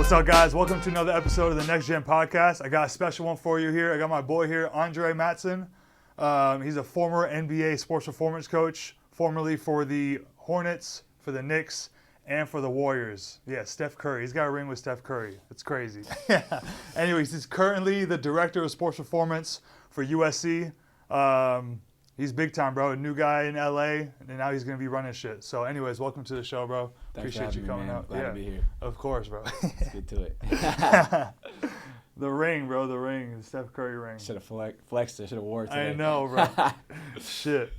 What's up, guys? Welcome to another episode of the Next Gen Podcast. I got a special one for you here. I got my boy here, Mattson. He's a former NBA sports performance coach, formerly for the Hornets, for the Knicks, and for the Warriors. Yeah, Steph Curry. He's got a ring with Steph Curry. It's crazy. Anyways, he's currently the director of sports performance for USC. He's big time, bro. A new guy in LA, and now he's going to be running shit. So anyways, welcome to the show, bro. Thanks Appreciate you coming out. Glad to be here. Of course, bro. Let's get to it. The ring, bro. The ring. The Steph Curry ring. Should have flexed it. Should have wore it today. I know, bro. Shit.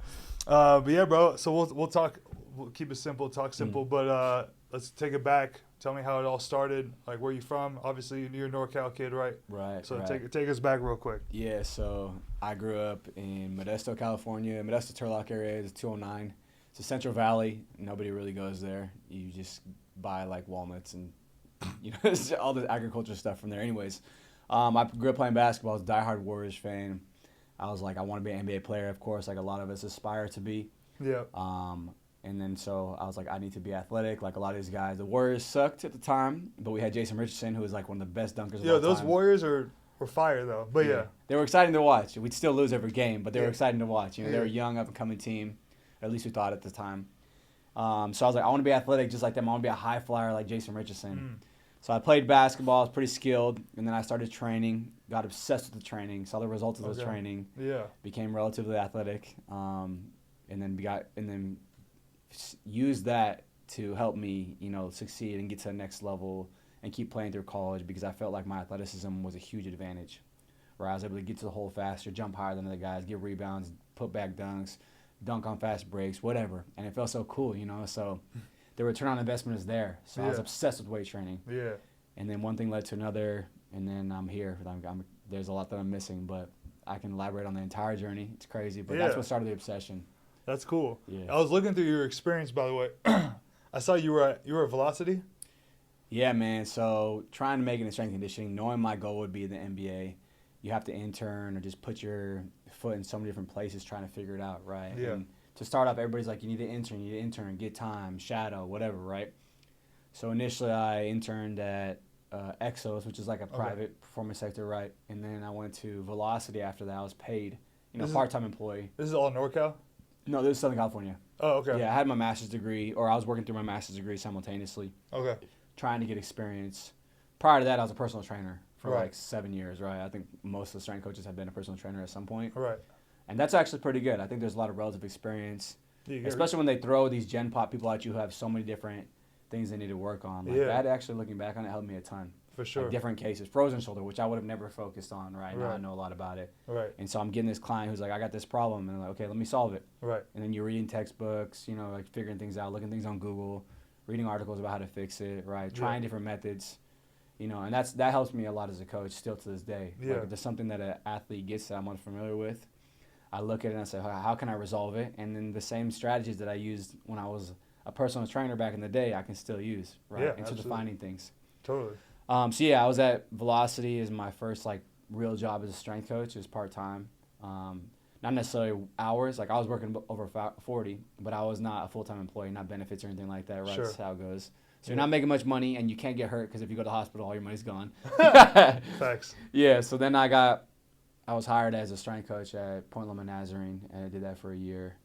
But yeah, bro. So we'll talk. We'll keep it simple. Talk simple. But let's take it back. Tell me how it all started. Like, where you from? Obviously, you're a NorCal kid, right? Right. So right. take us back real quick. Yeah. So I grew up in Modesto, California. Modesto Turlock area is 209. It's a Central Valley. Nobody really goes there. You just buy like walnuts and it's all the agriculture stuff from there. Anyways, I grew up playing basketball. I was a diehard Warriors fan. I was like, I want to be an NBA player, of course, like a lot of us aspire to be. Yeah. And then so I was like, I need to be athletic, like a lot of these guys. The Warriors sucked at the time, but we had Jason Richardson, who was like one of the best dunkers of all time. Those Warriors were fire, though. But yeah. They were exciting to watch. We'd still lose every game, but they were exciting to watch. They were a young, up-and-coming team, at least we thought at the time. So I was like, I want to be athletic just like them. I want to be a high flyer like Jason Richardson. So I played basketball. I was pretty skilled, and then I started training, got obsessed with the training, saw the results of the training, became relatively athletic, and then used that to help me, succeed and get to the next level and keep playing through college because I felt like my athleticism was a huge advantage, where I was able to get to the hole faster, jump higher than other guys, get rebounds, put back dunks, dunk on fast breaks, whatever. And it felt so cool, So the return on investment is there. So I was obsessed with weight training. Yeah. And then one thing led to another, and then I'm here. There's a lot that I'm missing, but I can elaborate on the entire journey. It's crazy, but that's what started the obsession. That's cool. Yeah. I was looking through your experience, by the way. I saw you were at Velocity. Yeah, man. So trying to make it in strength and conditioning, knowing my goal would be the NBA, you have to intern or just put your foot in so many different places trying to figure it out, right? Yeah. And to start off, everybody's like, you need to intern, get time, shadow, whatever, right? So initially I interned at Exos, which is like a private performance sector, right? And then I went to Velocity after that. I was paid, part-time employee. This is all NorCal? No, this is Southern California. Oh, okay. Yeah, I had my master's degree, or I was working through my master's degree simultaneously. Okay. Trying to get experience. Prior to that, I was a personal trainer for like 7 years, right? I think most of the strength coaches have been a personal trainer at some point. Right. And that's actually pretty good. I think there's a lot of relative experience, especially when they throw these gen pop people at you who have so many different things they need to work on. Like that actually, looking back on it, helped me a ton. For sure. Like different cases. Frozen shoulder, which I would have never focused on, right? Now I know a lot about it. Right. And so I'm getting this client who's like, I got this problem. And I'm like, okay, let me solve it. Right. And then you're reading textbooks, like figuring things out, looking things on Google, reading articles about how to fix it, right? Trying different methods, and that helps me a lot as a coach still to this day. Yeah. Like if there's something that an athlete gets that I'm unfamiliar with, I look at it and I say, how can I resolve it? And then the same strategies that I used when I was a personal trainer back in the day, I can still use, right? Into defining things. Totally. I was at Velocity as my first real job as a strength coach. It was part-time. Not necessarily hours. Like I was working over 40, but I was not a full-time employee, not benefits or anything like that, right? Sure. That's how it goes. So you're not making much money and you can't get hurt because if you go to the hospital, all your money's gone. Facts. Yeah, so then I was hired as a strength coach at Point Loma Nazarene, and I did that for a year.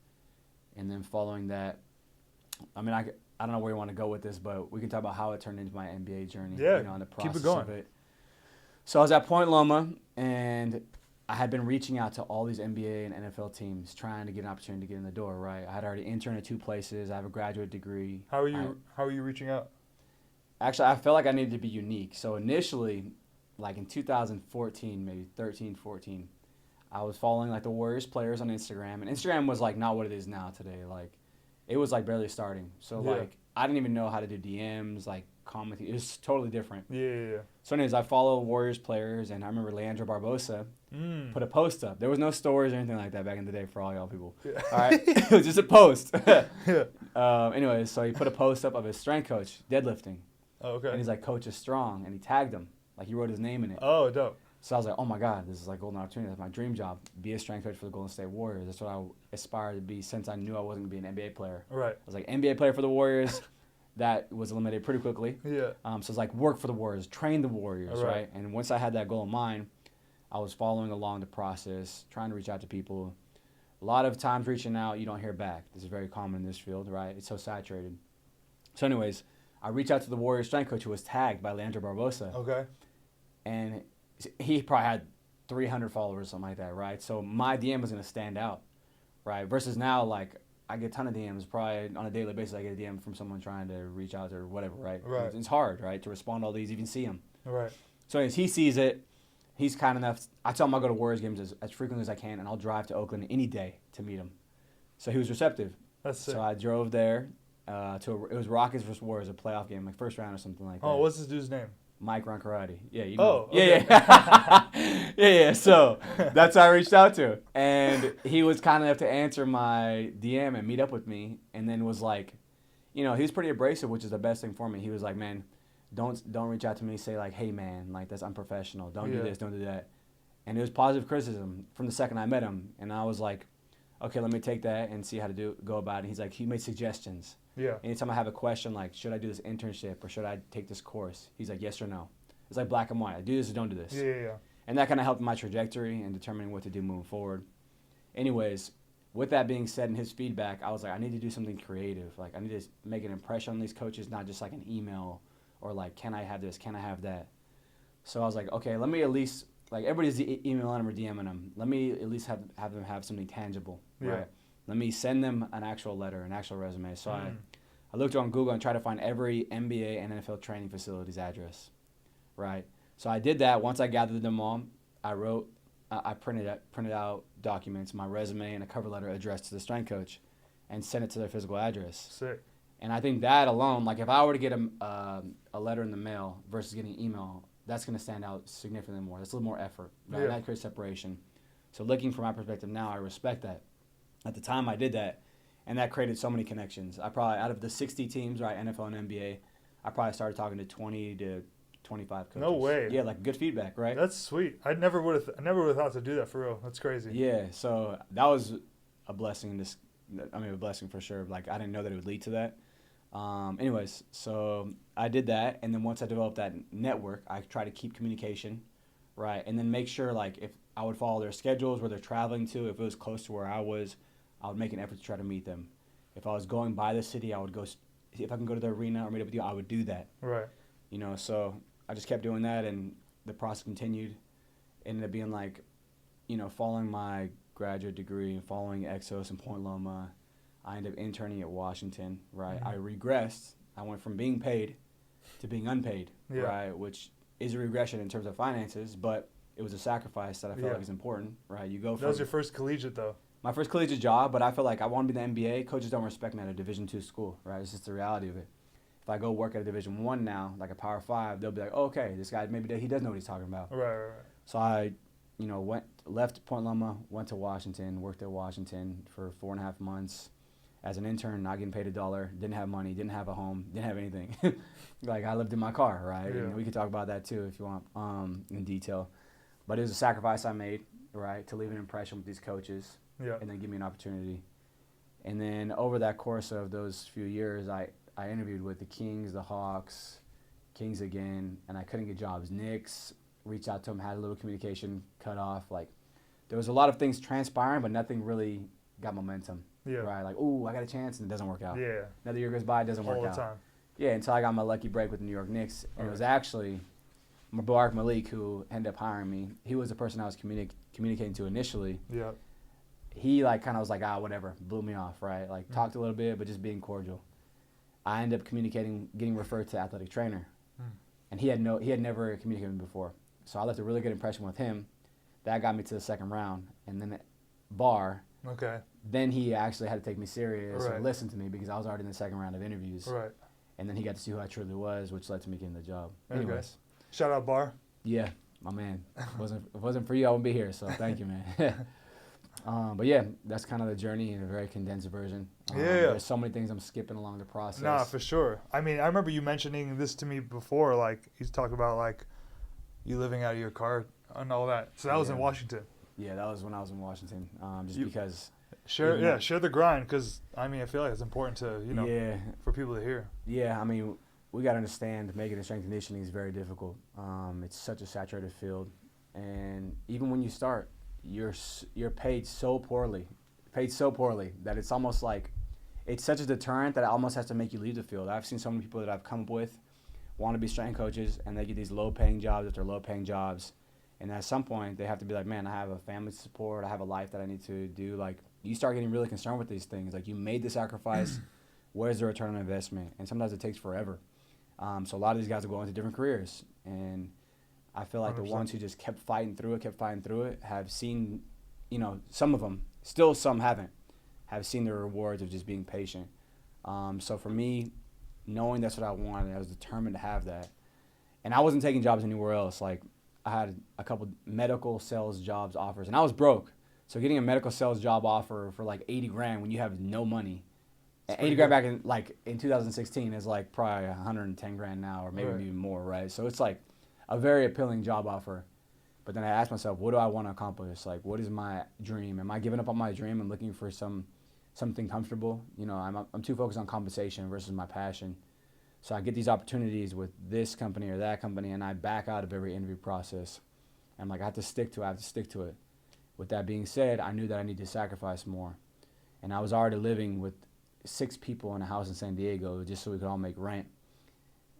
And then following that, I don't know where you want to go with this, but we can talk about how it turned into my NBA journey. Yeah, and the process keep it going. Of it. So I was at Point Loma, and I had been reaching out to all these NBA and NFL teams, trying to get an opportunity to get in the door. Right, I had already interned at 2 places. I have a graduate degree. How are you reaching out? Actually, I felt like I needed to be unique. So initially, like in 2014, maybe 13, 14, I was following the Warriors players on Instagram, and Instagram was not what it is now today. It was barely starting. So I didn't even know how to do DMs, comment. It was totally different. Yeah. So anyways, I follow Warriors players, and I remember Leandro Barbosa put a post up. There was no stories or anything like that back in the day for all y'all people. Yeah. All right? It was just a post. Anyways, so he put a post up of his strength coach deadlifting. Oh, okay. And he's like, Coach is strong, and he tagged him. He wrote his name in it. Oh, dope. So I was like, oh my God, this is golden opportunity. That's my dream job. Be a strength coach for the Golden State Warriors. That's what I aspired to be since I knew I wasn't going to be an NBA player. Right. I was like, NBA player for the Warriors, that was eliminated pretty quickly. Yeah. So it's like work for the Warriors, train the Warriors, Right. right? And once I had that goal in mind, I was following along the process, trying to reach out to people. A lot of times reaching out, you don't hear back. This is very common in this field, right? It's so saturated. So anyways, I reached out to the Warriors strength coach who was tagged by Leandro Barbosa. Okay. And he probably had 300 followers, something like that, right? So my DM was going to stand out, right? Versus now, like, I get a ton of DMs. Probably on a daily basis, I get a DM from someone trying to reach out or whatever, right? Right. It's hard, right, to respond to all these, even see them. Right. So anyways, he sees it. He's kind enough. I tell him I'll go to Warriors games as frequently as I can, and I'll drive to Oakland any day to meet him. So he was receptive. That's sick. So I drove there. It was Rockets versus Warriors, a playoff game, like first round or something like that. Oh, what's this dude's name? Mike Roncarati. Yeah, you know. Oh, okay. Yeah. So that's who I reached out to. And he was kind enough to answer my DM and meet up with me, and then was like, he was pretty abrasive, which is the best thing for me. He was like, man, don't reach out to me, say like, hey man, like that's unprofessional. Don't do this, don't do that. And it was positive criticism from the second I met him. And I was like, okay, let me take that and see how to go about it. And he's like, he made suggestions. Yeah. Anytime I have a question like, should I do this internship or should I take this course? He's like, yes or no. It's like black and white. I do this or don't do this. Yeah. And that kind of helped my trajectory and determining what to do moving forward. Anyways, with that being said and his feedback, I was like, I need to do something creative. Like, I need to make an impression on these coaches, not just like an email or like, can I have this? Can I have that? So I was like, okay, let me at least, like everybody's emailing them or DMing them. Let me at least have them have something tangible, right? Let me send them an actual letter, an actual resume. So I looked on Google and tried to find every NBA and NFL training facility's address, right? So I did that. Once I gathered them all, I printed out documents, my resume, and a cover letter addressed to the strength coach, and sent it to their physical address. Sick. And I think that alone, like if I were to get a letter in the mail versus getting an email, that's going to stand out significantly more. That's a little more effort. Right? That creates separation. So looking from my perspective now, I respect that. At the time, I did that, and that created so many connections. I probably, out of the 60 teams, right, NFL and NBA, I probably started talking to 20 to 25 coaches. No way. Yeah, like good feedback, right? That's sweet. I never would have thought to do that for real. That's crazy. Yeah, so that was a blessing. A blessing for sure. Like I didn't know that it would lead to that. Anyways, so I did that, and then once I developed that network, I try to keep communication, right, and then make sure like if I would follow their schedules, where they're traveling to, if it was close to where I would make an effort to try to meet them. If I was going by the city, I would go. If I can go to the arena or meet up with you, I would do that. Right. So I just kept doing that, and the process continued. Ended up being like, following my graduate degree and following Exos in Point Loma, I ended up interning at Washington, right? I regressed. I went from being paid to being unpaid, right? Which is a regression in terms of finances, but it was a sacrifice that I felt like is important, right? You go from... That was your first collegiate, though. My first collegiate job, but I feel like I want to be the NBA. Coaches don't respect me at a Division II school, right? It's just the reality of it. If I go work at a Division I now, like a Power 5, they'll be like, oh, okay, this guy, maybe he does know what he's talking about. Right. So I, left Point Loma, went to Washington, worked at Washington for 4.5 months as an intern, not getting paid $1, didn't have money, didn't have a home, didn't have anything. Like I lived in my car, right? Yeah. And we could talk about that too if you want, in detail. But it was a sacrifice I made, right, to leave an impression with these coaches and then give me an opportunity. And then over that course of those few years, I interviewed with the Kings, the Hawks, Kings again, and I couldn't get jobs. Knicks, reached out to them, had a little communication cut off. Like there was a lot of things transpiring, but nothing really got momentum. Yeah. Right. Like, ooh, I got a chance, and it doesn't work out. Yeah. Another year goes by, it doesn't work out. All the time. Yeah, until I got my lucky break with the New York Knicks, and it was actually Mubarak Malik who ended up hiring me. He was the person I was communicating to initially. Yeah. He kind of was like, whatever, blew me off, right? Like talked a little bit, but just being cordial. I ended up getting referred to athletic trainer, and he had never communicated with me before. So I left a really good impression with him. That got me to the second round, and then Barr. Okay. Then he actually had to take me serious and listen to me because I was already in the second round of interviews. Right. And then he got to see who I truly was, which led to me getting the job. Anyways. Shout out Barr. Yeah, my man. If it wasn't for you, I wouldn't be here. So thank you, man. But yeah, that's kind of the journey in a very condensed version. There's so many things I'm skipping along the process. Nah, for sure. I mean, I remember you mentioning this to me before. Like, you talked about like you living out of your car and all that. So that was in Washington. Yeah, that was when I was in Washington. Because Share the grind, because I feel like it's important to for people to hear. Yeah, we got to understand making a strength and conditioning is very difficult. It's such a saturated field, and even when you start, you're paid so poorly that it's almost like it's such a deterrent that it almost has to make you leave the field. I've seen so many people that I've come up with want to be strength coaches, and they get these low-paying jobs after low-paying jobs, and at some point they have to be like, man, I have a family to support, I have a life that I need to do. Like, you start getting really concerned with these things. Like, you made the sacrifice, where's the return on investment? And sometimes it takes forever. So a lot of these guys will go into different careers, and I feel like 100%. The ones who just kept fighting through it, have seen, some of them, still some haven't, have seen the rewards of just being patient. So for me, knowing that's what I wanted, I was determined to have that. And I wasn't taking jobs anywhere else. Like, I had a couple medical sales jobs offers, and I was broke. So getting a medical sales job offer for like $80,000 when you have no money, $80,000 back in 2016 is like probably $110,000 now, or maybe even more, right? So it's like a very appealing job offer. But then I asked myself, what do I want to accomplish? Like, what is my dream? Am I giving up on my dream and looking for something comfortable? I'm too focused on compensation versus my passion. So I get these opportunities with this company or that company, and I back out of every interview process. I'm like, I have to stick to it. With that being said, I knew that I needed to sacrifice more. And I was already living with 6 people in a house in San Diego just so we could all make rent.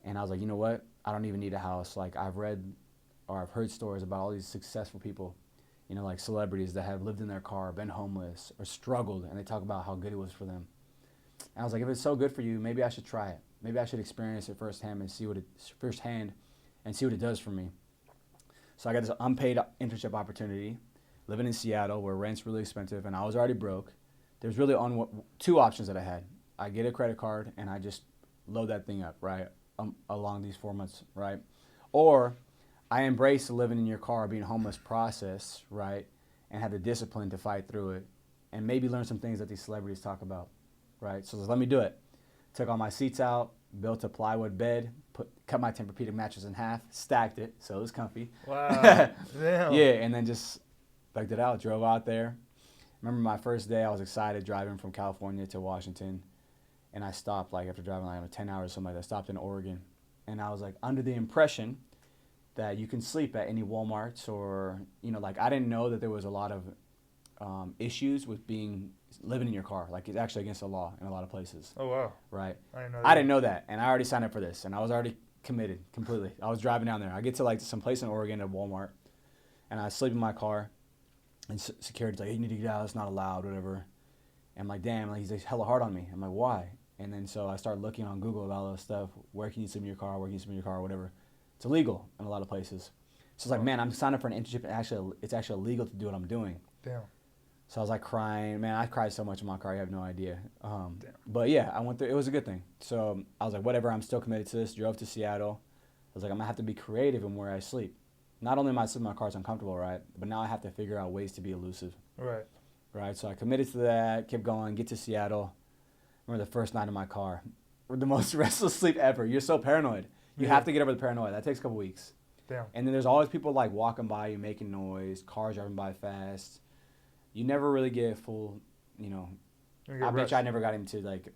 And I was like, you know what? I don't even need a house. Like, I've read or I've heard stories about all these successful people, like celebrities that have lived in their car, been homeless, or struggled, and they talk about how good it was for them. And I was like, if it's so good for you, maybe I should try it. Maybe I should experience it firsthand and see what it does for me. So I got this unpaid internship opportunity, living in Seattle where rent's really expensive, and I was already broke. There's really two options that I had. I get a credit card and I just load that thing up, right, along these 4 months, right? Or I embrace the living in your car, being homeless process, right, and have the discipline to fight through it and maybe learn some things that these celebrities talk about, right? So let me do it. Took all my seats out, built a plywood bed, cut my Tempur-Pedic mattress in half, stacked it so it was comfy. Wow. Damn. Yeah, and then just bugged it out, drove out there. Remember my first day, I was excited driving from California to Washington, and I stopped, like, after driving 10 hours or something like that. I stopped in Oregon, and I was like under the impression that you can sleep at any Walmarts, or I didn't know that there was a lot of issues with living in your car. Like, it's actually against the law in a lot of places. Oh, wow. Right. I didn't know that, and I already signed up for this, and I was already committed completely. I was driving down there. I get to some place in Oregon at Walmart, and I sleep in my car. And security's like, hey, you need to get out, it's not allowed, whatever. And I'm like, damn, he's like hella hard on me. I'm like, why? And then so I started looking on Google about all this stuff. Where can you sleep in your car? Where can you sleep in your car? Whatever. It's illegal in a lot of places. So it's like, man, I'm signed up for an internship, and it's actually illegal to do what I'm doing. Damn. So I was like crying. Man, I cried so much in my car, you have no idea. But yeah, I went through. It was a good thing. So I was like, whatever, I'm still committed to this. Drove to Seattle. I was like, I'm going to have to be creative in where I sleep. Not only am I sleeping in my car, it's uncomfortable, right? But now I have to figure out ways to be elusive. Right. Right. So I committed to that, kept going, get to Seattle. I remember the first night in my car. The most restless sleep ever. You're so paranoid. You have to get over the paranoia. That takes a couple weeks. Damn. And then there's always people like walking by you, making noise, cars driving by fast. You never really get full, I bet you I never got into like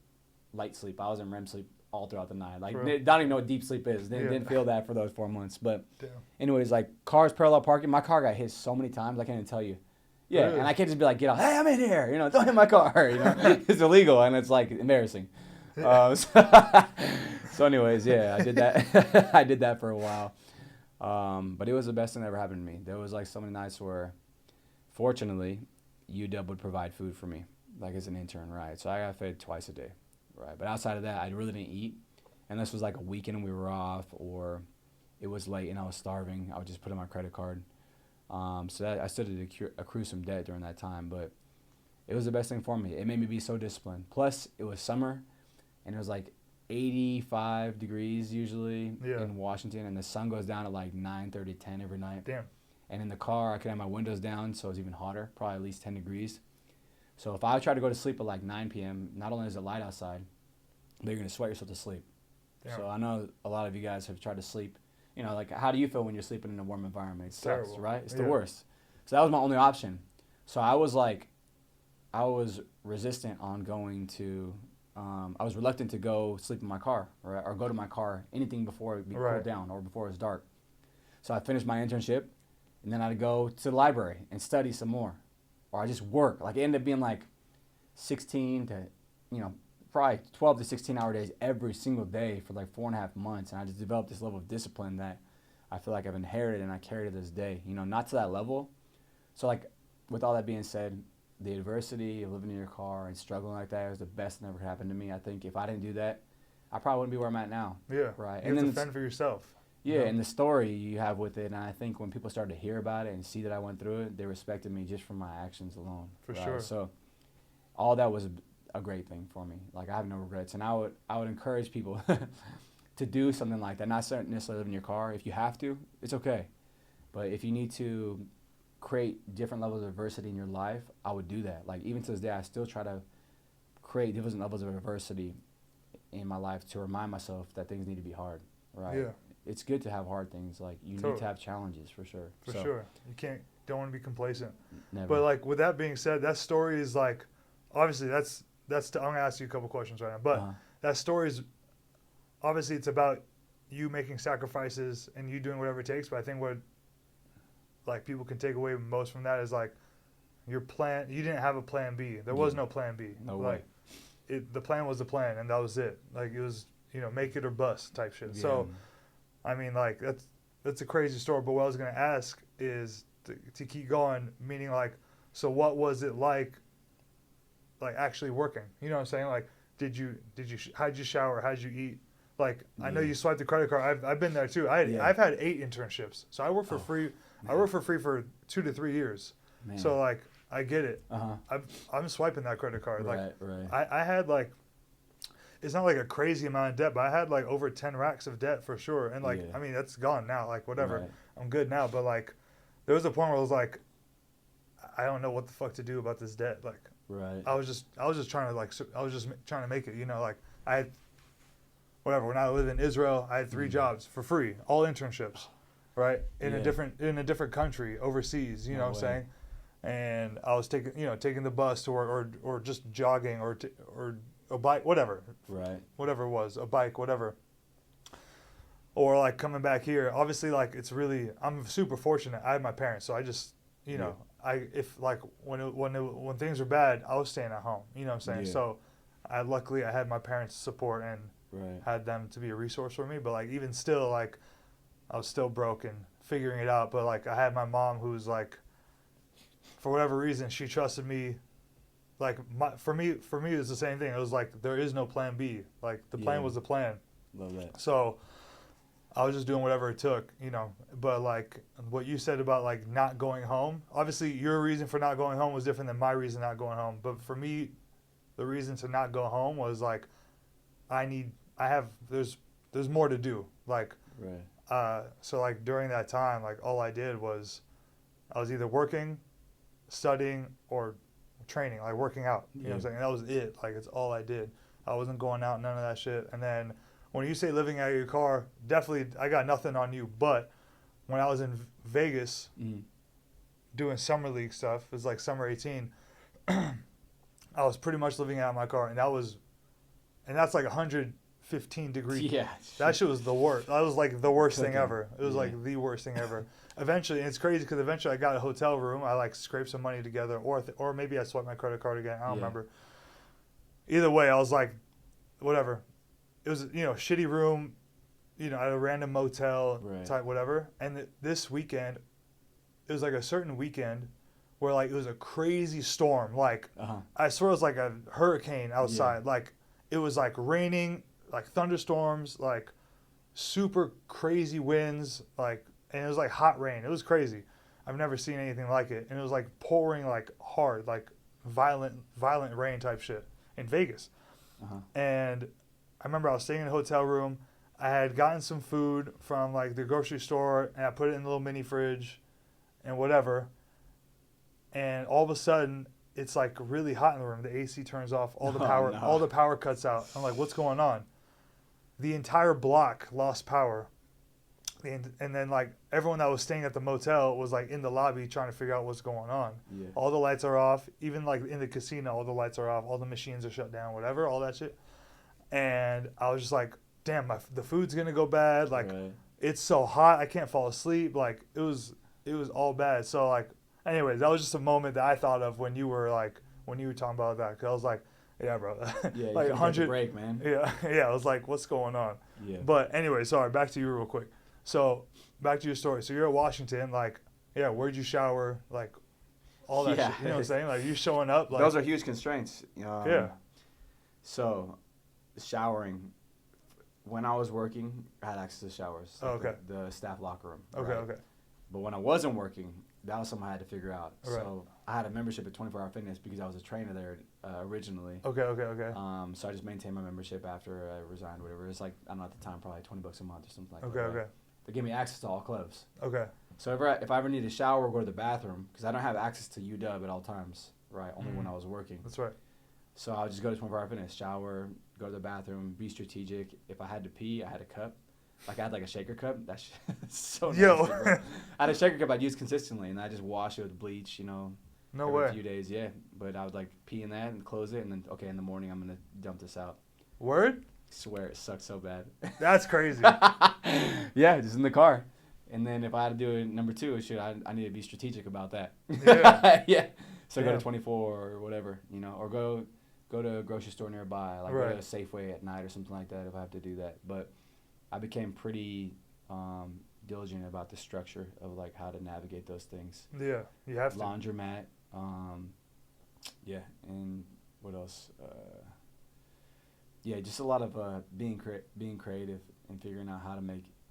light sleep. I was in REM sleep all throughout the night. Like, I don't even know what deep sleep is. Didn't feel that for those 4 months. But anyways, like, cars parallel parking. My car got hit so many times, I can't even tell you. Yeah, really? And I can't just be like, get out, hey, I'm in here. Don't hit my car. It's illegal, and it's like embarrassing. So anyways, yeah, I did that. I did that for a while. But it was the best thing that ever happened to me. There was like so many nights where, fortunately, UW would provide food for me, like as an intern, right? So I got fed twice a day. Right, but outside of that, I really didn't eat. Unless it was like a weekend and we were off, or it was late and I was starving, I would just put in my credit card. So that I started to accrue some debt during that time, but it was the best thing for me. It made me be so disciplined. Plus, it was summer, and it was like 85 degrees usually in Washington, and the sun goes down at like 9:30, 10 every night. Damn. And in the car, I could have my windows down, so it was even hotter, probably at least 10 degrees. So if I try to go to sleep at like 9 p.m., not only is it light outside, but you're going to sweat yourself to sleep. Yeah. So I know a lot of you guys have tried to sleep. Like, how do you feel when you're sleeping in a warm environment? It sucks, right? It's the worst. So that was my only option. So I was like, I was resistant on going to. I was reluctant to go sleep in my car or go to my car anything before it be cooled down or before it was dark. So I finished my internship, and then I'd go to the library and study some more, or I just work. Like it ended up being like 16 to, probably 12 to 16-hour days every single day for like 4.5 months, and I just developed this level of discipline that I feel like I've inherited and I carry to this day. Not to that level. So like, with all that being said, the adversity of living in your car and struggling like that was the best that ever happened to me. I think if I didn't do that, I probably wouldn't be where I'm at now. Yeah. Right. You have to fend for yourself. Yeah, and the story you have with it, and I think when people started to hear about it and see that I went through it, they respected me just from my actions alone. For sure. So all that was a great thing for me. Like, I have no regrets, and I would encourage people to do something like that. Not necessarily live in your car. If you have to, it's okay. But if you need to create different levels of adversity in your life, I would do that. Like, even to this day, I still try to create different levels of adversity in my life to remind myself that things need to be hard. Right. Yeah. It's good to have hard things. Like, you need to have challenges for sure. For sure. You don't want to be complacent. Never. But like, with that being said, that story is like, obviously I'm going to ask you a couple questions right now, but that story is, obviously it's about you making sacrifices and you doing whatever it takes. But I think what like people can take away most from that is like you didn't have a plan B. There was no plan B. No way. The plan was the plan, and that was it. Like, it was, make it or bust type shit. Yeah. So, I mean, like, that's a crazy story. But what I was going to ask is to keep going, meaning like, so what was it like actually working? You know what I'm saying? Like, how'd you shower? How'd you eat? Like, I know you swiped the credit card. I've been there too. I've had 8 internships. So I worked for free. Man. I worked for free for 2 to 3 years. Man. So like, I get it. I'm swiping that credit card. Right. I had like, it's not like a crazy amount of debt, but I had like over 10 racks of debt for sure. And like, I mean, that's gone now. Like, whatever. Right. I'm good now. But like, there was a point where I was like, I don't know what the fuck to do about this debt. Like, right. I was just trying to make it. Like, I had, whatever. When I lived in Israel, I had 3 jobs for free, all internships, right? In a different country, overseas. You know what I'm saying? And I was taking the bus to work, or just jogging, or a bike, whatever. Right. Whatever it was, a bike, whatever. Or like coming back here, obviously, like, I'm super fortunate. I had my parents, so I just, if like when things are bad, I was staying at home. You know what I'm saying? Yeah. So, luckily I had my parents' support and had them to be a resource for me. But like, even still, like, I was still broke and figuring it out. But like, I had my mom who's like, for whatever reason, she trusted me. Like, for me, it was the same thing. It was like, there is no plan B. Like, the plan was the plan. Love that. So, I was just doing whatever it took, But like, what you said about like not going home, obviously your reason for not going home was different than my reason not going home. But for me, the reason to not go home was like, there's more to do. Like, so like during that time, like all I did was, I was either working, studying, or training, like working out. You know what I'm saying? And that was it. Like, it's all I did. I wasn't going out, none of that shit. And then when you say living out of your car, definitely I got nothing on you. But when I was in Vegas doing summer league stuff, it was like summer 18, I was pretty much living out of my car, and that's like 115 degrees. Yeah. That shit was the worst. That was like the worst thing ever. It was like the worst thing ever. Eventually, and it's crazy because eventually I got a hotel room. I like scraped some money together, or maybe I swiped my credit card again. I don't remember. Either way, I was like, whatever. It was, shitty room, at a random motel type, whatever. And this weekend, it was like a certain weekend where like it was a crazy storm. Like, I swear it was like a hurricane outside. Yeah. Like, it was like raining, like thunderstorms, like super crazy winds, like, and it was like hot rain. It was crazy. I've never seen anything like it. And it was like pouring like hard, like violent rain type shit in Vegas. And I remember I was staying in a hotel room. I had gotten some food from like the grocery store, and I put it in a little mini fridge and whatever. And all of a sudden, it's like really hot in the room. The AC turns off, all the power cuts out. I'm like, what's going on? The entire block lost power. And then like everyone that was staying at the motel was like in the lobby trying to figure out what's going on. Yeah. All the lights are off. Even like in the casino, all the lights are off. All the machines are shut down. Whatever, all that shit. And I was just like, damn, the food's gonna go bad. Like it's so hot, I can't fall asleep. Like it was all bad. So like, anyways, that was just a moment that I thought of when you were talking about that. Cause I was like, yeah, bro. Yeah, like 100 break, man. Yeah. I was like, what's going on? Yeah. But anyway, sorry. Back to you real quick. So back to your story. So you're at Washington. Like, yeah, where'd you shower? Like, all that shit. You know what I'm saying? Like, you showing up. Like, those are huge constraints. Yeah. So, showering. When I was working, I had access to showers. Like okay. The staff locker room. Okay. Right? Okay. But when I wasn't working, that was something I had to figure out. Right. So I had a membership at 24 Hour Fitness because I was a trainer there originally. Okay. So I just maintained my membership after I resigned, whatever. It's like, I don't know, at the time, probably $20 a month or something like that. Okay. They gave me access to all clubs. Okay. So if I ever need a shower or go to the bathroom, because I don't have access to UW at all times, right? Only when I was working. That's right. So I would just go to 24 Hour Fitness, shower, go to the bathroom, be strategic. If I had to pee, I had a cup. Like I had like a shaker cup. That's so nasty, bro. I had a shaker cup I'd use consistently, and I just wash it with bleach, No every way. few days, yeah. But I would like pee in that and close it, and then in the morning I'm gonna dump this out. Word? I swear it sucks so bad. That's crazy. Yeah, just in the car. And then if I had to do it number two, I need to be strategic about that. Yeah. Yeah. So go to 24 or whatever, or go to a grocery store nearby, like go to a Safeway at night or something like that if I have to do that. But I became pretty diligent about the structure of like how to navigate those things. Yeah, you have to. Laundromat, yeah, and what else? Yeah, just a lot of being creative and figuring out how to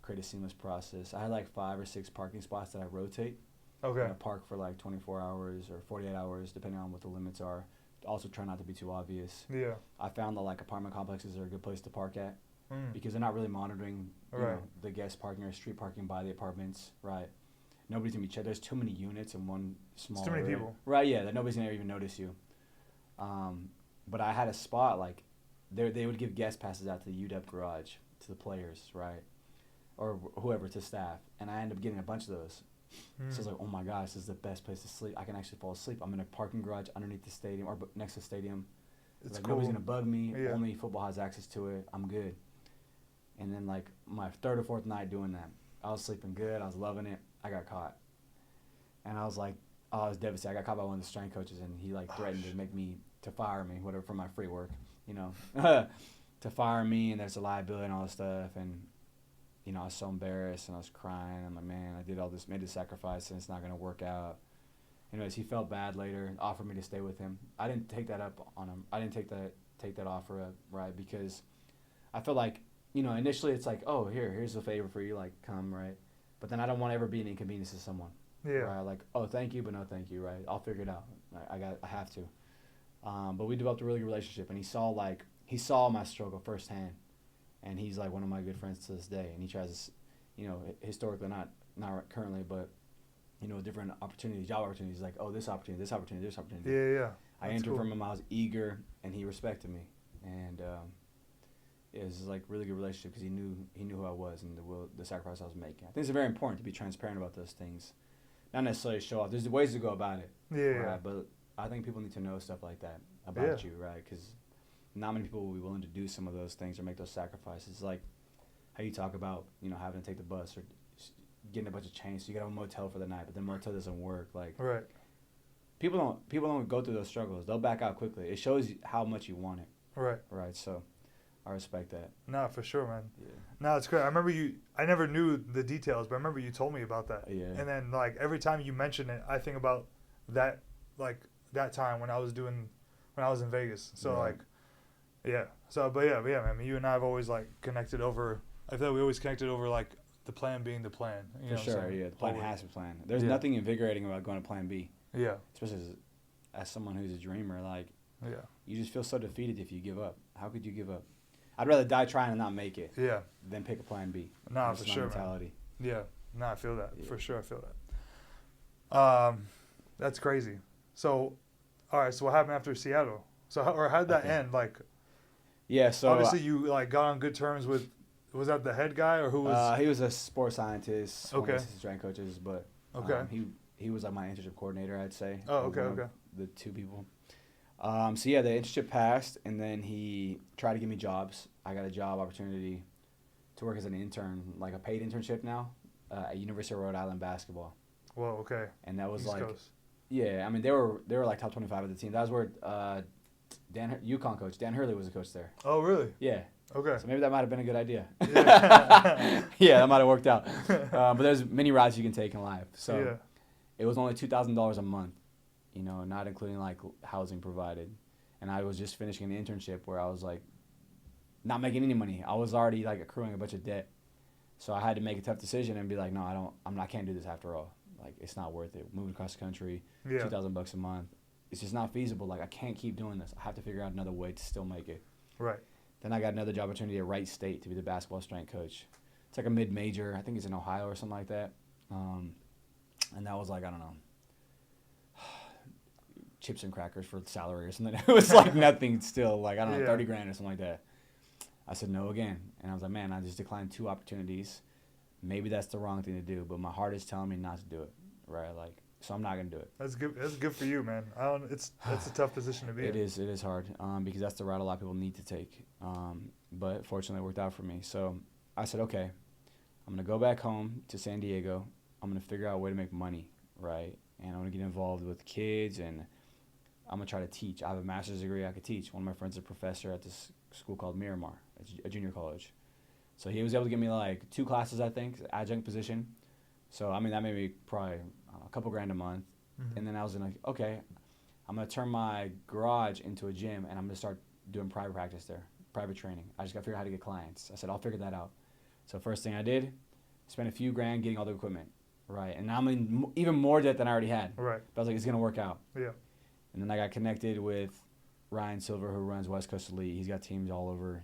create a seamless process. I had like 5 or 6 parking spots that I rotate. Okay. I park for like 24 hours or 48 hours, depending on what the limits are. Also try not to be too obvious. Yeah. I found that like apartment complexes are a good place to park at because they're not really monitoring the guest parking or street parking by the apartments, right? Nobody's gonna be checked. There's too many units in one small area. Too many people. Right, yeah, that nobody's gonna even notice you. But I had a spot like they would give guest passes out to the UW garage to the players, right? Or whoever, to staff. And I ended up getting a bunch of those. So I was like, oh my gosh, this is the best place to sleep. I can actually fall asleep. I'm in a parking garage underneath the stadium or next to the stadium. It's like, cool. Nobody's going to bug me. Yeah. Only football has access to it. I'm good. And then like my 3rd or 4th night doing that, I was sleeping good. I was loving it. I got caught. And I was like, I was devastated. I got caught by one of the strength coaches, and he like threatened to fire me, whatever, for my free work, to fire me, and there's a liability and all this stuff. And I was so embarrassed, and I was crying. I'm like, man, I did all this, made the sacrifice, and it's not going to work out. Anyways, he felt bad later and offered me to stay with him. I didn't take that up on him. I didn't take that offer up, right? Because I feel like, initially it's like, oh, here's a favor for you, like, come, right? But then I don't want to ever be an inconvenience to someone. Yeah. Right? Like, oh, thank you, but no thank you, right? I'll figure it out. I have to. But we developed a really good relationship, and he saw my struggle firsthand. And he's like one of my good friends to this day. And he tries to, historically, not currently, but, different opportunities, job opportunities. Like, oh, this opportunity, this opportunity, this opportunity. Yeah. I entered from him. I was eager, and he respected me. And it was like really good relationship because he knew who I was and the sacrifice I was making. I think it's very important to be transparent about those things, not necessarily show off. There's ways to go about it. Yeah. But I think people need to know stuff like that about you, right? Because not many people will be willing to do some of those things or make those sacrifices. Like how you talk about, having to take the bus or getting a bunch of change, so you get a motel for the night, but the motel doesn't work. Like, right. People don't go through those struggles. They'll back out quickly. It shows you how much you want it. Right. Right. So, I respect that. No, for sure, man. Yeah. No, it's great. I remember I never knew the details, but I remember you told me about that. Yeah. And then like every time you mention it, I think about that time when I was in Vegas. So right. yeah. So, but yeah, man. You and I have always like connected over. I feel like we always connected over like the plan being the plan. For sure, yeah. The plan has to plan. There's nothing invigorating about going to plan B. Yeah. Especially as someone who's a dreamer, like, yeah, you just feel so defeated if you give up. How could you give up? I'd rather die trying and not make it. Yeah. Than pick a plan B. Nah, for sure, mentality. Man. Yeah. No, I feel that. Yeah. For sure, I feel that. That's crazy. So, all right. So what happened after Seattle? So, how did that end? Like, yeah. So obviously you like got on good terms with Was that the head guy or who was? He was a sports scientist. Okay. One of the strength coaches, but he was like my internship coordinator, I'd say. Oh, okay. The two people. So yeah, the internship passed, and then he tried to give me jobs. I got a job opportunity to work as an intern, like a paid internship now, at University of Rhode Island basketball. Whoa, okay. And that was East like, Coast. yeah, I mean they were like top 25 of the team. That was where UConn coach Dan Hurley was the coach there. Oh, really? Yeah. Okay. So maybe that might have been a good idea. Yeah, yeah, that might have worked out. But there's many routes you can take in life. So yeah. it was only $2,000 a month, not including like housing provided. And I was just finishing an internship where I was like not making any money. I was already like accruing a bunch of debt. So I had to make a tough decision and be like, no, I can't do this after all. Like, it's not worth it. Moving across the country, $2,000 a month. It's just not feasible. Like, I can't keep doing this. I have to figure out another way to still make it. Right. Then I got another job opportunity at Wright State to be the basketball strength coach. It's like a mid-major. I think it's in Ohio or something like that. And that was like, I don't know, chips and crackers for salary or something. It was like nothing still. Like, I don't know, 30 grand or something like that. I said no again. And I was like, man, I just declined 2 opportunities. Maybe that's the wrong thing to do, but my heart is telling me not to do it, right? Like, so I'm not gonna do it. That's good. That's good for you, man. That's a tough position to be in. It is hard because that's the route a lot of people need to take. But fortunately, it worked out for me. So I said, okay, I'm gonna go back home to San Diego. I'm gonna figure out a way to make money, right? And I'm gonna get involved with kids, and I'm gonna try to teach. I have a master's degree. I could teach. One of my friends is a professor at this school called Miramar, a junior college. So he was able to give me like 2 classes, I think, adjunct position. So, I mean, that made me probably a couple grand a month. Mm-hmm. And then I was like, okay, I'm going to turn my garage into a gym, and I'm going to start doing private practice there, private training. I just got to figure out how to get clients. I said, I'll figure that out. So first thing I did, spent a few grand getting all the equipment, right? And now I'm in even more debt than I already had. Right. But I was like, it's going to work out. Yeah. And then I got connected with Ryan Silver, who runs West Coast Elite. He's got teams all over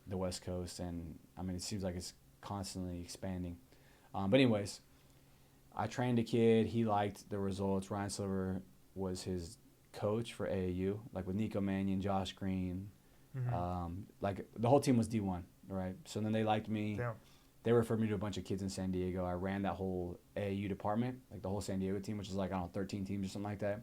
the West Coast, and I mean, it seems like it's constantly expanding. But anyways, I trained a kid. He liked the results. Ryan Silver was his coach for AAU, like with Nico Mannion, Josh Green. Mm-hmm. Like the whole team was D1, right? So then they liked me. Damn. They referred me to a bunch of kids in San Diego. I ran that whole AAU department, like the whole San Diego team, which is like, I don't know, 13 teams or something like that.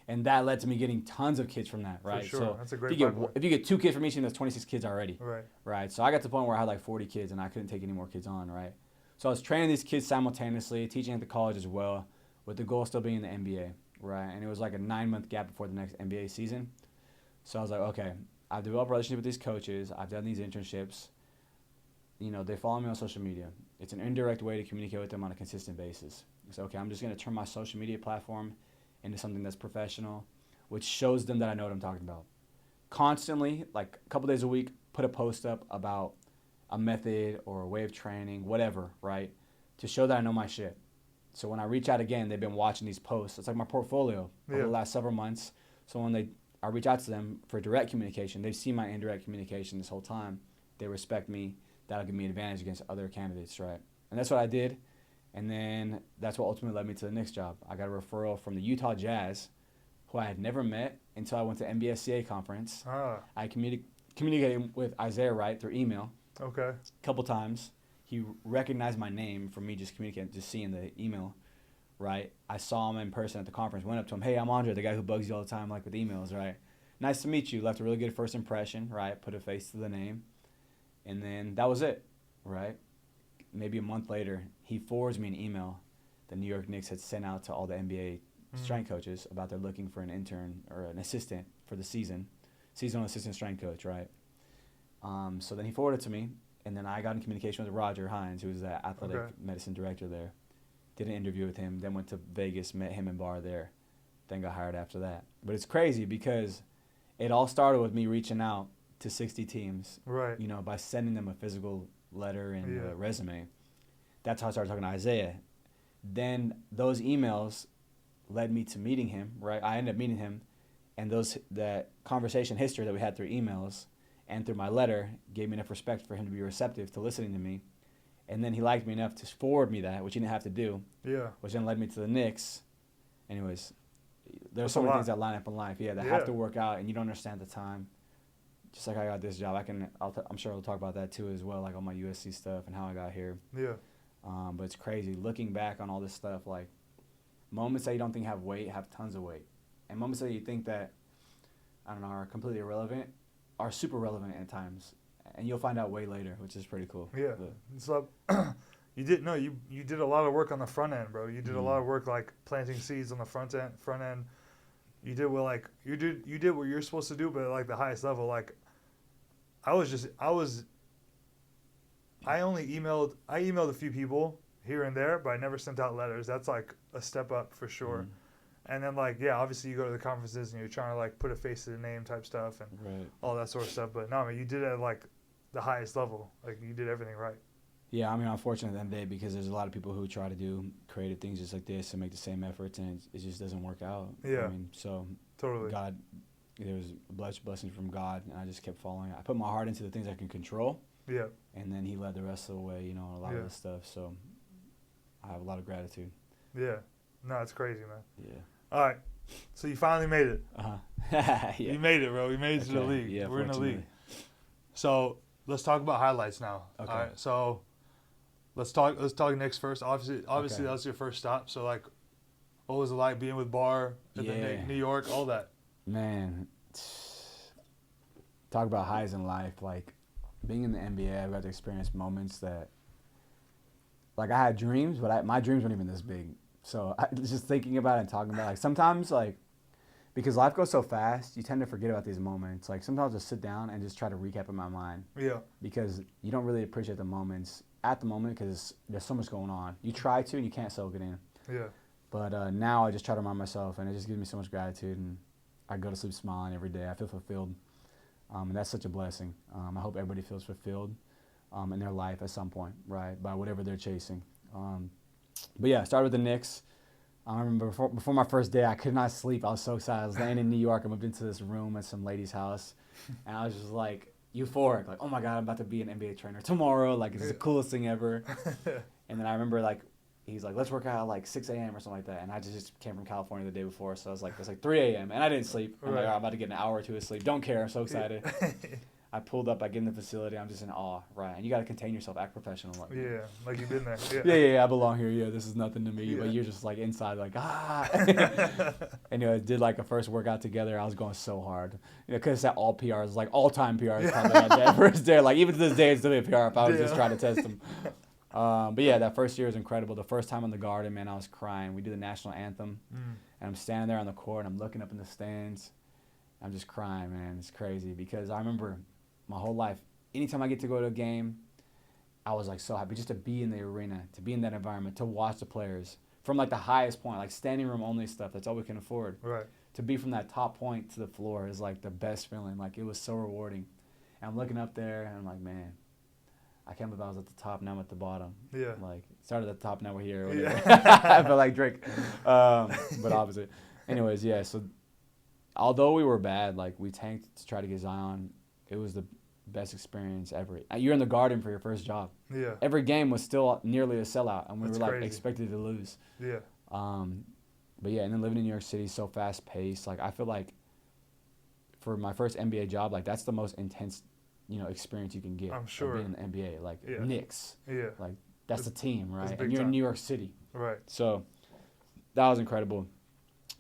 And that led to me getting tons of kids from that, right? For sure. So that's a great if you get 2 kids from each team, that's 26 kids already. Right. Right. So I got to the point where I had like 40 kids, and I couldn't take any more kids on, right? So I was training these kids simultaneously, teaching at the college as well, with the goal still being the NBA, right? And it was like a 9-month gap before the next NBA season. So I was like, okay, I've developed a relationship with these coaches. I've done these internships. They follow me on social media. It's an indirect way to communicate with them on a consistent basis. So, okay, I'm just going to turn my social media platform into something that's professional, which shows them that I know what I'm talking about. Constantly, like a couple days a week, put a post up about a method or a way of training, whatever, right, to show that I know my shit. So when I reach out again, they've been watching these posts. It's like my portfolio over the last several months. So when I reach out to them for direct communication, they've seen my indirect communication this whole time. They respect me. That'll give me an advantage against other candidates, right? And that's what I did. And then that's what ultimately led me to the Knicks job. I got a referral from the Utah Jazz, who I had never met until I went to NBSCA conference. I communicated with Isaiah Wright through email. Okay. A couple times. He recognized my name from me just communicating, just seeing the email, right? I saw him in person at the conference, went up to him, hey, I'm Andre, the guy who bugs you all the time, like with emails, right? Nice to meet you. Left a really good first impression, right? Put a face to the name. And then that was it, right? Maybe a month later, he forwards me an email the New York Knicks had sent out to all the NBA strength coaches about they're looking for an intern or an assistant for the seasonal assistant strength coach, right? So then he forwarded it to me, and then I got in communication with Roger Hines, who was the athletic medicine director there. Did an interview with him, then went to Vegas, met him in bar there, then got hired after that. But it's crazy because it all started with me reaching out to 60 teams, right? By sending them a physical letter and a resume. That's how I started talking to Isaiah. Then those emails led me to meeting him, right? I ended up meeting him, and that conversation history that we had through emails and through my letter gave me enough respect for him to be receptive to listening to me. And then he liked me enough to forward me that, which he didn't have to do. Yeah. Which then led me to the Knicks. Anyways, there's so many things that line up in life. Yeah, that have to work out, and you don't understand the time. just like I got this job, I'm sure I'll talk about that too as well, like all my USC stuff and how I got here. Yeah. But it's crazy looking back on all this stuff. Like moments that you don't think have weight have tons of weight, and moments that you think that I don't know are completely irrelevant are super relevant at times, and you'll find out way later, which is pretty cool. Yeah. But, So you did a lot of work on the front end, bro. You did a lot of work like planting seeds on the front end. You did you did what you're supposed to do, but at like the highest level. Like I emailed a few people here and there, but I never sent out letters. That's like a step up for sure. And then like, yeah, obviously you go to the conferences and you're trying to like put a face to the name type stuff and all that sort of stuff. But no, I mean, you did it at like the highest level. Like you did everything right. Yeah, I mean, I'm fortunate at the end of the day because there's a lot of people who try to do creative things just like this and make the same efforts, and it just doesn't work out. Yeah. I mean, so totally. God, there was a blessing from God, and I just kept following it. I put my heart into the things I can control. Yeah. And then He led the rest of the way, you know, a lot of this stuff. So I have a lot of gratitude. Yeah. No, it's crazy, man. Yeah. All right. So you finally made it. Yeah. You made it, bro. You made it to the league. Yeah, we're in the league. So let's talk about highlights now. Okay. All right. So let's talk Knicks first. Obviously that was your first stop. So like, what was it like being with Barr at the New York, all that? Man, talk about highs in life. Like being in the NBA, I've got to experience moments that, like, I had dreams, but my dreams weren't even this big. So I just thinking about it and talking about it, like sometimes, like, because life goes so fast, you tend to forget about these moments. Like sometimes I'll just sit down and just try to recap in my mind. Yeah. Because you don't really appreciate the moments at the moment because there's so much going on. You try to and you can't soak it in. Yeah. But now I just try to remind myself, and it just gives me so much gratitude, and I go to sleep smiling every day. I feel fulfilled, and that's such a blessing. I hope everybody feels fulfilled in their life at some point, right, by whatever they're chasing. But yeah, started with the Knicks. I remember before my first day, I could not sleep. I was so excited. I was laying in New York. I moved into this room at some lady's house, and I was just like euphoric, like, oh my God, I'm about to be an NBA trainer tomorrow. Like, it's the coolest thing ever. And then I remember, like, he's like, let's work out at like 6 a.m. or something like that. And I just came from California the day before, so I was like, it's like 3 a.m. And I didn't sleep. I'm like, all right, I'm about to get an hour or two of sleep. Don't care. I'm so excited. I pulled up. I get in the facility. I'm just in awe, right? And you got to contain yourself, act professional. Like, yeah, like you've been there. Yeah, I belong here. Yeah, this is nothing to me. Yeah. But you're just like inside, like, ah. And did like a first workout together. I was going so hard, because it's at all PRs, like all-time PRs. Probably that first day. Like even to this day, it's still a PR if I was just trying to test them. But yeah, that first year was incredible. The first time in the Garden, man, I was crying. We do the national anthem, and I'm standing there on the court, and I'm looking up in the stands. I'm just crying, man. It's crazy because I remember my whole life, anytime I get to go to a game, I was like so happy just to be in the arena, to be in that environment, to watch the players from like the highest point, like standing room only stuff. That's all we can afford. Right. To be from that top point to the floor is like the best feeling. Like it was so rewarding. And I'm looking up there and I'm like, man, I can't believe I was at the top, now I'm at the bottom. Yeah. Like started at the top, now we're here. Yeah. I feel like Drake. But opposite. Anyways, yeah. So although we were bad, like we tanked to try to get Zion. It was the best experience ever. You're in the Garden for your first job. Yeah. Every game was still nearly a sellout, and we That's were like crazy. expected to lose. Yeah. But yeah, and then living in New York City, so fast paced. Like I feel like for my first NBA job, like that's the most intense, experience you can get. I'm sure. Being in the NBA, like Knicks. Yeah. Like that's the team, right? big And you're time. in New York City. Right. So that was incredible.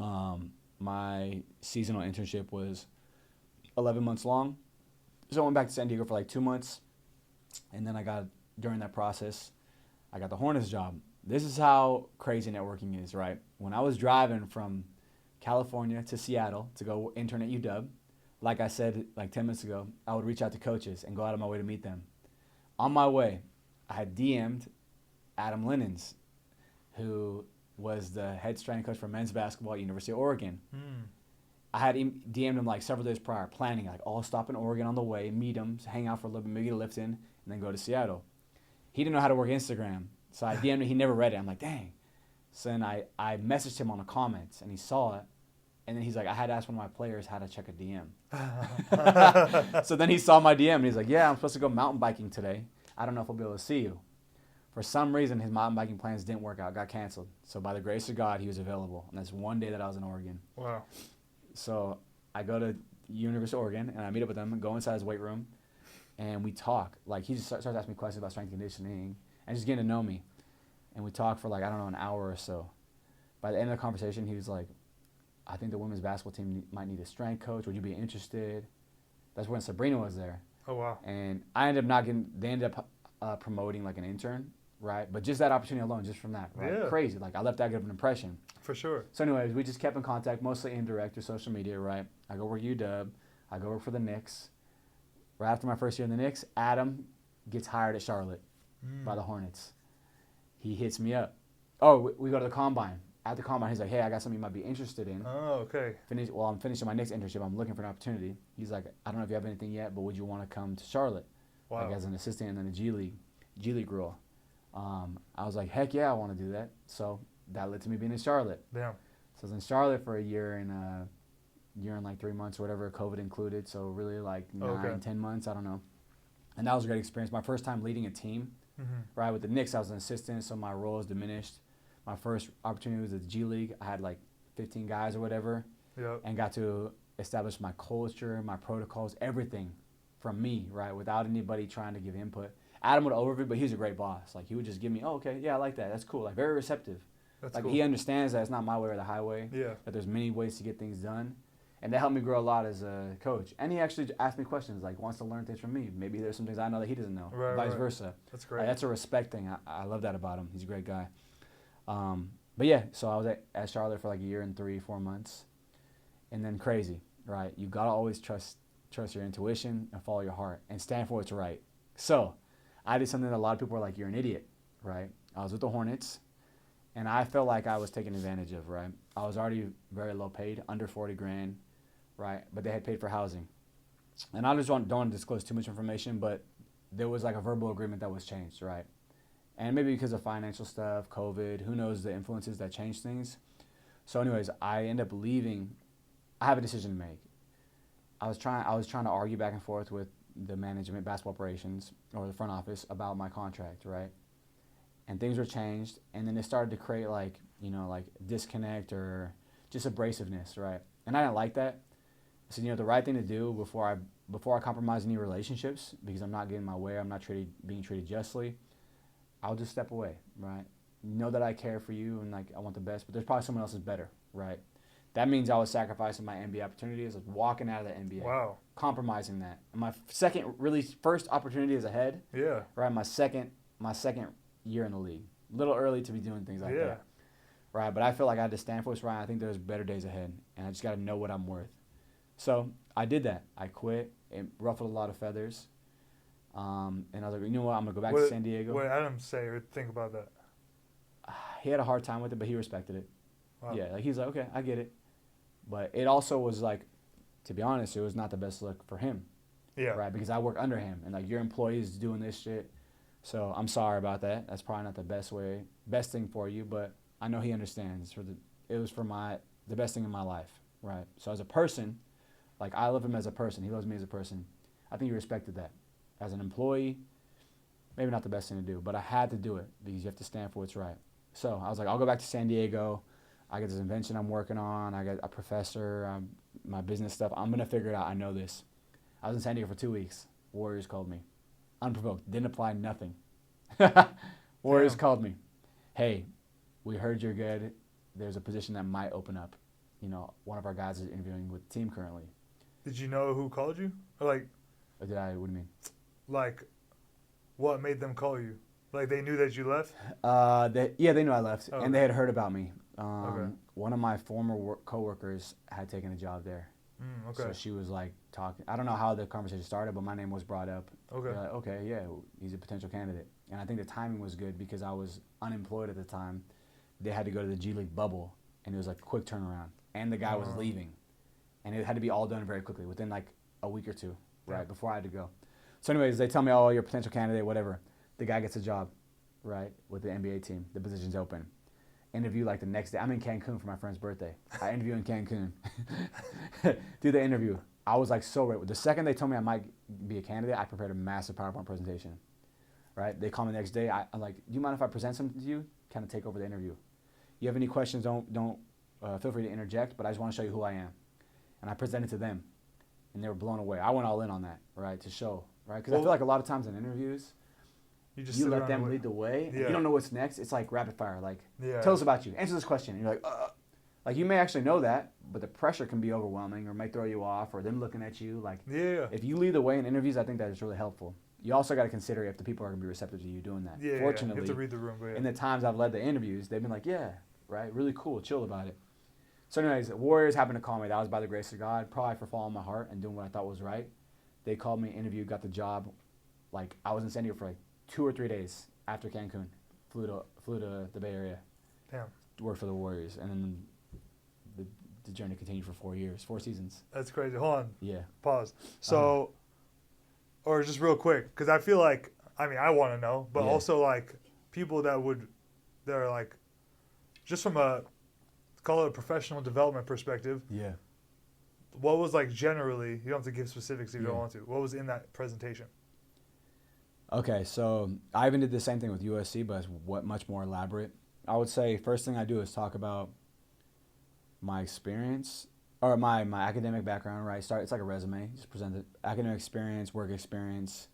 My seasonal internship was 11 months long. So I went back to San Diego for like 2 months, and then during that process, I got the Hornets job. This is how crazy networking is, right? When I was driving from California to Seattle to go intern at UW, like I said like 10 minutes ago, I would reach out to coaches and go out of my way to meet them. On my way, I had DM'd Adam Linens, who was the head strength coach for men's basketball at University of Oregon. I had DM'd him like several days prior, planning like, I'll stop in Oregon on the way, meet him, hang out for a little bit, maybe get a lift in, and then go to Seattle. He didn't know how to work Instagram, so I DM'd him. He never read it. I'm like, dang. So then I messaged him on the comments, and he saw it, and then he's like, I had to ask one of my players how to check a DM. So then he saw my DM, and he's like, yeah, I'm supposed to go mountain biking today. I don't know if I'll be able to see you. For some reason, his mountain biking plans didn't work out, got canceled. So by the grace of God, he was available, and that's one day that I was in Oregon. Wow. So I go to University of Oregon, and I meet up with him and go inside his weight room, and we talk. Like, he just starts asking me questions about strength and conditioning and just getting to know me. And we talk for, like, I don't know, an hour or so. By the end of the conversation, he was like, I think the women's basketball team might need a strength coach. Would you be interested? That's when Sabrina was there. Oh, wow. And I ended up not getting, they ended up promoting, like, an intern, right? But just that opportunity alone, just from that, right? Yeah. Crazy. Like, I left that good of an impression. For sure. So anyways, we just kept in contact, mostly indirect through social media, right? I go work UW. I go work for the Knicks. Right after my first year in the Knicks, Adam gets hired at Charlotte by the Hornets. He hits me up. Oh, we go to the Combine. At the Combine, he's like, hey, I got something you might be interested in. Oh, okay. I'm finishing my Knicks internship. I'm looking for an opportunity. He's like, I don't know if you have anything yet, but would you want to come to Charlotte? Wow. Like as an assistant and then a G League role. I was like, heck yeah, I want to do that. So that led to me being in Charlotte. Damn. So I was in Charlotte for a year and like 3 months or whatever, COVID included. So really like 9-10 months, I don't know. And that was a great experience. My first time leading a team, right? With the Knicks, I was an assistant, so my role was diminished. My first opportunity was at the G League. I had like 15 guys or whatever, and got to establish my culture, my protocols, everything from me, right? Without anybody trying to give input. Adam would overview, but he was a great boss. Like he would just give me, oh, okay, yeah, I like that. That's cool. Like very receptive. That's like cool. he understands that it's not my way or the highway. Yeah. That there's many ways to get things done. And that helped me grow a lot as a coach. And he actually asked me questions, like wants to learn things from me. Maybe there's some things I know that he doesn't know, vice versa. That's great. Like, that's a respect thing. I love that about him. He's a great guy. But yeah, so I was at Charlotte for like a year and 3-4 months. And then crazy, right? You got to always trust your intuition and follow your heart and stand for what's right. So I did something that a lot of people were like, you're an idiot, right? I was with the Hornets. And I felt like I was taken advantage of, right? I was already very low paid, under 40 grand, right? But they had paid for housing. And I just don't want to disclose too much information, but there was like a verbal agreement that was changed, right? And maybe because of financial stuff, COVID, who knows the influences that change things. So anyways, I end up leaving. I have a decision to make. I was trying to argue back and forth with the management, basketball operations, or the front office about my contract, right? And things were changed, and then it started to create like disconnect or just abrasiveness, right? And I didn't like that. So the right thing to do before I compromise any relationships, because I'm not getting my way, I'm not being treated justly, I'll just step away, right? Know that I care for you and like I want the best, but there's probably someone else who's better, right? That means I was sacrificing my NBA opportunities, like walking out of the NBA. Wow. Compromising that. And my first opportunity is ahead. Yeah. Right, my second year in the league. A little early to be doing things like that. Right, but I feel like I had to stand for what's right. I think there's better days ahead, and I just got to know what I'm worth. So I did that. I quit. It ruffled a lot of feathers. And I was like, you know what? I'm going to go back to San Diego. What did Adam say or think about that? He had a hard time with it, but he respected it. Wow. Yeah, like he's like, okay, I get it. But it also was like, to be honest, it was not the best look for him. Yeah. Right, because I work under him, and like your employee is doing this shit. So I'm sorry about that. That's probably not the best thing for you, but I know he understands. It was for the best thing in my life, right? So as a person, like I love him as a person. He loves me as a person. I think he respected that. As an employee, maybe not the best thing to do, but I had to do it because you have to stand for what's right. So I was like, I'll go back to San Diego. I got this invention I'm working on. I got a professor, my business stuff. I'm going to figure it out. I know this. I was in San Diego for 2 weeks. Warriors called me. Unprovoked. Didn't apply nothing. Warriors called me. Hey, we heard you're good. There's a position that might open up. You know, one of our guys is interviewing with the team currently. Did you know who called you? Or like, Or did I? What do you mean? Like, what made them call you? Like, they knew that you left? They knew I left, Oh, and they had heard about me. Okay. One of my former coworkers had taken a job there. Okay. So she was like talking. I don't know how the conversation started, but my name was brought up. Okay. They're like, okay, yeah, he's a potential candidate. And I think the timing was good because I was unemployed at the time. They had to go to the G League bubble, and it was like a quick turnaround. And the guy was leaving. And it had to be all done very quickly, within like a week or two, right, before I had to go. So anyways, they tell me, oh, you're a potential candidate, whatever. The guy gets a job, right, with the NBA team. The position's open. Interview like the next day. I'm in Cancun for my friend's birthday. I interview in Cancun. Do the interview. I was like so ready. The second they told me I might be a candidate, I prepared a massive PowerPoint presentation. Right? They call me the next day. I'm like, do you mind if I present something to you? Kind of take over the interview. You have any questions? Don't feel free to interject. But I just want to show you who I am. And I presented to them. and they were blown away. I went all in on that, right, to show, right? Because I Well, feel like a lot of times in interviews, you just you sit let around them and lead the way, and Yeah. you don't know what's next. It's like rapid fire. Like, Yeah. tell us about you. Answer this question. And you're like you may actually know that, but the pressure can be overwhelming or may throw you off or them looking at you. Like, Yeah. if you lead the way in interviews, I think that is really helpful. You also got to consider if the people are going to be receptive to you doing that. Yeah. Fortunately, You have to read the room. But yeah. in the times I've led the interviews, they've been like, yeah, right, really cool, chill about it. So anyways, Warriors happened to call me. That was by the grace of God, probably for following my heart and doing what I thought was right. They called me, interviewed, got the job. Like, I was in San Diego for like 2 or 3 days after Cancun. Flew to the Bay Area. Damn. Worked for the Warriors. And then the journey continued for 4 years, 4 seasons. That's crazy. Hold on. Yeah. Pause. So, or just real quick, because I feel like, I mean, I want to know, but Yeah. also like people that are like, just from a, call it a professional development perspective, Yeah. what was like generally, you don't have to give specifics if you don't Yeah. want to, what was in that presentation? Okay, so I even did the same thing with USC, but it's much more elaborate. I would say first thing I do is talk about my experience or my academic background, right? It's like a resume. Just present the academic experience, work experience.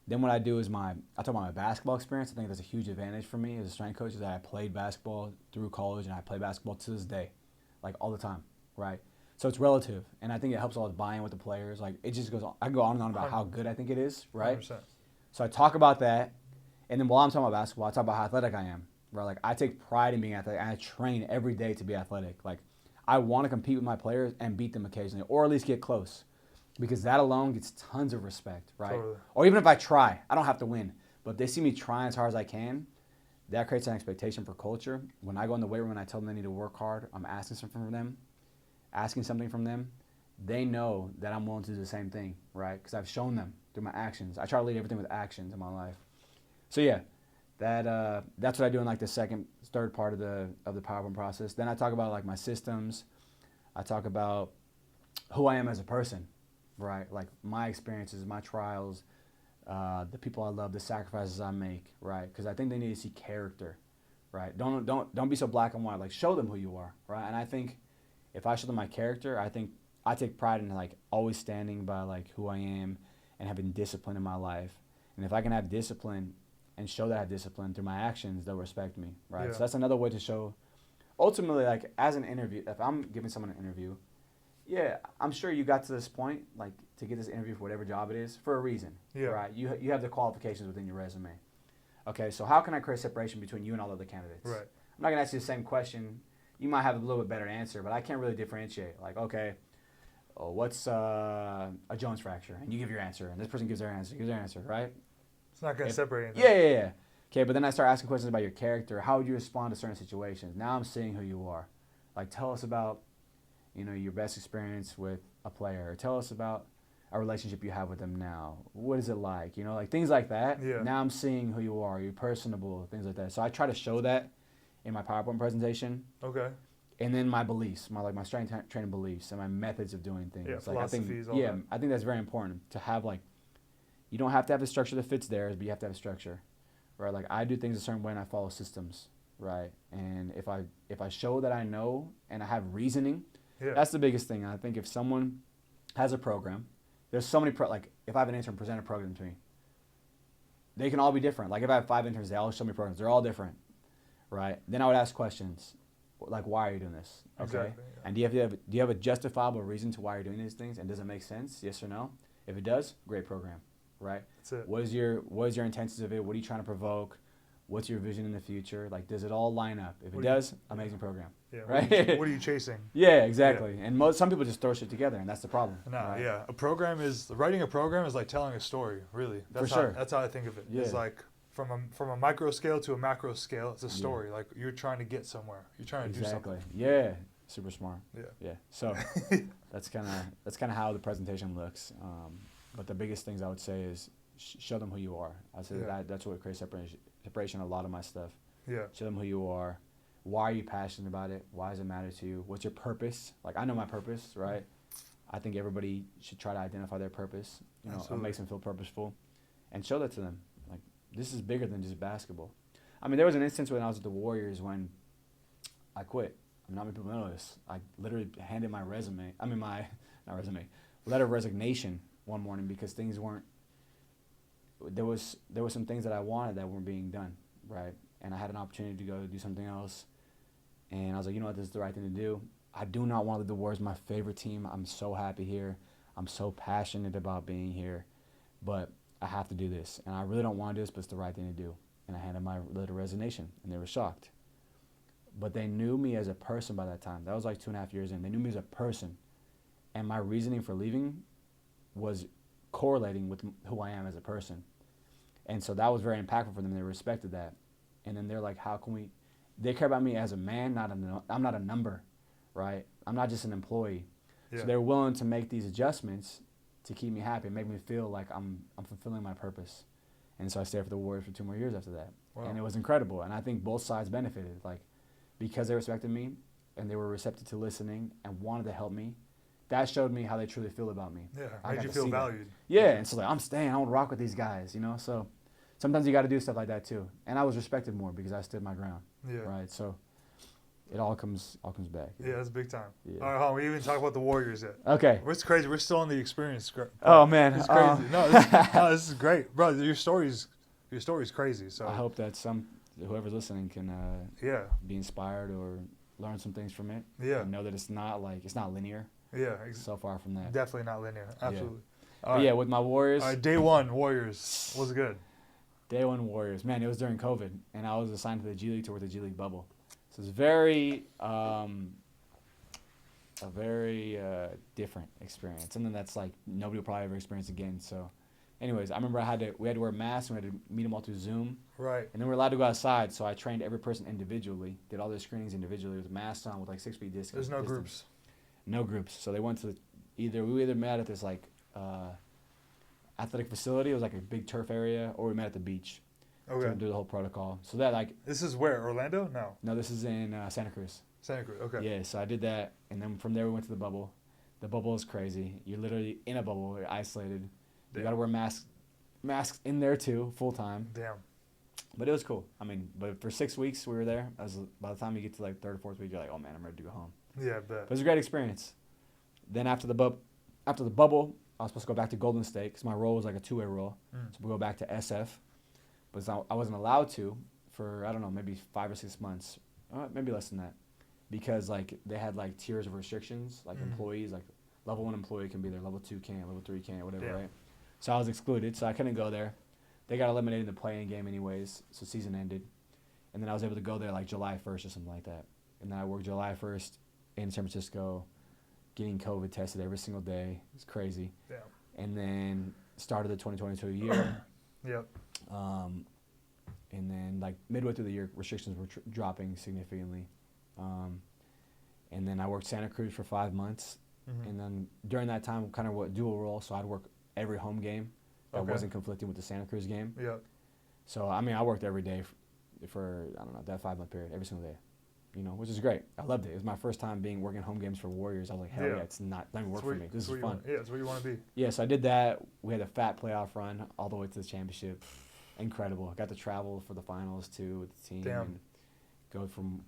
Then what I do is I talk about my basketball experience. I think that's a huge advantage for me as a strength coach is that I played basketball through college and I play basketball to this day, like all the time, right? So it's relative, and I think it helps a lot buy-in with the players. Like it just goes on. I can go on and on about how good I think it is, right? 100%. So I talk about that, and then while I'm talking about basketball, I talk about how athletic I am, right? Like I take pride in being athletic, and I train every day to be athletic. Like I want to compete with my players and beat them occasionally, or at least get close, because that alone gets tons of respect, right? Totally. Or even if I try, I don't have to win, but if they see me trying as hard as I can, that creates an expectation for culture. When I go in the weight room and I tell them they need to work hard, I'm asking something from them. They know that I'm willing to do the same thing, right? Because I've shown them through my actions. I try to lead everything with actions in my life. So yeah, that's what I do in like the third part of the PowerPoint process. Then I talk about like my systems. I talk about who I am as a person, right? Like my experiences, my trials, the people I love, the sacrifices I make, right? Because I think they need to see character, right? Don't be so black and white. Like show them who you are, right? And I think if I show them my character, I think I take pride in like always standing by like who I am and having discipline in my life. And if I can have discipline and show that I have discipline through my actions, they'll respect me, right? Yeah. So that's another way to show. Ultimately, like as an interview, if I'm giving someone an interview, yeah, I'm sure you got to this point, like to get this interview for whatever job it is, for a reason, Yeah. right? You have the qualifications within your resume. Okay, so how can I create separation between you and all the other candidates? Right. I'm not gonna ask you the same question. You might have a little bit better answer, but I can't really differentiate. Like, okay, what's a Jones fracture? And you give your answer, and this person gives their answer, right? It's not going to separate anything. Yeah. Okay, but then I start asking questions about your character. How would you respond to certain situations? Now I'm seeing who you are. Like, tell us about, your best experience with a player. Or tell us about a relationship you have with them now. What is it like? Like things like that. Yeah. Now I'm seeing who you are. You're personable, things like that. So I try to show that in my PowerPoint presentation. Okay. And then my beliefs, my strength training beliefs and my methods of doing things. Yeah, like philosophies, I all think, that. I think that's very important to have you don't have to have the structure that fits theirs, but you have to have a structure, right? Like I do things a certain way and I follow systems, right? And if I show that I know and I have reasoning, Yeah. that's the biggest thing. I think if someone has a program, there's so many like if I have an intern present a program to me, they can all be different. Like if I have 5 interns, they all show me programs. They're all different, right? Then I would ask questions. Like, why are you doing this? Okay. Exactly, yeah. And do you have a justifiable reason to why you're doing these things? And does it make sense? Yes or no? If it does, great program, right? That's it. What is your intentions of it? What are you trying to provoke? What's your vision in the future? Like, does it all line up? If it does, amazing program. Yeah. Right? What are you chasing? Yeah, exactly. And some people just throw shit together, and that's the problem. No, right? yeah. Writing a program is like telling a story, really. That's For sure. That's how I think of it. Yeah. It's like from a micro scale to a macro scale, it's a story. Like you're trying to get somewhere. You're trying to do something. Yeah. Super smart. Yeah. So that's kind of how the presentation looks. But the biggest things I would say is show them who you are. I'd say that's what creates separation. A lot of my stuff. Yeah. Show them who you are. Why are you passionate about it? Why does it matter to you? What's your purpose? Like I know my purpose, right? I think everybody should try to identify their purpose. It makes them feel purposeful, and show that to them. Like this is bigger than just basketball. I mean, there was an instance when I was at the Warriors when I quit. Not many people know this. I literally handed my letter of resignation one morning because things weren't. There was some things that I wanted that weren't being done, right? And I had an opportunity to go do something else, and I was like, you know what, this is the right thing to do. I do not want to leave the Warriors, my favorite team. I'm so happy here. I'm so passionate about being here, but I have to do this, and I really don't want to do this, but it's the right thing to do. And I handed my letter of resignation, and they were shocked. But they knew me as a person by that time. That was like 2.5 years in. They knew me as a person, and my reasoning for leaving was correlating with who I am as a person. And so that was very impactful for them. They respected that. And then they're like, how can we – they care about me as a man, I'm not a number, right? I'm not just an employee. Yeah. So they're willing to make these adjustments to keep me happy and make me feel like I'm fulfilling my purpose. And so I stayed for the Warriors for 2 more years after that. Wow. And it was incredible. And I think both sides benefited. Like, because they respected me and they were receptive to listening and wanted to help me, that showed me how they truly feel about me. Yeah, made you feel valued. Yeah, and so like, I'm staying. I want to rock with these guys, you know? So sometimes you got to do stuff like that too. And I was respected more because I stood my ground. Yeah. Right? So it all comes back. Yeah, that's big time. Yeah. All right, hold on. We didn't even talk about the Warriors yet. Okay. It's crazy. We're still on the experience. Oh, man. It's crazy. No, this is great. Bro, your story's crazy. So I hope that whoever's listening can be inspired or learn some things from it. Yeah. And know that it's not linear. Yeah. So far from that. Definitely not linear. Absolutely. Yeah. Yeah, with my Warriors. All right, day one, Warriors. Was good. Day one, Warriors. Man, it was during COVID, and I was assigned to the G League to work the G League bubble. So it's very, a very different experience. Something that's like nobody will probably ever experience again. So anyways, I remember we had to wear masks, and we had to meet them all through Zoom. Right. And then we were allowed to go outside, so I trained every person individually, did all their screenings individually with masks on with like 6 feet distance. There's no groups. No groups. So they went to we either met at this like athletic facility, it was like a big turf area, or we met at the beach. Okay. To do the whole protocol. So that like. This is where? Orlando? No. No, this is in Santa Cruz. Santa Cruz. Okay. Yeah. So I did that, and then from there we went to the bubble. The bubble is crazy. You're literally in a bubble. You're isolated. Damn. You got to wear masks in there too, full time. Damn. But it was cool. I mean, but for 6 weeks we were there. By the time you get to like 3rd or 4th week, you're like, oh man, I'm ready to go home. Yeah, I bet. But it was a great experience. Then after the bubble, I was supposed to go back to Golden State because my role was like a 2-way role. So we go back to SF. But I wasn't allowed to for, I don't know, maybe 5 or 6 months, maybe less than that, because like they had like tiers of restrictions, like employees, like level 1 employee can be there, level 2 can't, level 3 can't, whatever, right? So I was excluded, so I couldn't go there. They got eliminated in the play-in game anyways, so season ended, and then I was able to go there like July 1st or something like that, and then I worked July 1st in San Francisco, getting COVID tested every single day. It's crazy. Yeah. And then started the 2022 year. Yep. And then like midway through the year, restrictions were dropping significantly. And then I worked Santa Cruz for 5 months. And then during that time, kind of dual role. So I'd work every home game that wasn't conflicting with the Santa Cruz game. Yep. So, I mean, I worked every day for I don't know, that 5-month period, every single day. You know, which is great. I loved it. It was my first time working home games for Warriors. I was like, hell yeah, it's not even work for me. This is fun. Yeah, it's where you want to be. Yeah, so I did that. We had a fat playoff run all the way to the championship. Incredible. I got to travel for the finals too with the team. Damn. And go from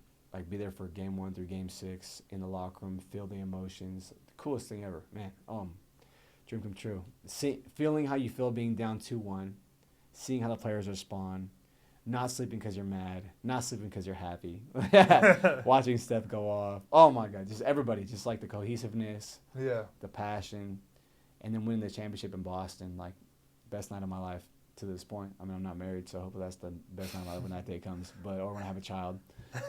be there for game 1 through game 6 in the locker room, feel the emotions. The coolest thing ever, man. Dream come true. Feeling how you feel being down 2-1, seeing how the players respond. Not sleeping because you're mad. Not sleeping because you're happy. Watching Steph go off. Oh, my God. Just everybody. Just like the cohesiveness. Yeah. The passion. And then winning the championship in Boston. Like, best night of my life to this point. I mean, I'm not married, so hopefully that's the best night of my life when that day comes. Or when I have a child.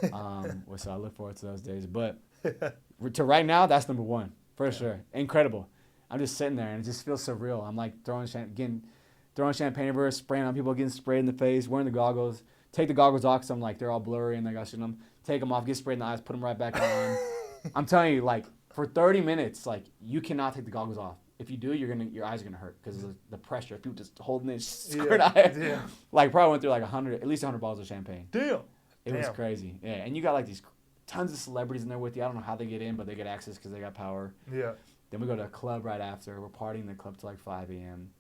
So I look forward to those days. But to right now, that's number 1. For sure. Incredible. I'm just sitting there, and it just feels surreal. I'm like throwing champagne everywhere, spraying on people, getting sprayed in the face, wearing the goggles. Take the goggles off because I'm like, they're all blurry and they got shit in them. Take them off, get sprayed in the eyes, put them right back on. I'm telling you, like, for 30 minutes, like, you cannot take the goggles off. If you do, your eyes are going to hurt because of the pressure. People just holding this squirt eye. Yeah. Like, probably went through like at least 100 bottles of champagne. Damn. It was crazy. Yeah, and you got like these tons of celebrities in there with you. I don't know how they get in, but they get access because they got power. Yeah. Then we go to a club right after. We're partying in the club till like 5 a.m.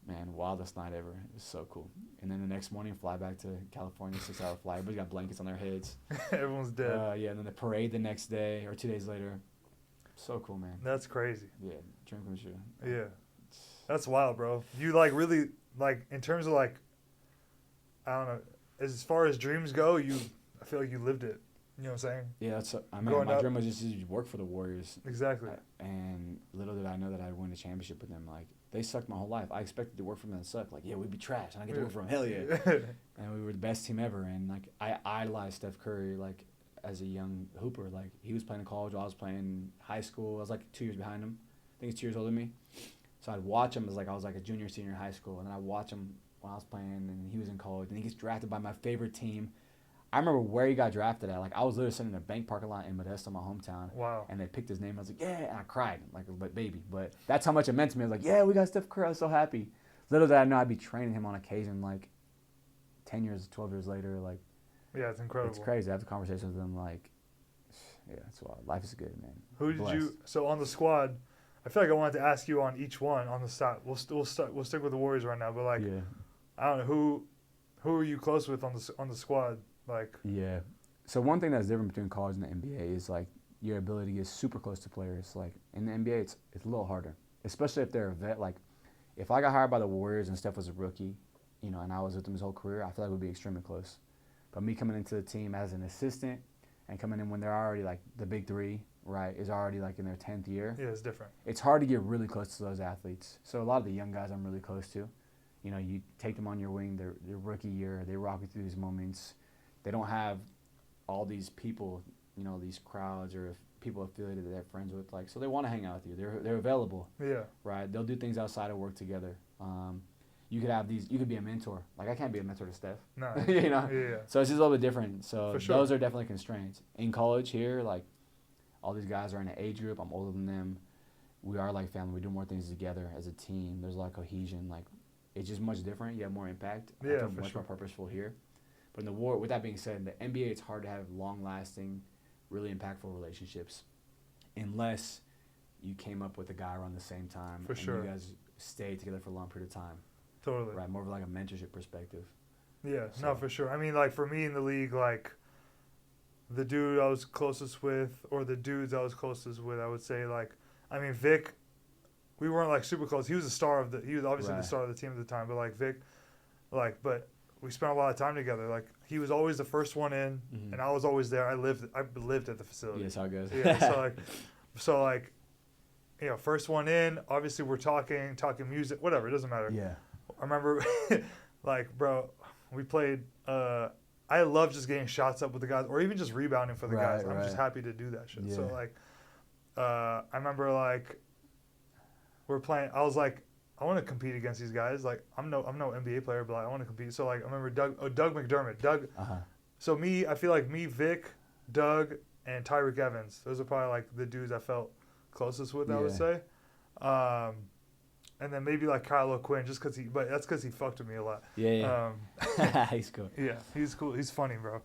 Man, wildest night ever. It was so cool. And then the next morning, fly back to California, 6-hour flight. Everybody's got blankets on their heads. Everyone's dead. Yeah, and then the parade the next day or 2 days later. So cool, man. That's crazy. Yeah, dream come true. Yeah. That's wild, bro. You, like, really, like, in terms of, like, I don't know, as far as dreams go, I feel like you lived it. You know what I'm saying? Yeah, my dream was just to work for the Warriors. Exactly. And little did I know that I'd win a championship with them. Like, they sucked my whole life. I expected to work for them and suck. Like, yeah, we'd be trash, and I get to work for them. Hell yeah. And we were the best team ever. And, like, I idolized Steph Curry, like, as a young hooper. Like, he was playing in college while I was playing in high school. I was, like, 2 years behind him. I think he's 2 years older than me. So I'd watch him as, like, I was, like, a junior, senior in high school. And then I'd watch him when I was playing, and he was in college. And he gets drafted by my favorite team. I remember where he got drafted at. Like, I was literally sitting in a bank parking lot in Modesto, my hometown. Wow. And they picked his name. I was like, yeah. And I cried like a baby. But that's how much it meant to me. I was like, yeah, we got Steph Curry. I was so happy. Little did I know I'd be training him on occasion, like, 10 years, 12 years later. Like, yeah, it's incredible. It's crazy. I have the conversations with him. Like, yeah, it's wild. Life is good, man. Who did you – so on the squad, I feel like I wanted to ask you on each one on the side. We'll stick with the Warriors right now. But, like, yeah. I don't know, who are you close with on the squad? Like, yeah. So one thing that's different between college and the NBA is, like, your ability to get super close to players. Like, in the NBA, it's a little harder, especially if they're a vet. Like, if I got hired by the Warriors and Steph was a rookie, you know, and I was with him his whole career, I feel like we'd be extremely close. But me coming into the team as an assistant and coming in when they're already, like, the big three, right, is already, like, in their 10th year. Yeah, it's different. It's hard to get really close to those athletes. So a lot of the young guys I'm really close to, you know, you take them on your wing, their rookie year, they rock you through these moments. They don't have all these people, you know, these crowds or people affiliated that they're friends with. Like, so they want to hang out with you. They're available. Yeah. Right. They'll do things outside of work together. You could have these. You could be a mentor. Like, I can't be a mentor to Steph. No. You know. Yeah. So it's just a little bit different. So For sure. Those are definitely constraints. In college here, like, all these guys are in an age group. I'm older than them. We are like family. We do more things together as a team. There's a lot of cohesion. Like, it's just much different. You have more impact. Yeah, I feel for much sure. more purposeful here. But in the war, with that being said, in the NBA, it's hard to have long-lasting, really impactful relationships unless you came up with a guy around the same time. For sure. And you guys stayed together for a long period of time. Totally. Right, more of like a mentorship perspective. Yeah, So- no, for sure. I mean, like, for me in the league, like, the dude I was closest with, or the dudes I was closest with, I would say, like, I mean, Vic, we weren't, like, super close. He was he was obviously the Right. star of the team at the time, but, like, Vic, like, but we spent a lot of time together. Like, he was always the first one in, Mhm. and I was always there. I lived at the facility. Yeah, that's how it goes. Yeah, so like, you know, first one in, obviously we're talking music, whatever, it doesn't matter. Yeah. I remember, like, bro, we played, I love just getting shots up with the guys, or even just rebounding for the guys. I'm just happy to do that shit. Yeah. So, like, I remember, like, we're playing, I was like, I want to compete against these guys. Like, I'm no NBA player, but, like, I want to compete. So, like, I remember Doug McDermott. Uh-huh. So I feel like me, Vic, Doug, and Tyreek Evans. Those are probably, like, the dudes I felt closest with, I would say. And then maybe, like, Kyle O'Quinn, just because but that's because he fucked with me a lot. Yeah. He's cool. Yeah, he's cool. He's funny, bro.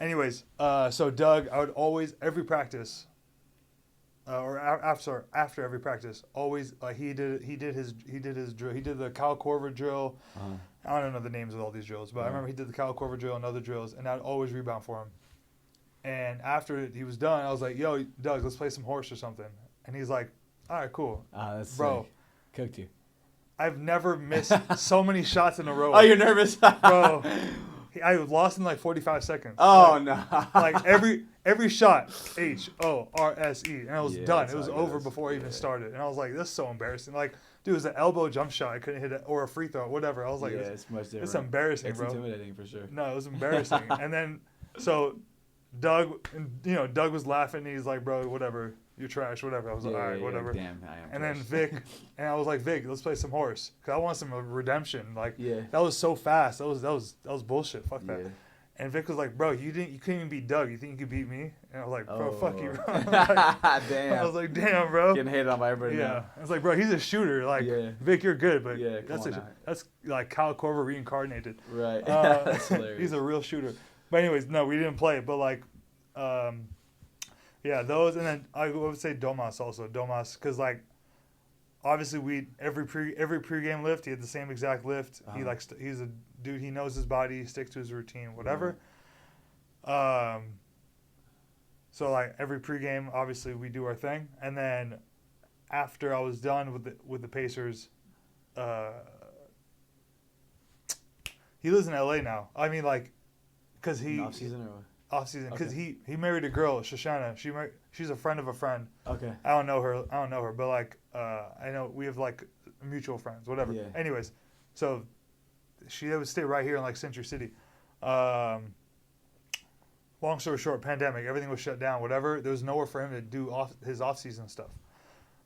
Anyways, so Doug, I would always, every practice, after every practice, always, he did his drill. He did the Kyle Korver drill. Uh-huh. I don't know the names of all these drills, but I remember he did the Kyle Korver drill and other drills, and I'd always rebound for him. And after he was done, I was like, "Yo, Doug, let's play some horse or something." And he's like, "All right, cool." That's bro. sick. Cooked you. I've never missed so many shots in a row. Oh, you're nervous? Bro, I lost in like 45 seconds. Oh, no. Like every shot, HORSE, and I was done. that's It was how it over goes. before I even started. And I was like, this is so embarrassing. Like, dude, it was an elbow jump shot. I couldn't hit it, or a free throw, whatever. I was like, it's much different. it's embarrassing, It's bro. intimidating for sure. No, it was embarrassing. And then, so Doug was laughing. And he's like, bro, whatever. You're trash, whatever. I was like, all right, whatever. Damn, I am And trash. then Vic, and I was like, Vic, let's play some horse. Because I want some redemption. Like, Yeah. that was so fast. That was bullshit. Fuck that. Yeah. And Vic was like, bro, you couldn't even beat Doug. You think you could beat me? And I was like, bro, fuck you, bro. Damn. I was like, damn, bro. Getting hated on by everybody Yeah. now. I was like, bro, he's a shooter. Like, Yeah. Vic, you're good, but Yeah, come on now. that's like Kyle Korver reincarnated. Right. That's hilarious. He's a real shooter. But anyways, no, we didn't play. But like, yeah, those, and then I would say Domas also. Domas, because like, obviously every pregame lift, he had the same exact lift. Uh-huh. He he's a dude. He knows his body. He sticks to his routine. Whatever. So like every pregame, obviously we do our thing, and then after I was done with the Pacers, he lives in LA now. I mean, like, cause he Off season or off season, cause Okay. he married a girl, Shoshana. She's a friend of a friend. okay. I don't know her, but like I know we have like mutual friends, whatever. Yeah. Anyways, so she would stay right here in like Century City. Long story short, pandemic, everything was shut down, whatever. There was nowhere for him to do his off season stuff.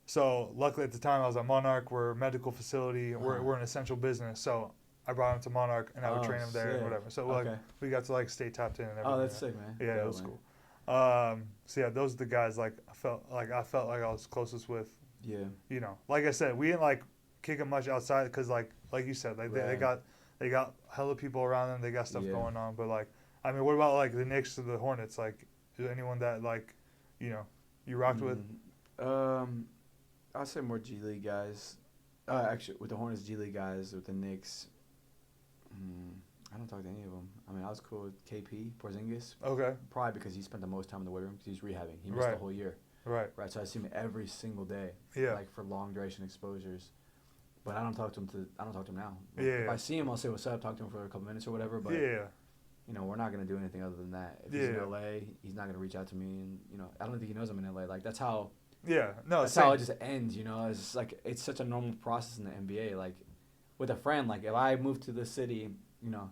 So luckily at the time I was at Monarch, we're a medical facility, we're an essential business. So I brought him to Monarch and I would train him there sick. and whatever. So like Okay. we got to like stay tapped in and everything. Oh, that's sick, man. Yeah, it Dope, was man. cool. So yeah, those are the guys like I felt like I was closest with. Yeah. You know, like I said, we didn't like kick it much outside because like you said, like Right. they got hella people around them, they got stuff Yeah. going on. But like, I mean, what about like the Knicks or the Hornets? Like, is there anyone that like, you know, you rocked with? I'd say more G League guys. Actually, with the Hornets, G League guys. With the Knicks, I don't talk to any of them. I mean, I was cool with KP Porzingis, Okay, probably because he spent the most time in the weight room because he's rehabbing. He missed Right. the whole year, right, right? So I see him every single day, yeah, like for long duration exposures. But I don't talk to him now. Like, Yeah, If yeah. I see him, I'll say what's up, talk to him for a couple minutes or whatever. But yeah, you know, we're not gonna do anything other than that. If he's in Yeah. LA, he's not gonna reach out to me, and you know, I don't think he knows I'm in LA. Like that's how. yeah. No, That's same. how it just ends, you know. It's just like it's such a normal process in the NBA. Like with a friend, like if I move to the city, you know,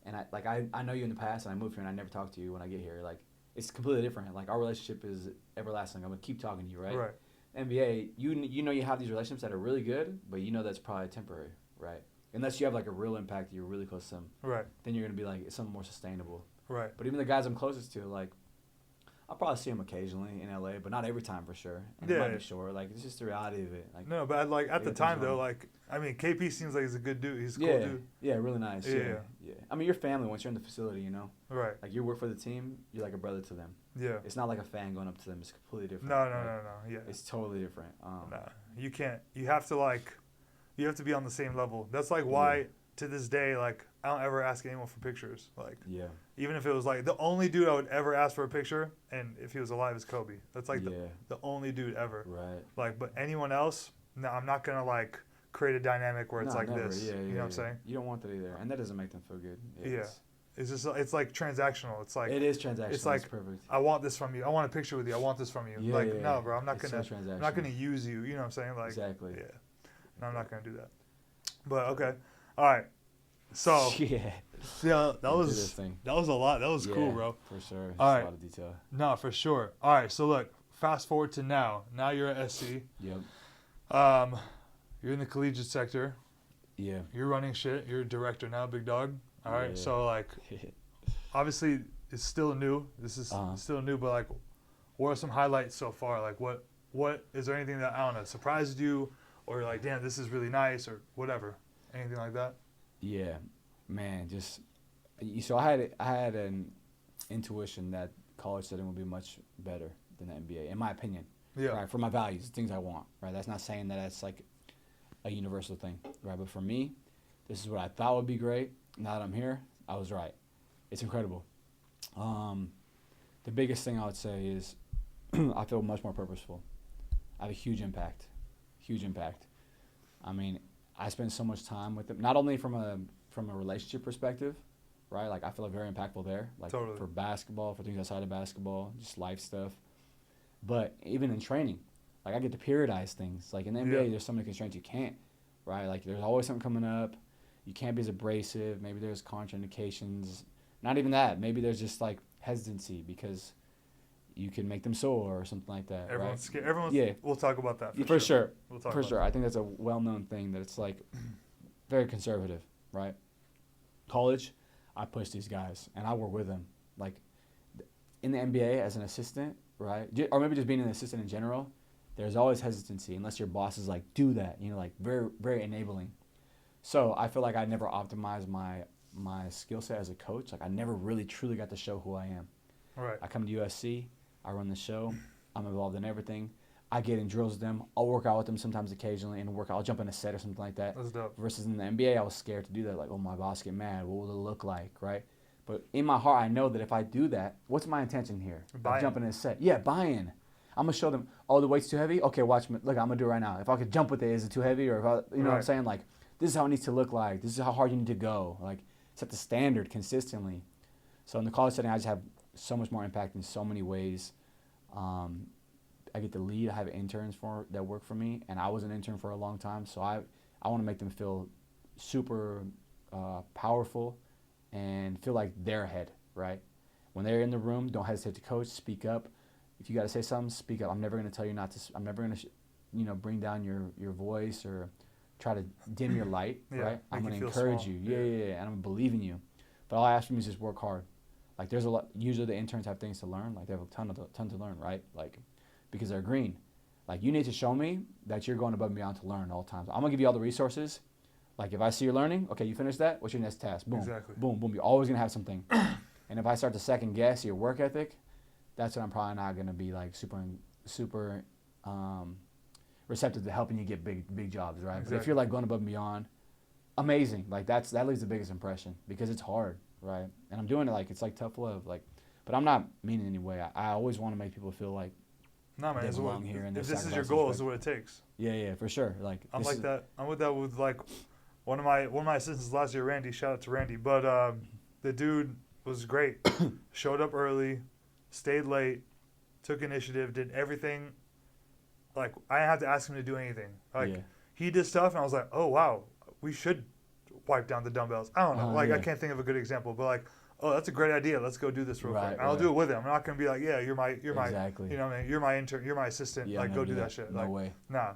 and I know you in the past and I moved here and I never talk to you when I get here, like it's completely different. Like our relationship is everlasting. I'm gonna keep talking to you, right? Right. NBA, you know you have these relationships that are really good, but you know that's probably temporary, right? Unless you have like a real impact, you're really close to them, Right. then you're gonna be like it's something more sustainable. Right. But even the guys I'm closest to, like I'll probably see him occasionally in LA, but not every time for sure. And it Yeah. might be short. Like it's just the reality of it. Like No, but like at the Yeah, time things though, on. like I mean, KP seems like he's a good dude. He's a cool yeah, dude. yeah, really nice. Yeah. Yeah, yeah. I mean, your family once you're in the facility, you know, Right. like you work for the team, you're like a brother to them. Yeah. It's not like a fan going up to them. It's completely different. No, Like, Yeah. It's totally different. Nah, you can't. You have to be on the same level. That's like why to this day, like I don't ever ask anyone for pictures. Like Yeah. even if it was like the only dude I would ever ask for a picture, and if he was alive, is Kobe. That's like Yeah. the only dude ever. Right. Like, but anyone else, no, I'm not gonna like create a dynamic where it's No, like never. this. Yeah, you know what I'm saying? You don't want that either, and that doesn't make them feel good. Yeah. It's just it's like transactional. It's like it is transactional. it's like, perfect. I want this from you. I want a picture with you. I want this from you. Yeah, like yeah, no, yeah. bro, I'm not It's gonna so I'm not gonna transactional. use you. You know what I'm saying? Like Exactly. yeah. No, I'm not gonna do that. But okay, all right. So yeah. yeah, that Do was this thing. a lot. That was cool, Yeah, bro. For sure. Just All a right. lot of detail. No, for sure. All right, so look, fast forward to now. Now you're at SC. Yep. You're in the collegiate sector. Yeah. You're running shit. You're a director now, big dog. All right, Yeah. so like, obviously it's still new. This is still new, but like, what are some highlights so far? Like, what is there anything that I don't know surprised you, or you're like, damn, this is really nice, or whatever, anything like that? Yeah, man. Just so I had an intuition that college setting would be much better than the NBA, in my opinion. Yeah. Right. For my values, things I want. Right. That's not saying that that's like a universal thing. Right. But for me, this is what I thought would be great. Now that I'm here, I was right. It's incredible. The biggest thing I would say is I feel much more purposeful. I have a huge impact. Huge impact. I mean, I spend so much time with them, not only from a relationship perspective, right? Like I feel very impactful there, like Totally. for basketball, for things outside of basketball, just life stuff. But even in training, like I get to periodize things. Like in the NBA, there's so many constraints you can't, right? Like there's always something coming up. You can't be as abrasive. Maybe there's contraindications. Not even that. Maybe there's just like hesitancy because you can make them sore or something like that. Everyone's right? scared. Everyone's. Yeah. We'll talk about that. For sure. We'll talk For about sure. I think that's a well-known thing that it's like very conservative, right? College, I push these guys and I work with them. Like in the NBA as an assistant, right? Or maybe just being an assistant in general, there's always hesitancy unless your boss is like, do that, you know, like very, very enabling. So I feel like I never optimized my skill set as a coach. Like I never really truly got to show who I am. Right. I come to USC, I run the show, I'm involved in everything. I get in drills with them. I'll work out with them sometimes occasionally and I'll jump in a set or something like that. That's dope. Versus in the NBA, I was scared to do that. Like, oh, my boss get mad. What will it look like, right? But in my heart, I know that if I do that, what's my intention here? Buy-in. Jumping in a set. Yeah, buy-in. I'm going to show them, oh, the weight's too heavy? Okay, watch me. Look, I'm going to do it right now. If I could jump with it, is it too heavy? Or, if I, you know what I'm saying? Like, this is how it needs to look like. This is how hard you need to go. Like, set the standard consistently. So in the college setting, I just have so much more impact in so many ways. I get to lead. I have interns that work for me, and I was an intern for a long time. So I want to make them feel super powerful and feel like they're ahead, right? When they're in the room, don't hesitate to coach. Speak up. If you got to say something, speak up. I'm never going to tell you not to. I'm never going to, bring down your voice or try to dim your light, right? I'm going to encourage you. Yeah, and I'm going to believe in you. But all I ask from you is just work hard. Like, there's a lot. Usually the interns have things to learn. Like, they have a ton to learn, right? Like, because they're green. Like, you need to show me that you're going above and beyond to learn all the time. So I'm going to give you all the resources. Like, if I see you're learning, okay, you finished that, what's your next task? Boom, boom, boom. You're always going to have something. And if I start to second guess your work ethic, that's when I'm probably not going to be, like, super receptive to helping you get big jobs, right? Exactly. But if you're, like, going above and beyond, amazing. Like, that leaves the biggest impression because it's hard, right? And I'm doing it, like, it's, like, tough love. Like, but I'm not mean in any way. I always want to make people feel like, no, man, they belong here. And if this is your goal, this is what it takes. Yeah, for sure. Like, I'm like that. I'm with that with, like, one of my assistants last year, Randy. Shout out to Randy. But the dude was great. Showed up early, stayed late, took initiative, did everything. Like, I didn't have to ask him to do anything. Like, he did stuff, and I was like, oh wow, we should wipe down the dumbbells. I don't know. I can't think of a good example, but like, oh, that's a great idea. Let's go do this real quick. And I'll do it with him. I'm not gonna be like, yeah, you're my, exactly. You know what I mean? You're my intern, you're my assistant. Yeah, like, go do that shit. No like, way. Nah.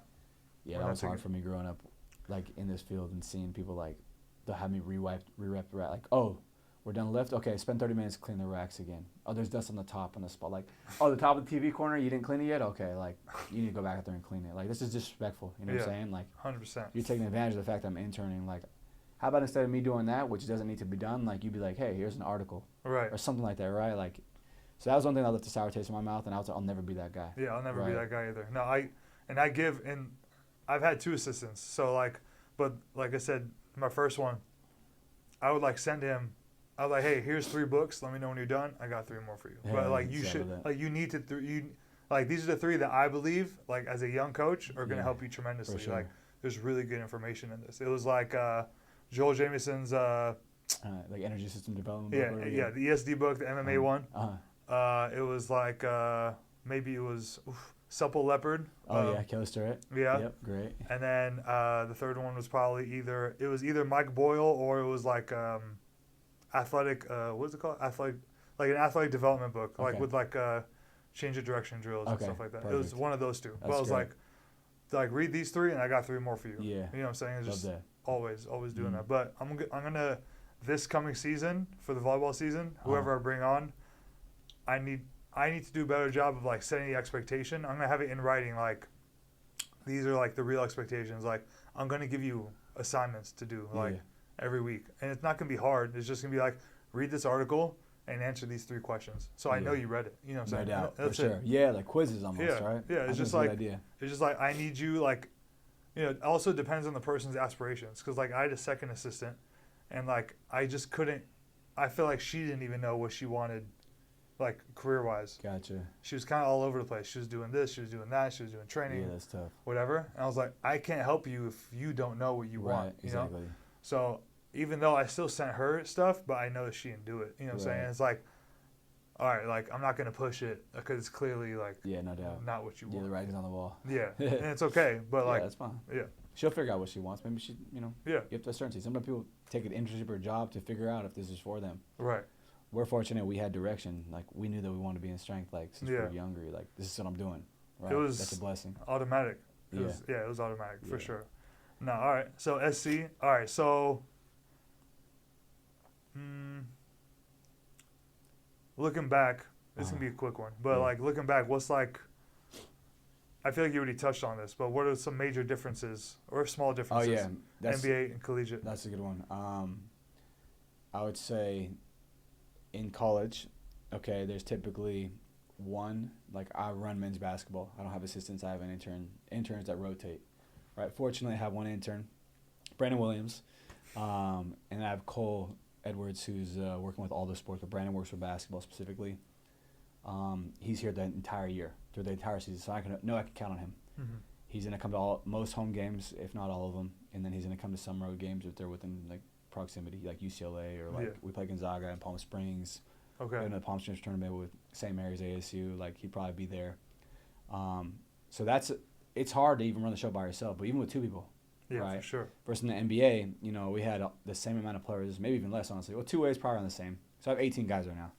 Yeah, that was hard for me growing up, like, in this field and seeing people, like, they'll have me re-rep the rack. Like, oh, we're done lift? Okay, spend 30 minutes to clean the racks again. Oh, there's dust on the top on the spot. Like, oh, the top of the TV corner, you didn't clean it yet? Okay, like, you need to go back out there and clean it. Like, this is disrespectful. You know what I'm saying? Like, 100%. You're taking advantage of the fact that I'm interning. Like, how about instead of me doing that, which doesn't need to be done, like, you'd be like, hey, here's an article. Right. Or something like that, right? Like, so that was one thing that left a sour taste in my mouth, and I was like, I'll never be that guy. Yeah, I'll never be that guy either. No, I've had 2 assistants. So, like, but like I said, my first one, I would, like, send him, I was like, hey, here's 3 books. Let me know when you're done. I got 3 more for you. Yeah, but, like, you should, like, you need to, like, these are the 3 that I believe, like, as a young coach, are going to help you tremendously. Sure. Like, there's really good information in this. It was like Joel Jamieson's like energy system development book. Yeah, the ESD book, the MMA one. It was like maybe it was Supple Leopard. Killer Starrett. Yeah. Yep, great. And then the third one was probably either Mike Boyle or it was like athletic. What's it called? Like an athletic development book, like with like change of direction drills and stuff like that. Perfect. It was one of those 2. But I was like read these 3 and I got 3 more for you. Yeah. You know what I'm saying? It's just always doing that. But I'm gonna this coming season for the volleyball season, whoever I bring on, I need to do a better job of like setting the expectation. I'm gonna have it in writing. Like, these are like the real expectations. Like, I'm gonna give you assignments to do every week, and it's not gonna be hard. It's just gonna be like, read this article and answer these 3 questions. So I know you read it. You know what I'm saying? No doubt. That's for sure. Yeah, like quizzes almost, right? Yeah, it's just like I need you, like, you know, it also depends on the person's aspirations. Because, like, I had a second assistant, and, like, I just couldn't, I feel like she didn't even know what she wanted, like, career-wise. Gotcha. She was kind of all over the place. She was doing this, she was doing that, she was doing training. Yeah, that's tough. Whatever. And I was like, I can't help you if you don't know what you want. You exactly. know? So, even though I still sent her stuff, but I know that she didn't do it. You know what I'm saying? It's like, all right, like, I'm not going to push it because it's clearly, like, no doubt, not what you want. Yeah, the writing's on the wall. Yeah, and it's okay, but, like, that's fine. Yeah. She'll figure out what she wants. Maybe she, you have to certainty. Sometimes people take an internship or a job to figure out if this is for them. Right. We're fortunate we had direction. Like, we knew that we wanted to be in strength, like, since we were younger. Like, this is what I'm doing. Right? That's a blessing. Automatic. It was automatic, for sure. No, all right. So, SC. All right, so... looking back, this can be a quick one, but like looking back, what's like, I feel like you already touched on this, but what are some major differences or small differences? NBA and collegiate. That's a good one. I would say in college, okay, there's typically one, like, I run men's basketball. I don't have assistants. I have interns that rotate. Right. Fortunately, I have one intern, Brandon Williams, and I have Cole Edwards, who's working with all the sports, but Brandon works for basketball specifically. He's here the entire year, through the entire season, so I can count on him. Mm-hmm. He's going to come to most home games, if not all of them, and then he's going to come to some road games if they're within like proximity, like UCLA or like we play Gonzaga in Palm Springs. Okay. In the Palm Springs tournament with St. Mary's ASU, like he'd probably be there. So it's hard to even run the show by yourself, but even with two people, right? For sure. Versus in the NBA, you know, we had the same amount of players, maybe even less, honestly. Well, two ways probably on the same. So I have 18 guys right now.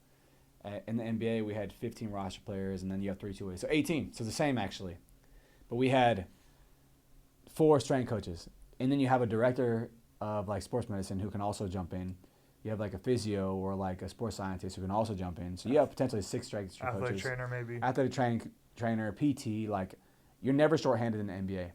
In the NBA, we had 15 roster players, and then you have 3 two-ways. So 18. So the same, actually. But we had 4 strength coaches. And then you have a director of, like, sports medicine who can also jump in. You have, like, a physio or, like, a sports scientist who can also jump in. So you have potentially 6 strength coaches. Athletic trainer, maybe. Athletic trainer, PT. Like, you're never shorthanded in the NBA,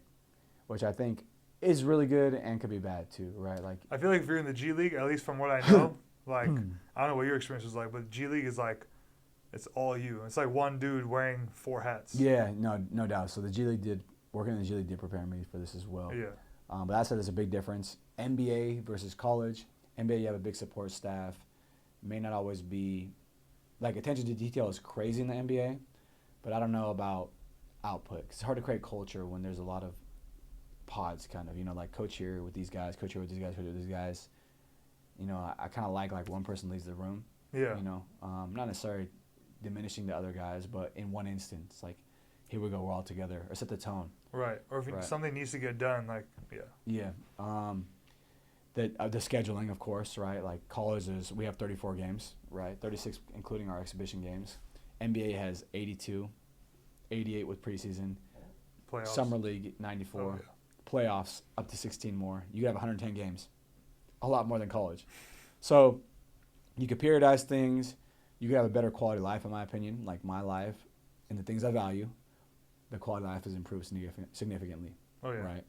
which I think is really good and could be bad, too, right? Like, I feel like if you're in the G League, at least from what I know, like, I don't know what your experience was like, but G League is like, it's all you. It's like one dude wearing 4 hats. Yeah, no doubt. So working in the G League did prepare me for this as well. Yeah. But that said, there's a big difference. NBA versus college. NBA, you have a big support staff. May not always be, like, attention to detail is crazy in the NBA, but I don't know about output. 'Cause it's hard to create culture when there's a lot of pods, kind of, you know, like coach here with these guys, coach here with these guys, coach here with these guys. You know, I kind of like one person leaves the room. Yeah. You know, not necessarily diminishing the other guys, but in one instance, like, here we go, we're all together, or set the tone. Right. Or if something needs to get done, like, Yeah. The scheduling, of course, right? Like, college we have 34 games, right? 36 including our exhibition games. NBA has 82, 88 with preseason. Playoffs. Summer League, 94. Playoffs, up to 16 more. You could have 110 games. A lot more than college. So you could periodize things. You could have a better quality of life, in my opinion, like my life and the things I value. The quality of life has improved significantly. Oh, yeah. Right?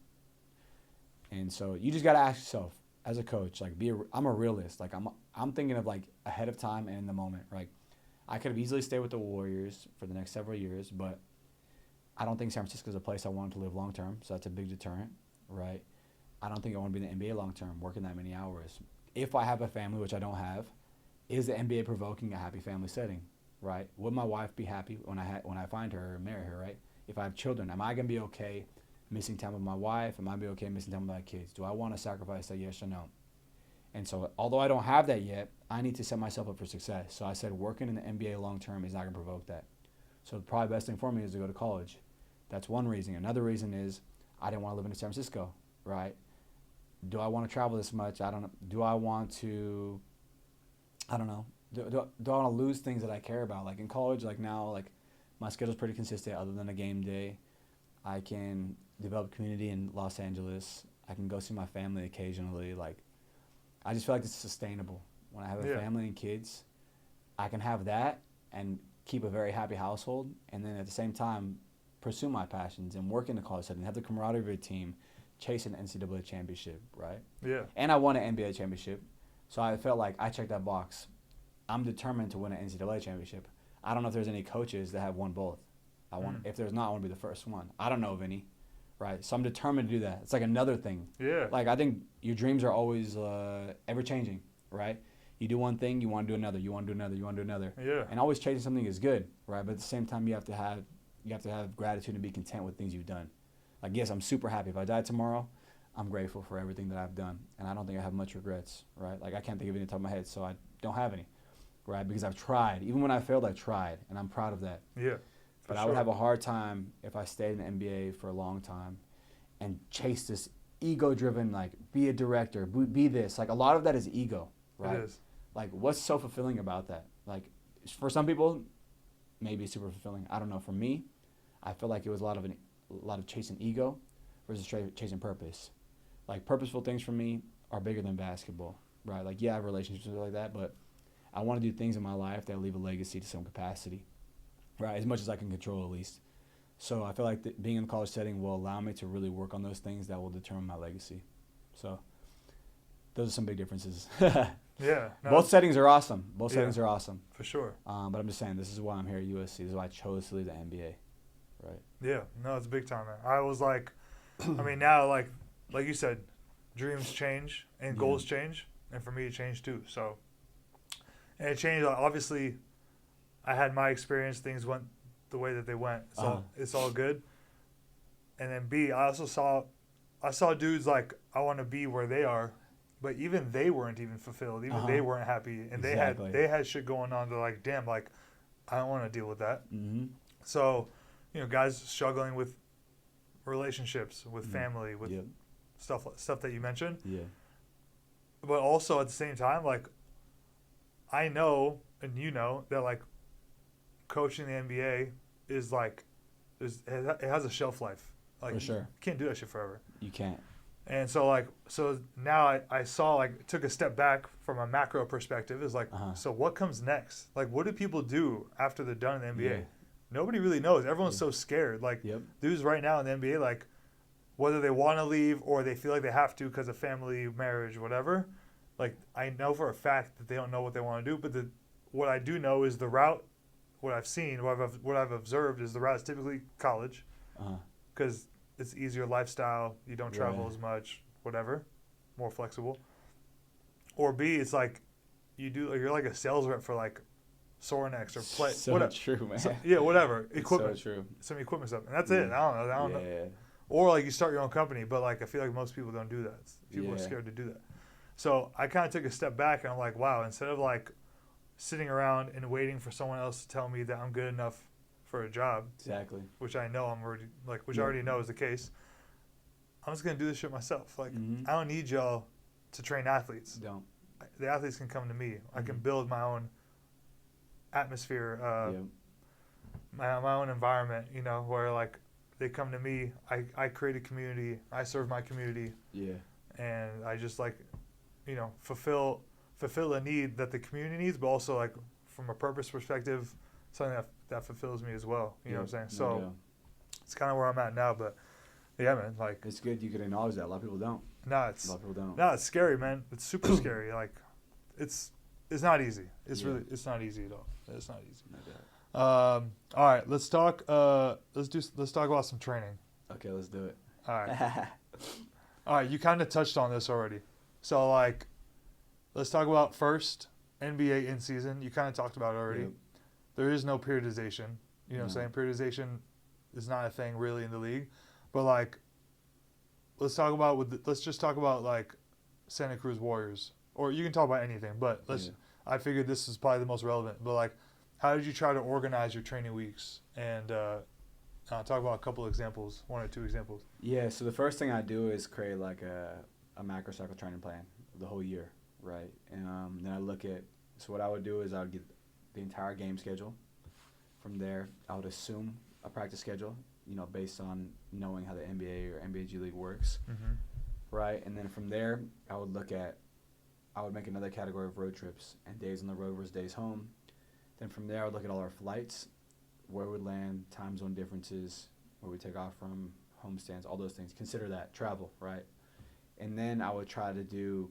And so you just got to ask yourself, as a coach, like, I'm a realist. Like, I'm thinking of, like, ahead of time and in the moment. Like, I could have easily stayed with the Warriors for the next several years, but I don't think San Francisco is a place I want to live long term, so that's a big deterrent, right? I don't think I want to be in the NBA long term, working that many hours. If I have a family, which I don't have, is the NBA provoking a happy family setting, right? Would my wife be happy when I find her or marry her, right? If I have children, am I gonna be okay missing time with my wife? Am I gonna be okay missing time with my kids? Do I want to sacrifice that? Yes or no? And so, although I don't have that yet, I need to set myself up for success. So I said, working in the NBA long term is not gonna provoke that. So the probably best thing for me is to go to college. That's one reason. Another reason is I didn't want to live in San Francisco, right? Do I want to travel this much? I don't know. Do I want to, I don't know. Do I want to lose things that I care about? Like in college, like now, like my schedule's pretty consistent other than a game day. I can develop community in Los Angeles. I can go see my family occasionally. Like, I just feel like it's sustainable. When I have a family and kids, I can have that and keep a very happy household, and then at the same time pursue my passions and work in the college setting, have the camaraderie of a team, chase an NCAA championship, right? Yeah. And I won an NBA championship, so I felt like I checked that box. I'm determined to win an NCAA championship. I don't know if there's any coaches that have won both. If there's not, I want to be the first one. I don't know of any, right? So I'm determined to do that. It's like another thing. Yeah. Like, I think your dreams are always ever-changing, right? You do one thing, you want to do another. You want to do another. You want to do another. Yeah. And always chasing something is good, right? But at the same time, you have to have gratitude and be content with things you've done. Like, yes, I'm super happy. If I die tomorrow, I'm grateful for everything that I've done. And I don't think I have much regrets, right? Like, I can't think of any on the top of my head, so I don't have any, right? Because I've tried. Even when I failed, I tried. And I'm proud of that. Yeah. But I would have a hard time if I stayed in the NBA for a long time and chase this ego-driven, like, be a director, be this. Like, a lot of that is ego, right? It is. Like, what's so fulfilling about that? Like, for some people, maybe it's super fulfilling. I don't know. For me, I feel like it was a lot of chasing ego versus chasing purpose. Like, purposeful things for me are bigger than basketball, right? Like, yeah, I have relationships like that, but I want to do things in my life that leave a legacy to some capacity, right? As much as I can control, at least. So I feel like being in the college setting will allow me to really work on those things that will determine my legacy. So those are some big differences. Yeah. No, Both settings are awesome. Both settings are awesome. For sure. But I'm just saying, this is why I'm here at USC. This is why I chose to leave the NBA, right? Yeah. No, it's big time, man. I was like, I mean, now, like you said, dreams change and goals change. And for me, it changed too. So, and it changed. Obviously, I had my experience. Things went the way that they went. So it's all good. And then B, I saw dudes like, I want to be where they are, but even they weren't even fulfilled. Even they weren't happy, and they had shit going on. They're like, damn, like, I don't want to deal with that. Mm-hmm. So, guys struggling with relationships, with family, with stuff that you mentioned. Yeah. But also at the same time, like, I know and that like coaching the NBA is like, it has a shelf life. Like, for sure. You can't do that shit forever. You can't. And so now I saw, like, took a step back from a macro perspective. Is like, so what comes next? Like, what do people do after they're done in the NBA? Yeah. Nobody really knows. Everyone's so scared. Like, dudes right now in the NBA, like, whether they want to leave or they feel like they have to because of family, marriage, whatever, like, I know for a fact that they don't know what they want to do. But what I do know is the route, what I've seen, what I've observed is the route is typically college. Because it's easier lifestyle. You don't travel as much, whatever, more flexible. Or B, it's like you're like a sales rep for like Sorinex or Play. So whatever. true, man. So, whatever. Equipment. So true. Some equipment stuff. And that's it. I don't know. Yeah. Or like you start your own company, but like I feel like most people don't do that. People are scared to do that. So I kind of took a step back and I'm like, wow, instead of like sitting around and waiting for someone else to tell me that I'm good enough for a job, exactly, which I know I'm already like, which I already know is the case. I'm just gonna do this shit myself. Like, I don't need y'all to train athletes. Don't. The athletes can come to me. I can build my own atmosphere, my own environment. Where like they come to me. I create a community. I serve my community. Yeah. And I just like, fulfill a need that the community needs, but also like from a purpose perspective, something that fulfills me as well. You know what I'm saying? So it's kind of where I'm at now. But yeah, man, like, it's good you can acknowledge that. A lot of people don't. A lot of people don't. It's scary, man. It's super scary. Like, it's not easy. It's not easy at all. It's not easy. All right, let's talk. Let's talk about some training. Okay, let's do it. All right. All right, you kind of touched on this already. So like, let's talk about first NBA in season. You kind of talked about it already. Yep. There is no periodization. You know what I'm saying? Periodization is not a thing really in the league. But like, let's just talk about like Santa Cruz Warriors, or you can talk about anything. But I figured this is probably the most relevant. But like, how did you try to organize your training weeks? And talk about a couple of examples, 1 or 2 examples. Yeah. So the first thing I do is create like a macro cycle training plan the whole year, right? And then I look at. So what I would do is I would get the entire game schedule. From there, I would assume a practice schedule, based on knowing how the NBA or NBA G League works, right? And then from there, I would make another category of road trips and days on the road versus days home. Then from there, I would look at all our flights, where we land, time zone differences, where we take off from, homestands, all those things. Consider that travel, right? And then I would try to do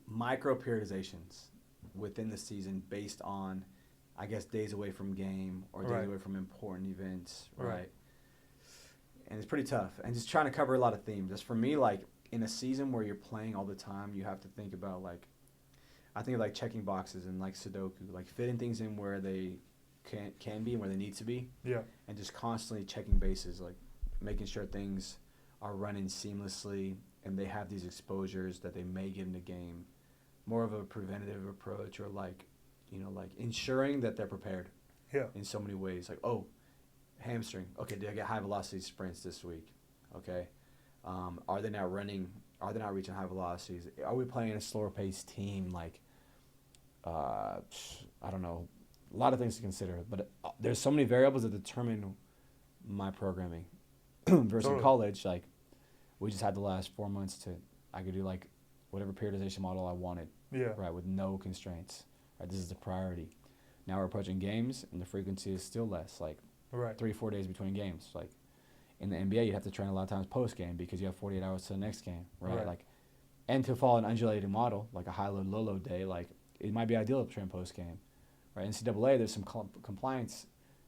micro periodizations within the season based on, I guess, days away from game or days away from important events, right? And it's pretty tough. And just trying to cover a lot of themes. As for me, like, in a season where you're playing all the time, you have to think about, like, I think of, like, checking boxes and, like, Sudoku, like, fitting things in where they can be and where they need to be. Yeah. And just constantly checking bases, like, making sure things are running seamlessly and they have these exposures that they may get in the game. More of a preventative approach, or, like, like ensuring that they're prepared. Yeah. In so many ways. Like, hamstring. Okay, did I get high velocity sprints this week? Okay. Are they not reaching high velocities? Are we playing a slower paced team? Like, I don't know. A lot of things to consider. But there's so many variables that determine my programming. Versus in college, like, we just had the last 4 months I could do, like, whatever periodization model I wanted. Yeah. Right, with no constraints. Right, this is the priority. Now we're approaching games, and the frequency is still less, like 3-4 days between games. Like, in the NBA, you have to train a lot of times post-game because you have 48 hours to the next game, right? Like, and to follow an undulating model, like a high-load, low-load day, like, it might be ideal to train post-game, right? NCAA, there's some compliance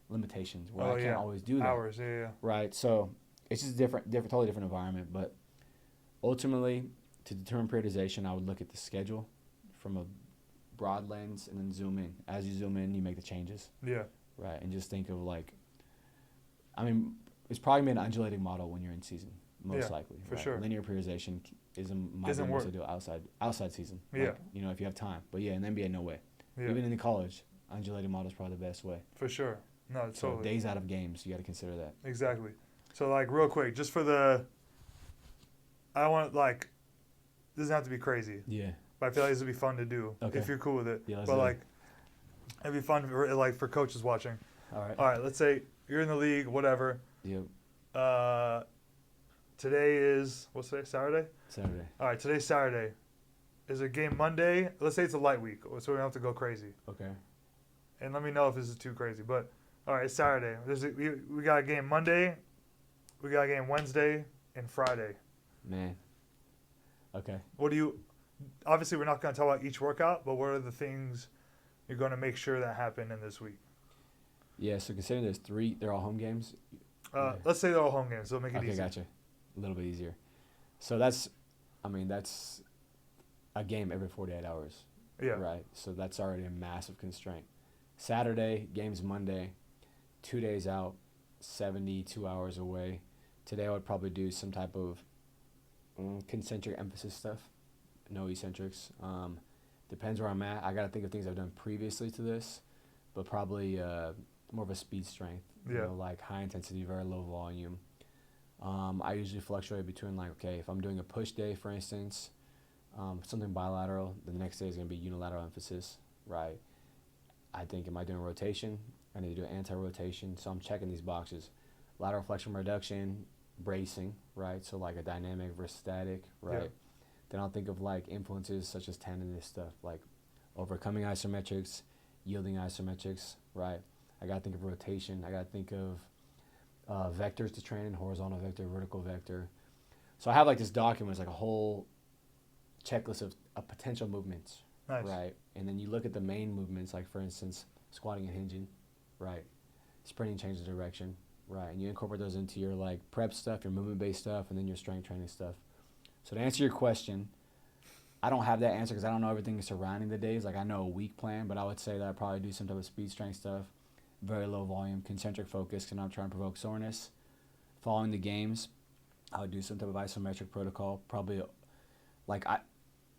limitations where I can't always do that. Hours, Right, so it's just totally different environment. But ultimately, To determine periodization, I would look at the schedule from a broad lens and then zoom in. As you zoom in, you make the changes. Yeah. Right, and just think of like, I mean, it's probably an undulating model when you're in season, most likely. For sure. Linear periodization Doesn't work to do outside season. Yeah. Like, you know, if you have time. But yeah, in the NBA, no way. Yeah. Even in the college, undulating model is probably the best way. For sure. No, So totally. days out of games, you got to consider that. Exactly. So, like, real quick, just for the, I want, like, this doesn't have to be crazy. Yeah. But I feel like this would be fun to do if you're cool with it. Yeah, let's but, do it. like, it'd be fun for coaches watching. All right. All right, let's say you're in the league, whatever. Yep. Today is, what's today, Saturday? Saturday. All right, today's Saturday. Is a game Monday? Let's say it's a light week, so we don't have to go crazy. Okay. And let me know if this is too crazy. But, all right, it's Saturday. We got a game Monday, we got a game Wednesday, and Friday. Man. Okay. What do you, obviously we're not going to talk about each workout, but what are the things you're going to make sure that happen in this week? Yeah, so considering there's 3, they're all home games. Let's say they're all home games, so make it easy. Okay, gotcha. A little bit easier. So that's a game every 48 hours. Yeah. Right. So that's already a massive constraint. Saturday, games Monday, 2 days out, 72 hours away. Today I would probably do some type of concentric emphasis stuff. No eccentrics. Depends where I'm at. I got to think of things I've done previously to this, but probably more of a speed strength. You know, like high intensity, very low volume. I usually fluctuate between like, okay, if I'm doing a push day, for instance, something bilateral, the next day is going to be unilateral emphasis, right? I think, am I doing rotation? I need to do anti-rotation. So I'm checking these boxes. Lateral flexion reduction, bracing, right? So like a dynamic versus static, right? Yeah. Then I'll think of like influences such as tendinous stuff, like overcoming isometrics, yielding isometrics, right? I got to think of rotation. I got to think of vectors to train in, horizontal vector, vertical vector. So I have like this document, it's like a whole checklist of potential movements, Nice. right? And then you look at the main movements, like for instance, squatting and hinging, right? Sprinting changes direction, right? And you incorporate those into your like prep stuff, your movement-based stuff, and then your strength training stuff. So to answer your question, I don't have that answer because I don't know everything surrounding the days. Like I know a week plan, but I would say that I probably do some type of speed strength stuff, very low volume, concentric focus, because I'm trying to provoke soreness. Following the games, I would do some type of isometric protocol. Probably,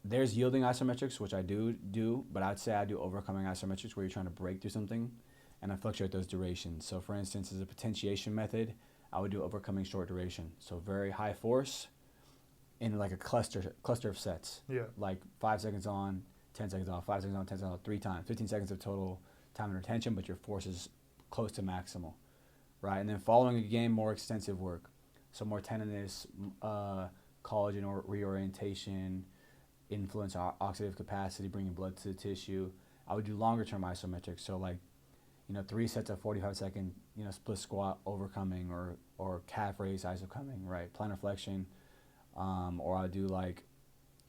there's yielding isometrics, which I do, but I'd say I do overcoming isometrics where you're trying to break through something, and I fluctuate those durations. So for instance, as a potentiation method, I would do overcoming short duration. So very high force in like a cluster of sets. Yeah. Like 5 seconds on, 10 seconds off, 5 seconds on, 10 seconds off, 3 times, 15 seconds of total time and retention, but your force is close to maximal, right? And then following a game, more extensive work. So more tendinous, collagen or reorientation, influence oxidative capacity, bringing blood to the tissue. I would do longer term isometrics. So like, 3 sets of 45-second, split squat overcoming or calf raise isocoming, right? Plantar flexion, or I'll do like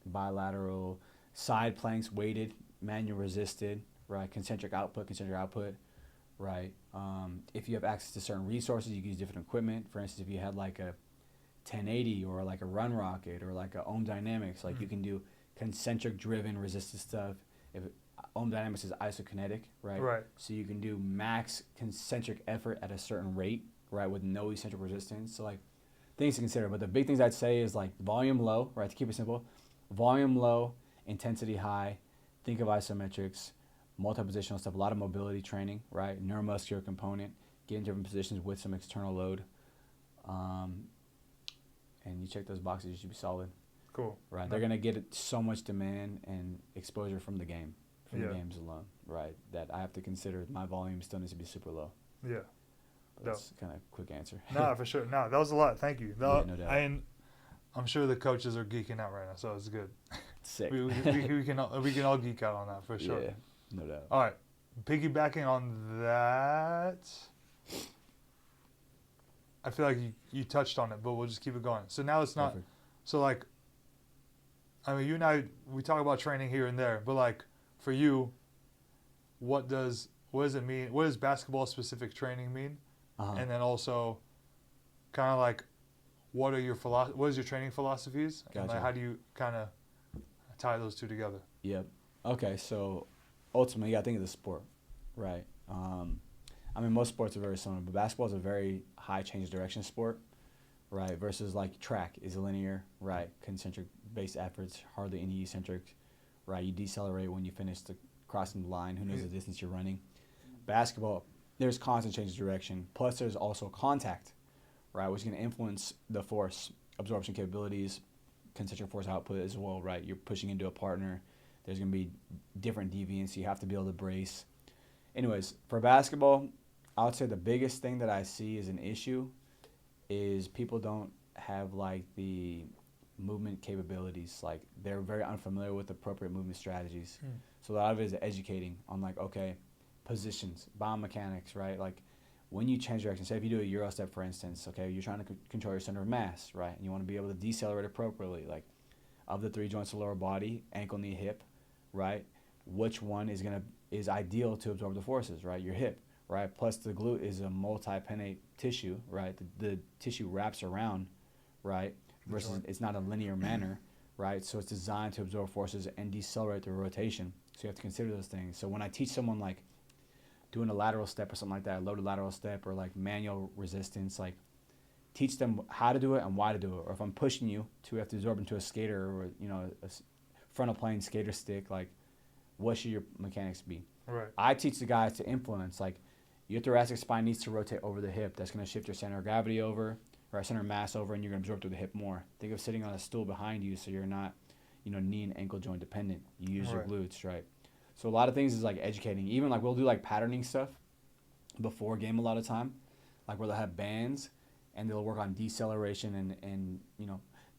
bilateral side planks weighted, manual resisted, right? Concentric output, right? If you have access to certain resources, you can use different equipment. For instance, if you had like a 1080 or like a run rocket or like a Ohm Dynamics, like you can do concentric driven resisted stuff. If Ohm Dynamics is isokinetic, right? Right. So you can do max concentric effort at a certain rate, right, with no eccentric resistance. So like things to consider. But the big things I'd say is like volume low, right? To keep it simple, volume low, intensity high. Think of isometrics, multi-positional stuff, a lot of mobility training, right? Neuromuscular component, get in different positions with some external load. And you check those boxes, you should be solid. Cool. Right. They're going to get so much demand and exposure from the game, from the games alone, right? That I have to consider my volume still needs to be super low. Yeah. But that's kind of a quick answer. Nah, for sure. Nah, that was a lot. Thank you. Yeah, no doubt. I'm sure the coaches are geeking out right now, so it's good. Sick. we can all geek out on that for sure. Yeah, no doubt. All right. Piggybacking on that, I feel like you touched on it, but we'll just keep it going. So now it's not. Perfect. So like, I mean, you and I, we talk about training here and there, but like for you, what does it mean? What does basketball specific training mean? Uh-huh. And then also, kind of like, what is your training philosophies? And Gotcha. how do you kind of tie those two together? Yep. Okay, so ultimately, I think of the sport, right? Most sports are very similar, but basketball is a very high change of direction sport, right? Versus like track is linear, right? Concentric based efforts, hardly any eccentric, right? You decelerate when you finish crossing the line. Who knows the distance you're running? Basketball, there's constant change of direction. Plus, there's also contact, right? Which can influence the force absorption capabilities, concentric force output as well, right? You're pushing into a partner. There's going to be different deviance. You have to be able to brace. Anyways, for basketball, I would say the biggest thing that I see as an issue is people don't have like the movement capabilities. Like they're very unfamiliar with appropriate movement strategies. So a lot of it is educating on like, okay, positions, biomechanics, right? Like when you change direction, say if you do a Euro step, for instance, okay, you're trying to control your center of mass, right? And you want to be able to decelerate appropriately. Like of the 3 joints of the lower body, ankle, knee, hip, right? Which one is ideal to absorb the forces, right? Your hip, right? Plus the glute is a multi-pennate tissue, right? The tissue wraps around, right? Versus it's not a linear manner, right? So it's designed to absorb forces and decelerate the rotation. So you have to consider those things. So when I teach someone like doing a lateral step or something like that, a loaded lateral step or like manual resistance, like teach them how to do it and why to do it. Or if I'm pushing you to have to absorb into a skater or, a frontal plane skater stick, like what should your mechanics be? Right. I teach the guys to influence, like your thoracic spine needs to rotate over the hip. That's going to shift your center of gravity over, or center of mass over, and you're going to absorb through the hip more. Think of sitting on a stool behind you so you're not, knee and ankle joint dependent. You use your glutes, right? So a lot of things is like educating. Even like we'll do like patterning stuff before game a lot of time, like where they'll have bands and they'll work on deceleration and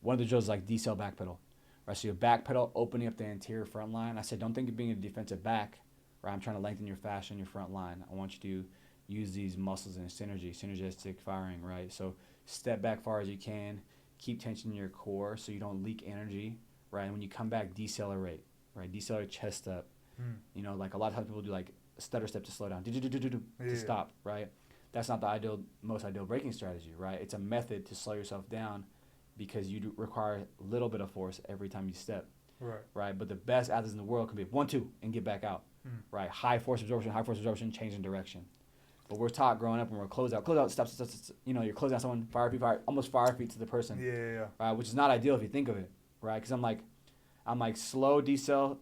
one of the drills is like decel back pedal. Right, so your back pedal opening up the anterior front line. I said, don't think of being a defensive back, right? I'm trying to lengthen your fascia in your front line. I want you to use these muscles in synergistic firing, right? So step back far as you can, keep tension in your core so you don't leak energy, right? And when you come back, decelerate, right? Decelerate chest up. Like a lot of times people do like a stutter step to slow down, to stop, right? That's not the most ideal braking strategy, right? It's a method to slow yourself down because you require a little bit of force every time you step, right? But the best athletes in the world can be 1-2 and get back out, right? High force absorption, change in direction. But we're taught growing up when we're close out, stop, you're closing out someone, almost fire feet to the person, right? Which is not ideal if you think of it, right? Because I'm like slow decel,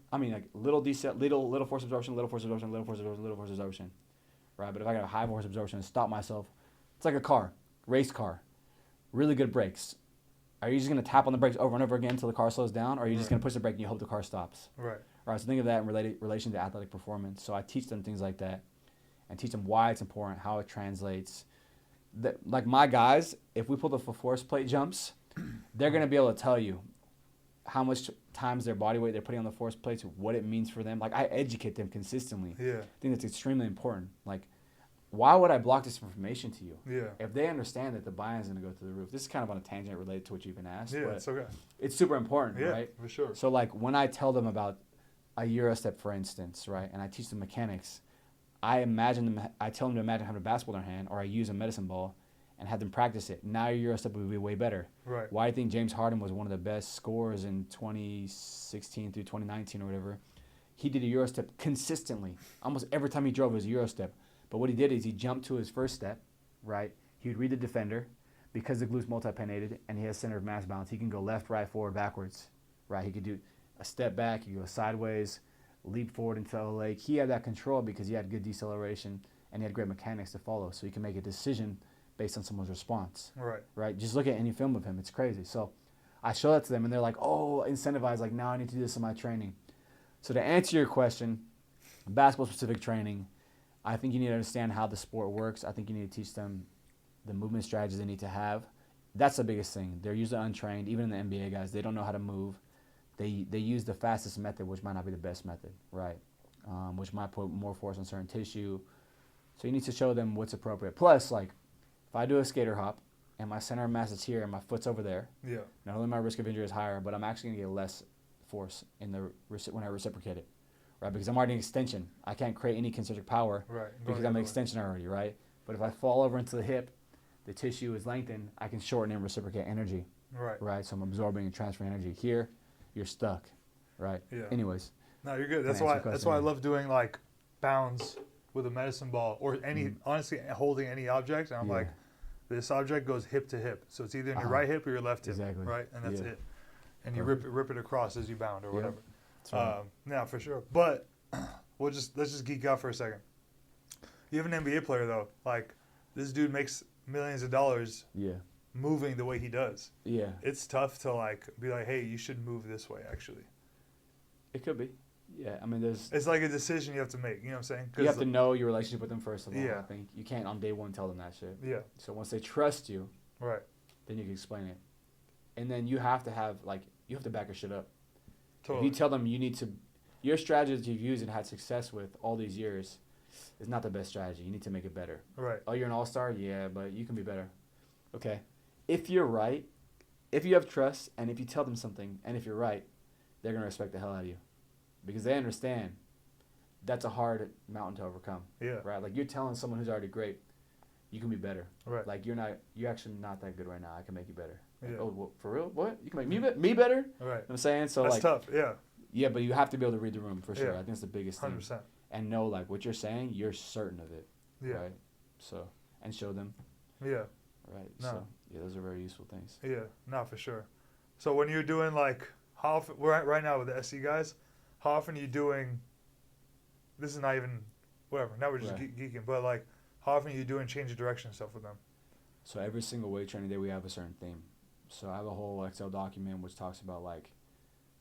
little decel, little force absorption, little force absorption, little force absorption, little force absorption, right? But if I got a high force absorption and stop myself, it's like a car, race car, really good brakes. Are you just going to tap on the brakes over and over again until the car slows down, or are you just going to push the brake and you hope the car stops? Right. So think of that in relation to athletic performance. So I teach them things like that and teach them why it's important, how it translates. Like my guys, if we pull the force plate jumps, they're going to be able to tell you how much times their body weight they're putting on the force plates, what it means for them. Like I educate them consistently. I think that's extremely important. Like, why would I block this information to you? If they understand that the buy-in is going to go through the roof. This is kind of on a tangent related to what you've been asked. But it's okay. It's super important, right? For sure. So like when I tell them about a Euro step, for instance, right, and I teach them mechanics, I tell them to imagine having a basketball in their hand, or I use a medicine ball and have them practice it. Now your Euro step would be way better. Right. Why do you think James Harden was one of the best scorers in 2016 through 2019 or whatever? He did a Euro step consistently. Almost every time he drove was a Euro step. But what he did is he jumped to his first step, right? He would read the defender because the glute's multi-pennated and he has center of mass balance. He can go left, right, forward, backwards, right? He could do a step back, he could go sideways, leap forward into a leg. He had that control because he had good deceleration and he had great mechanics to follow. So he can make a decision based on someone's response. Right? Just look at any film of him. It's crazy. So I show that to them and they're like, oh, incentivized. Like, now I need to do this in my training. So to answer your question, basketball-specific training, I think you need to understand how the sport works. I think you need to teach them the movement strategies they need to have. That's the biggest thing. They're usually untrained. Even in the NBA guys, they don't know how to move. They use the fastest method, which might not be the best method, right? Which might put more force on certain tissue. So you need to show them what's appropriate. Plus, like, if I do a skater hop and my center of mass is here and my foot's over there, not only my risk of injury is higher, but I'm actually going to get less force when I reciprocate it. Right, because I'm already an extension. I can't create any concentric power because I'm an extension already, right? But if I fall over into the hip the tissue is lengthened, I can shorten and reciprocate energy. Right. Right. So I'm absorbing and transferring energy. Here, you're stuck. Right. Yeah. Anyways. No, you're good. That's Can I why. answer your That's question? why I love doing like bounds with a medicine ball or any honestly holding any object. And I'm Yeah. like, this object goes hip to hip, so it's either in your Uh-huh. right hip or your left hip. Exactly. Right, and that's Yeah. it. And you Perfect. rip it across as you bound or Yep. whatever. That's right. Yeah, for sure. But let's just geek out for a second. You have an NBA player though. Like this dude makes millions of dollars Yeah. moving the way he does. Yeah. It's tough to like be like, hey, you should move this way. Actually, It could be. Yeah. I mean, there's. it's like a decision you have to make. You know what I'm saying? You have to know your relationship with them first of all. Yeah. I think you can't on day one tell them that shit. Yeah. So once they trust you, Right. then you can explain it, and then you have to have like you have to back your shit up. Totally. If you tell them you need to, your strategies you've used and had success with all these years, is not the best strategy. You need to make it better. Right. Oh, you're an all-star? Yeah, but you can be better. Okay. If you're right, if you have trust, and if you tell them something, and if you're right, they're going to respect the hell out of you. Because they understand that's a hard mountain to overcome. Yeah. Right? Like, you're telling someone who's already great, you can be better. Right. Like, you're actually not that good right now. I can make you better. Like, Yeah. oh, well, for real? What? You can make me better? You know Right. what I'm saying? So, That's like, tough. Yeah. yeah, but you have to be able to read the room for sure. Yeah. I think it's the biggest thing. 100%. And know, like, what you're saying, you're certain of it. Yeah. Right? So, and show them. Yeah. Right. No. So yeah, those are very useful things. Yeah. No, for sure. So when you're doing like how often right now with the SC guys, how often are you doing? This is not even whatever. Now we're just Right. geeking, but like how often are you doing change of direction stuff with them? So every single weight training day we have a certain theme. So I have a whole Excel document which talks about like,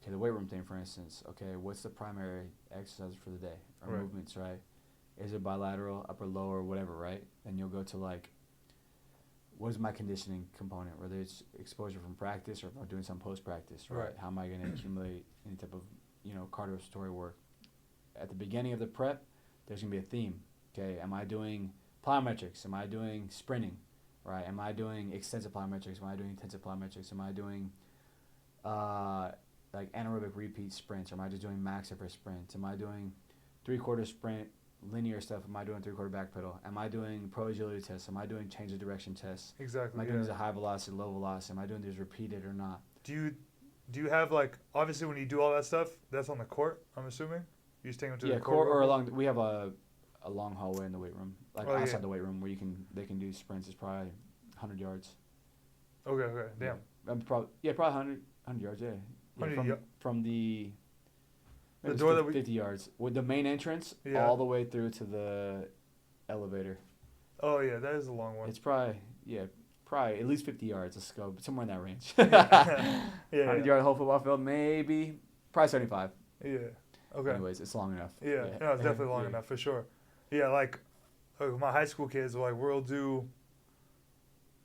okay, the weight room thing, for instance. Okay, what's the primary exercise for the day or Right. movements, right? Is it bilateral, upper, lower, whatever, right? Then you'll go to like, what is my conditioning component? Whether it's exposure from practice or if I'm doing some post practice, right? Right. How am I going to accumulate any type of cardiorespiratory work? At the beginning of the prep, there's going to be a theme. Okay, am I doing plyometrics? Am I doing sprinting? Right? Am I doing extensive plyometrics? Am I doing intensive plyometrics? Am I doing like anaerobic repeat sprints? Or am I just doing max effort sprints? Am I doing 3/4 sprint linear stuff? Am I doing 3/4 back pedal? Am I doing pro agility tests? Am I doing change of direction tests? Exactly. Am I doing Yeah. these at high velocity, low velocity? Am I doing these repeated or not? Do you have like obviously when you do all that stuff that's on the court? I'm assuming you just take them to Yeah, the court court or along. We have a long hallway in the weight room, like Oh, yeah. outside the weight room, where they can do sprints. It's probably 100 yards. Okay. Damn. Probably 100 yards. Yeah. 100 From the The door that we 50 yards with the main entrance Yeah. all the way through to the elevator. Oh yeah, that is a long one. It's probably at least 50 yards. Let's go somewhere in that range. Yeah. 100 yard whole football field, maybe probably 75. Yeah. Okay. Anyways, it's long enough. Yeah, no, it's definitely long Yeah. enough for sure. Yeah, like my high school kids, like we'll do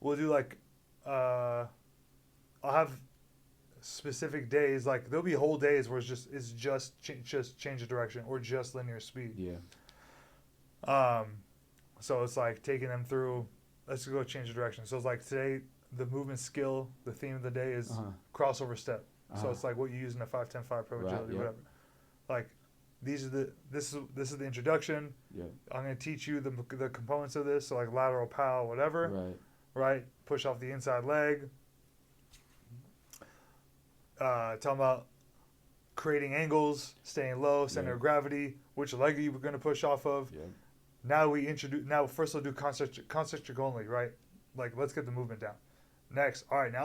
like I'll have specific days, like there'll be whole days where it's just change of direction or just linear speed. Yeah. So it's like taking them through. Let's go change of direction. So it's like today the movement skill, the theme of the day is crossover step. So it's like what you use in the 5-10-5 pro agility, whatever. Like this is the introduction. Yeah. I'm gonna teach you the components of this. So like lateral pow, whatever. Right. Right. Push off the inside leg. Talking about creating angles, staying low, center of gravity, which leg are you going to push off of. Yeah. Now first we'll do concentric only, right? Like let's get the movement down. Next, all right, now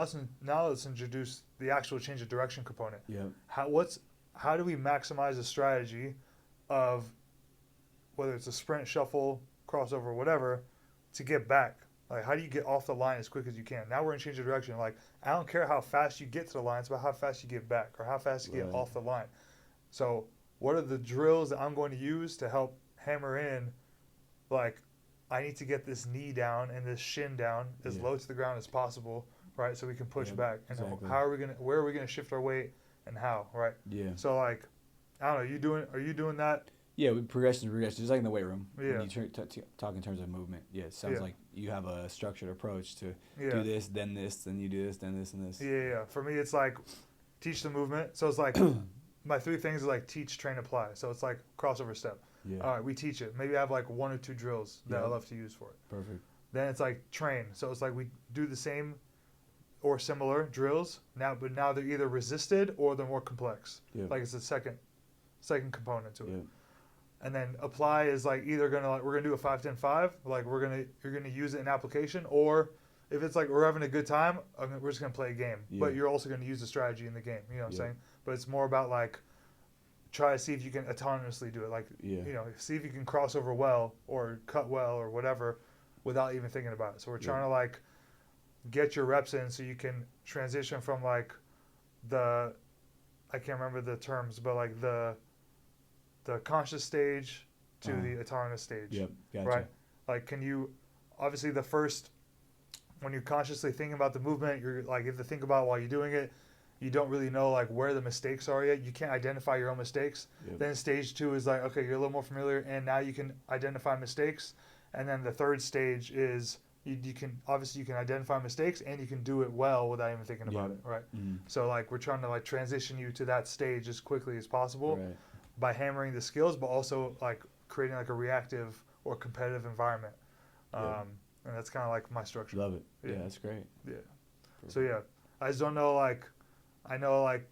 let's introduce the actual change of direction component. Yeah. How do we maximize the strategy of whether it's a sprint, shuffle, crossover, whatever, to get back? Like, how do you get off the line as quick as you can? Now we're in change of direction. Like, I don't care how fast you get to the line. It's about how fast you get back or how fast you get off the line. So what are the drills that I'm going to use to help hammer in, like, I need to get this knee down and this shin down as low to the ground as possible, right? So we can push back. And where are we going to shift our weight and how, right? Yeah. So, like, I don't know, are you doing that? Yeah, progression, just like in the weight room. Yeah. When you talk in terms of movement, it sounds like you have a structured approach to do this, then you do this, then this, and this. Yeah. For me, it's like teach the movement. So it's like my 3 things are like teach, train, apply. So it's like crossover step. Yeah. All right, we teach it. Maybe I have like 1 or 2 drills that I love to use for it. Perfect. Then it's like train. So it's like we do the same or similar drills now, but now they're either resisted or they're more complex. Yeah. Like it's a second component to it. Yeah. And then apply is like either we're gonna do a 5-10-5, like you're gonna use it in application, or if it's like we're having a good time, we're just gonna play a game. Yeah. But you're also gonna use the strategy in the game. You know what I'm Yeah. saying? But it's more about like try to see if you can autonomously do it. Like Yeah. you know, see if you can cross over well or cut well or whatever without even thinking about it. So we're trying to like get your reps in so you can transition from like I can't remember the terms, but like the conscious stage to the autonomous stage. Yep. Gotcha. Right? Like can you obviously the first when you're consciously thinking about the movement, you're like you have to think about while you're doing it. You don't really know like where the mistakes are yet. You can't identify your own mistakes. Yep. Then stage 2 is like, okay, you're a little more familiar, and now you can identify mistakes. And then the third stage is you can identify mistakes and you can do it well without even thinking about it, right? Mm-hmm. So like we're trying to like transition you to that stage as quickly as possible Right. by hammering the skills, but also like creating like a reactive or competitive environment. And that's kind of like my structure. Love it. Yeah. Yeah, that's great. Yeah. Perfect. So yeah, I just don't know like. I know, like,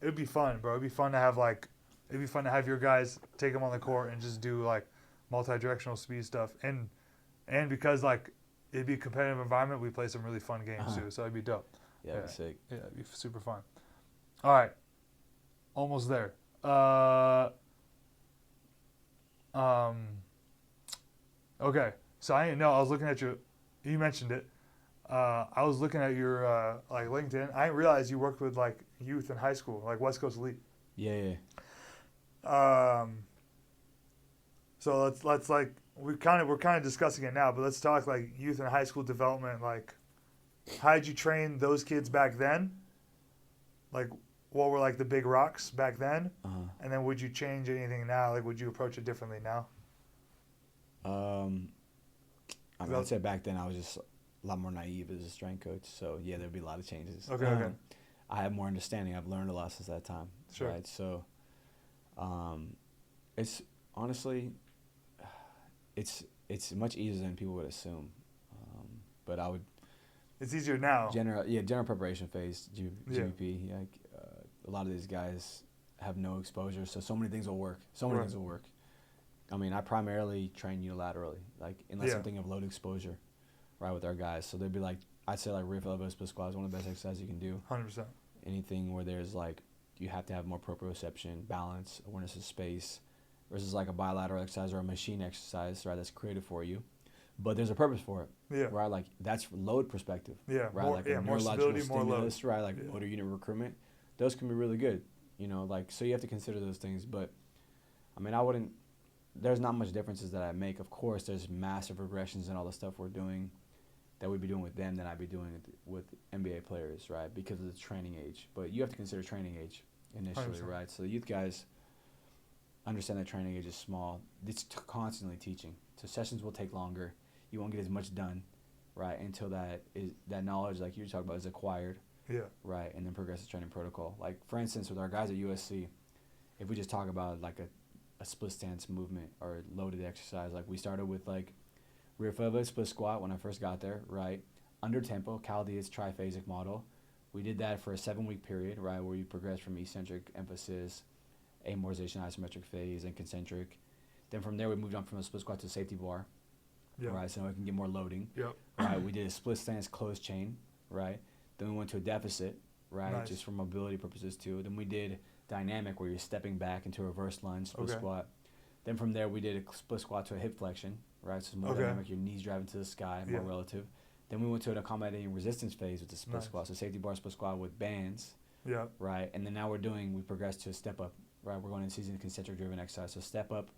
it'd be fun, bro. It'd be fun to have your guys take them on the court and just do, like, multi-directional speed stuff. And because, like, it'd be a competitive environment, we play some really fun games, too. So it'd be dope. Yeah, it'd be sick. Yeah, it'd be super fun. All right. Almost there. Okay. So I didn't know. I was looking at you mentioned it. I was looking at your like LinkedIn. I didn't realize you worked with like youth in high school, like West Coast Elite. Yeah. So let's like we're kind of discussing it now, but let's talk like youth and high school development. Like, how did you train those kids back then? Like, what were like the big rocks back then? And then would you change anything now? Like, would you approach it differently now? I mean, I'd say back then I was just a lot more naive as a strength coach. So, yeah, there'd be a lot of changes. Okay. I have more understanding. I've learned a lot since that time. Sure. Right? So, it's honestly, it's much easier than people would assume. But I would. It's easier now. General preparation phase, GVP. Yeah. Like, a lot of these guys have no exposure, so many things will work. Things will work. I mean, I primarily train unilaterally, like unless I'm thinking of load exposure, right, with our guys. So they'd be like, I'd say like rear elbow split squat is one of the best exercises you can do. 100%. Anything where there's like you have to have more proprioception, balance, awareness of space, versus like a bilateral exercise or a machine exercise, right? That's created for you, but there's a purpose for it. Yeah. Right. Like that's load perspective. Yeah. Right. More, like a more neurological stability, more load. stimulus, right? Like motor unit recruitment. Those can be really good. You know, like so you have to consider those things. But I mean, I wouldn't. There's not much differences that I make. Of course, there's massive regressions in all the stuff we're doing that we'd be doing with them than I'd be doing with NBA players, right? Because of the training age. But you have to consider training age initially, 100%. right? So the youth guys understand that training age is small. It's constantly teaching. So sessions will take longer. You won't get as much done, right? Until that knowledge, like you were talking about, is acquired. Yeah. Right, and then progressive training protocol. Like, for instance, with our guys at USC, if we just talk about, like, a split stance movement or loaded exercise, like, we started with, like, rear foot split squat when I first got there, right? Under tempo, Cal Diaz triphasic model. We did that for a 7-week period, right, where you progress from eccentric emphasis, amortization, isometric phase, and concentric. Then from there, we moved on from a split squat to a safety bar, right, so we can get more loading. Yep. Right, we did a split stance closed chain, right? Then we went to a deficit, right, Nice. just for mobility purposes too. Then we did dynamic, where you're stepping back into a reverse lunge, split squat. Then from there, we did a split squat to a hip flexion, right? So it's more dynamic, your knees driving to the sky, more relative. Then we went to an accommodating resistance phase with the split squat, so safety bar split squat with bands, right? And then now we progressed to a step up, right? We're going into season concentric driven exercise, so step up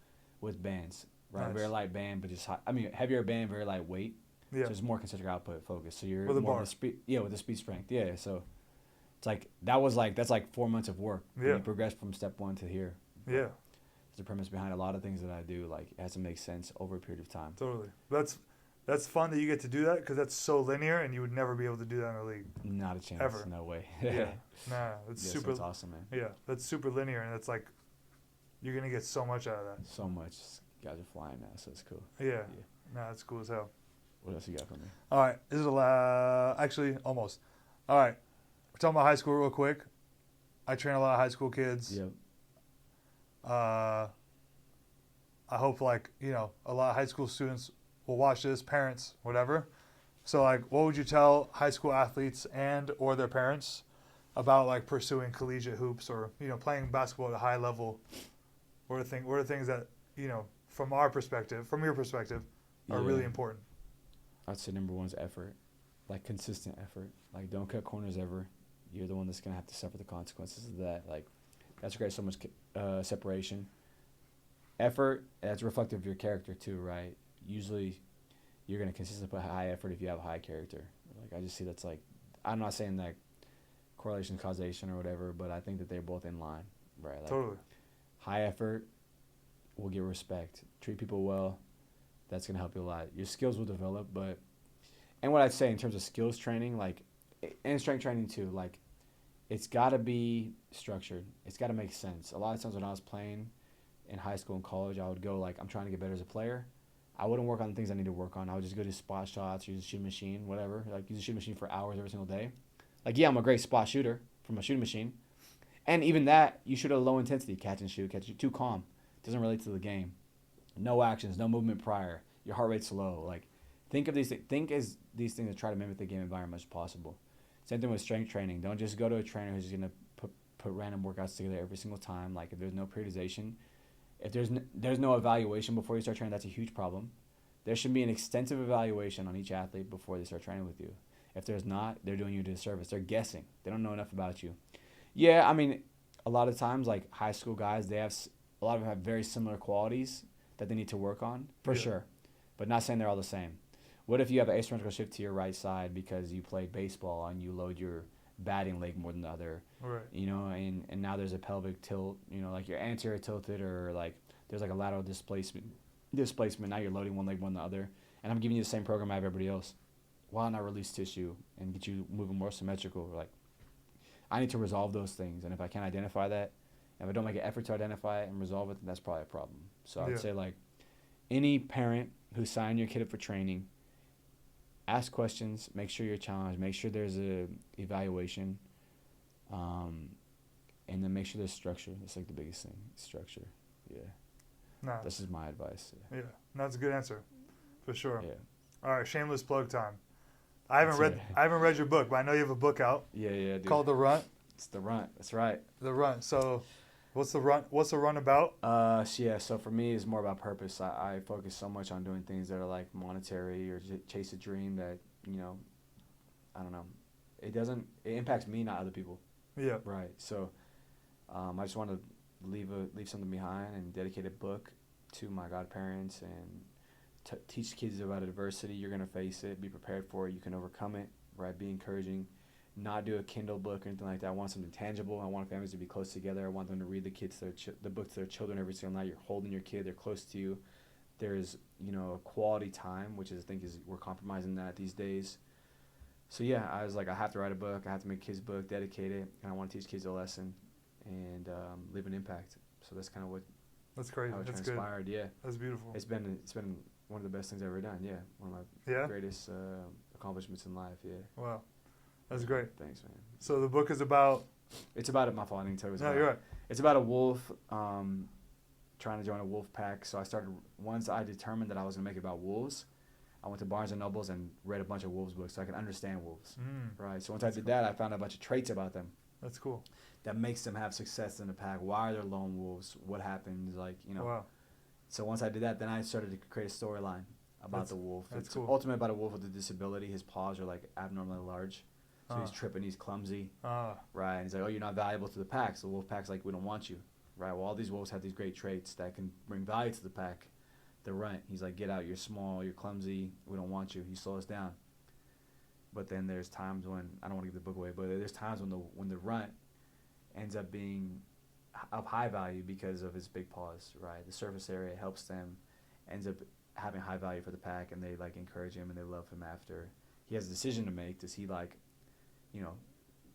with bands, right? Very light band, but just heavier band, very light weight. So it's more concentric output focus. So you're with a more bar. with the speed strength. Yeah. So it's like that's like 4 months of work. Yeah. You progress from step 1 to here. Yeah. There's the premise behind a lot of things that I do. Like, it has to make sense over a period of time. Totally. That's fun that you get to do that because that's so linear and you would never be able to do that in the league. Not a chance. Ever. No way. Nah, it's So super. it's awesome, man. Yeah, that's super linear and it's like you're gonna get so much out of that. So much. guys are flying now, so it's cool. Yeah. No, that's cool as hell. What else you got for me? All right. This is actually almost. All right. We're talking about high school real quick. I train a lot of high school kids. Yep. I hope a lot of high school students will watch this, parents, whatever. So what would you tell high school athletes and or their parents about pursuing collegiate hoops or playing basketball at a high level? What are things that from your perspective, are really important? I'd say number one is effort, consistent effort. Don't cut corners ever. You're the one that's gonna have to suffer the consequences of that. That's creates so much separation. Effort, that's reflective of your character too, right? Usually, you're gonna consistently put high effort if you have high character. I just see that's I'm not saying that correlation, causation, or whatever, but I think that they're both in line, right? Totally. High effort will get respect. Treat people well. That's gonna help you a lot. Your skills will develop, and what I'd say in terms of skills training, and strength training too, it's gotta be structured. It's gotta make sense. A lot of times when I was playing in high school and college, I would go I'm trying to get better as a player. I wouldn't work on the things I need to work on. I would just go to spot shots, use a shooting machine, whatever. Use a shooting machine for hours every single day. I'm a great spot shooter from a shooting machine. And even that, you shoot at a low intensity, catch and shoot, too calm. Doesn't relate to the game. No actions, no movement prior. Your heart rate's low. Think of these things and try to mimic the game environment as possible. Same thing with strength training. Don't just go to a trainer who's just gonna put random workouts together every single time. If there's no periodization, if there's no evaluation before you start training, that's a huge problem. There should be an extensive evaluation on each athlete before they start training with you. If there's not, they're doing you a disservice. They're guessing. They don't know enough about you. Yeah, a lot of times, high school guys, a lot of them have very similar qualities that they need to work on, for sure. But not saying they're all the same. What if you have an asymmetrical shift to your right side because you play baseball and you load your batting leg more than the other? Right. And now there's a pelvic tilt, your anterior tilted or there's a lateral displacement. Now you're loading one leg more than the other. And I'm giving you the same program I have everybody else. Why not release tissue and get you moving more symmetrical? I need to resolve those things. And if I can't identify that, if I don't make an effort to identify it and resolve it, then that's probably a problem. So I'd say any parent who's signing your kid up for training, ask questions, make sure you're challenged, make sure there's a evaluation, and then make sure there's structure. That's the biggest thing, structure. Yeah. Nah. This is my advice. Yeah. That's a good answer, for sure. Yeah. All right, shameless plug time. I haven't read your book, but I know you have a book out. Yeah, dude. Called The Runt. It's The Runt. That's right. The Runt. So, what's the Runt about? So for me, it's more about purpose. I focus so much on doing things that are monetary or chase a dream that I don't know. It impacts me, not other people. Yeah. Right. So, I just want to leave something behind and dedicate a book to my godparents and teach kids about adversity. You're gonna face it. Be prepared for it. You can overcome it. Right. Be encouraging. Not do a Kindle book or anything like that. I want something tangible. I want families to be close together. I want them to read the book to their children every single night. You're holding your kid. They're close to you. There's a quality time, which I think we're compromising that these days. So yeah, I was I have to write a book. I have to make kids' book, dedicate it, and I want to teach kids a lesson and leave an impact. So that's kind of what. That's crazy. How it that's transpired. Good. Yeah. That's beautiful. It's been one of the best things I've ever done. Yeah, one of my greatest accomplishments in life. Yeah. Wow. That's great. Thanks, man. So the book is about. It's about it. My fault. I didn't tell you. You're right. It's about a wolf trying to join a wolf pack. So once I determined that I was gonna make it about wolves, I went to Barnes and Nobles and read a bunch of wolves books so I could understand wolves. Right. So once I did that, I found a bunch of traits about them. That's cool. That makes them have success in the pack. Why are they lone wolves? What happens? Wow. So once I did that, then I started to create a storyline about the wolf. That's it's cool. Ultimately about a wolf with a disability. His paws are abnormally large. So he's tripping, he's clumsy. Right. And he's you're not valuable to the pack. So the wolf pack's we don't want you. Right. Well, all these wolves have these great traits that can bring value to the pack. The runt, he's get out, you're small, you're clumsy, we don't want you. You slow us down. But then there's times when, I don't want to give the book away, but there's times when the runt ends up being of high value because of his big paws, right? The surface area helps them, ends up having high value for the pack, and they encourage him and they love him after. He has a decision to make. Does he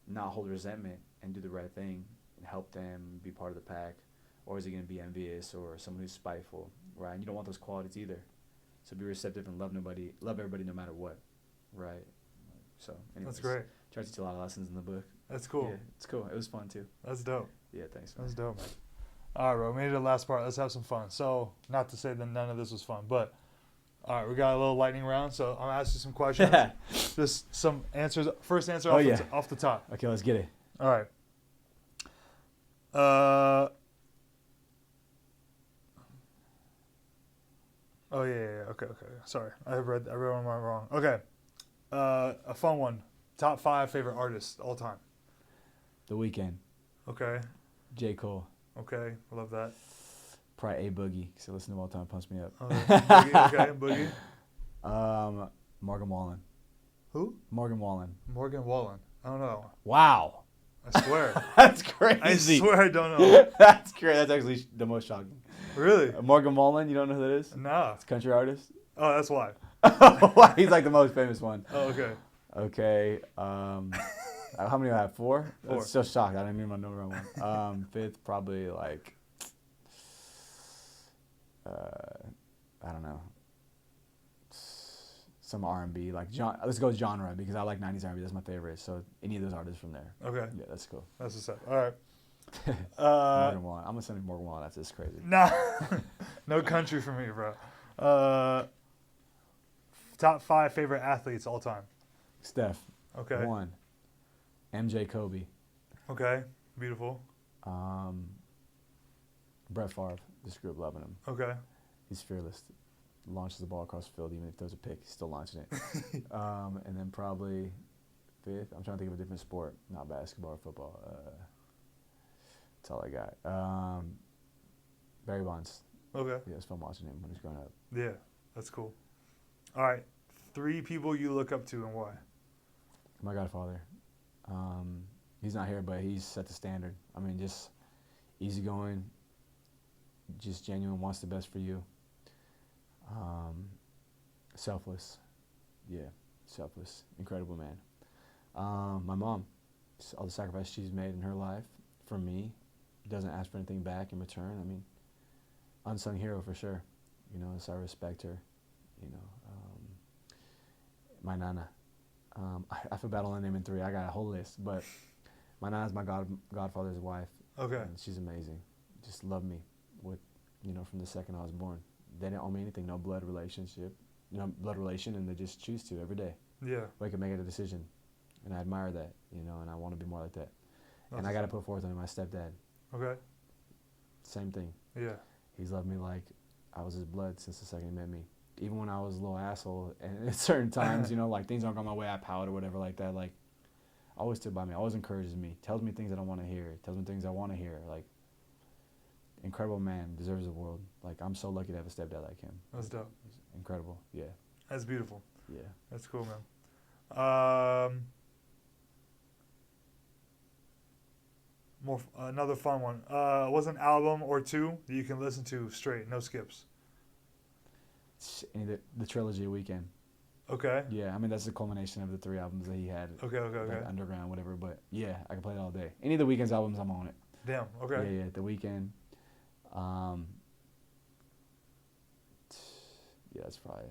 not hold resentment and do the right thing and help them be part of the pack, or is he going to be envious or someone who's spiteful, right? And you don't want those qualities either. So be receptive and love everybody no matter what, right? So anyways, That's great. Try to teach a lot of lessons in the book. That's cool. Yeah, it's cool. It was fun too. That's dope. Yeah, thanks, man. That's dope, man. All right, bro. We made it to the last part. Let's have some fun. So, not to say that none of this was fun, but all right, we got a little lightning round. So I'm gonna ask you some questions. Just some answers. First answer off the top. Okay, let's get it. All right. Oh yeah. Okay. Sorry, I read one wrong. Okay. A fun one. Top 5 favorite artists all time. The Weeknd. Okay. J. Cole. Okay, I love that. Probably A Boogie, because I listen to him all the time. Pumps me up. Boogie. Morgan Wallen. Who? Morgan Wallen. Morgan Wallen. I don't know. Wow. I swear. That's crazy. I swear I don't know. That's crazy. That's actually the most shocking. Really? Morgan Wallen, you don't know who that is? Nah. It's a country artist. Oh, that's why. He's like the most famous one. Oh, okay. Okay. How many do I have? 4? 4. I'm still shocked. I didn't mean my number on one. 5th, probably like, I don't know, some R&B. Like let's go genre because I like 90s R&B. That's my favorite. So any of those artists from there. Okay. Yeah, that's cool. That's what's up. All right. Morgan Wallen. I'm gonna send Morgan Wallen. That's just crazy. Nah. No country for me, bro. Top 5 favorite athletes all time. Steph. Okay. 1. MJ, Kobe. Okay. Beautiful. Brett Favre. Just grew up loving him. Okay. He's fearless. Launches the ball across the field, even if there's a pick, he's still launching it. And then probably 5th. I'm trying to think of a different sport, not basketball or football. That's all I got. Barry Bonds. Okay. Yeah, it was fun watching him when he was growing up. Yeah, that's cool. All right. 3 people you look up to and why? My godfather. He's not here, but he's set the standard. I mean, just easygoing, just genuine, wants the best for you. Selfless. Yeah, selfless. Incredible man. My mom, all the sacrifice she's made in her life for me, doesn't ask for anything back in return. I mean, unsung hero for sure. You know, so I respect her. You know, my nana. I feel bad only naming 3. I got a whole list, but my nana's my godfather's wife. Okay. And she's amazing. Just loved me from the second I was born. They didn't owe me anything, no blood relationship, blood relation, and they just choose to every day. Yeah. Wake up, make a decision, and I admire that, and I want to be more like that. That's and I got to put forth on my stepdad. Okay. Same thing. Yeah. He's loved me like I was his blood since the second he met me. Even when I was a little asshole, and at certain times, like things aren't going my way, I pout or whatever like that. Like, always stood by me, always encourages me, tells me things I don't want to hear, tells me things I want to hear. Like, incredible man, deserves the world. Like, I'm so lucky to have a stepdad like him. That's dope. Incredible, yeah. That's beautiful. Yeah. That's cool, man. Another fun one. What's an album or 2 that you can listen to straight, no skips? The trilogy Weekend. Okay. Yeah, I mean, that's the culmination of the 3 albums that he had. Okay. Like Underground, whatever. But yeah, I can play it all day. Any of the Weeknd's albums, I'm on it. Damn. Okay. Yeah, The Weeknd. Yeah, that's probably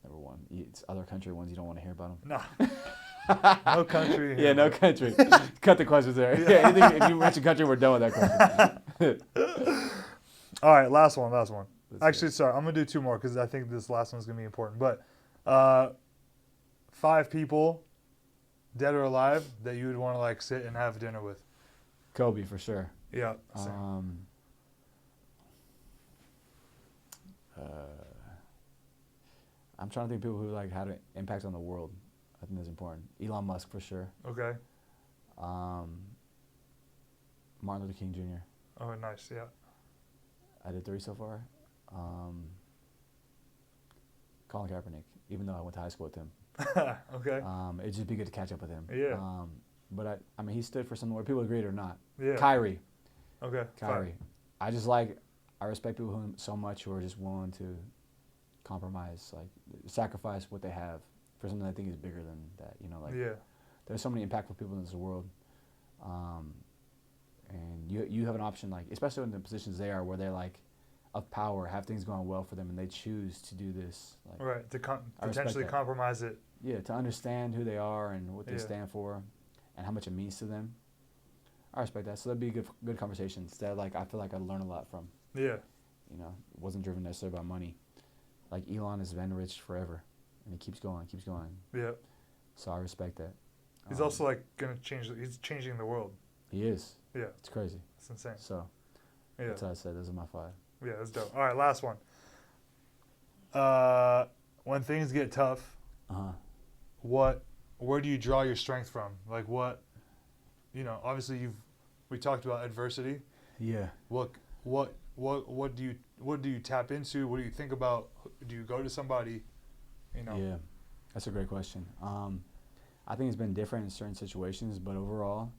number 1. It's other country ones you don't want to hear about them. Nah. No country. Yeah, no country. Cut the questions there. Yeah, if you mention country, we're done with that question. All right, last one. Actually, good. sorry, I'm gonna do 2 more because I think this last one's gonna be important. But 5 people, dead or alive, that you would want to like sit and have dinner with. Kobe for sure. Yeah. Same. I'm trying to think of people who like had an impact on the world. I think that's important. Elon Musk for sure. Okay. Martin Luther King Jr. Oh, nice. Yeah. I did 3 so far. Colin Kaepernick, even though I went to high school with him. Okay. It'd just be good to catch up with him. Yeah. But I mean, he stood for something whether people agreed or not. Yeah. Kyrie. Okay. Kyrie. I respect people so much who are just willing to compromise, like sacrifice what they have for something I think is bigger than that. Like yeah. There's so many impactful people in this world, and you have an option, like especially in the positions they are, where they're like of power, have things going well for them, and they choose to do this. Like, right, to potentially compromise it. Yeah, to understand who they are and what they Yeah. stand for, and how much it means to them. I respect that. So that'd be good conversations that like I feel like I learn a lot from. Yeah. You know, it wasn't driven necessarily by money. Like Elon has been rich forever, and he keeps going. Yeah. So I respect that. He's also like gonna change. He's changing the world. He is. Yeah. It's crazy. It's insane. So Yeah. that's how I said. Those are my 5. Yeah, that's dope. All right, last one. When things get tough, where do you draw your strength from? Like what, obviously we talked about adversity. Yeah. What do you tap into? What do you think about? Do you go to somebody? Yeah, that's a great question. I think it's been different in certain situations, but overall,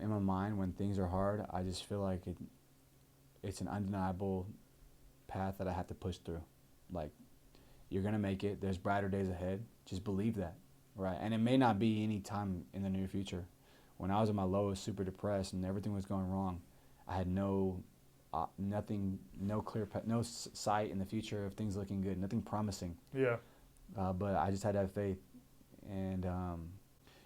in my mind, when things are hard, I just feel like it's an undeniable path that I have to push through. Like, you're going to make it. There's brighter days ahead. Just believe that, right? And it may not be any time in the near future. When I was at my lowest, super depressed, and everything was going wrong, I had nothing, no clear, no sight in the future of things looking good, nothing promising. Yeah. But I just had to have faith. And,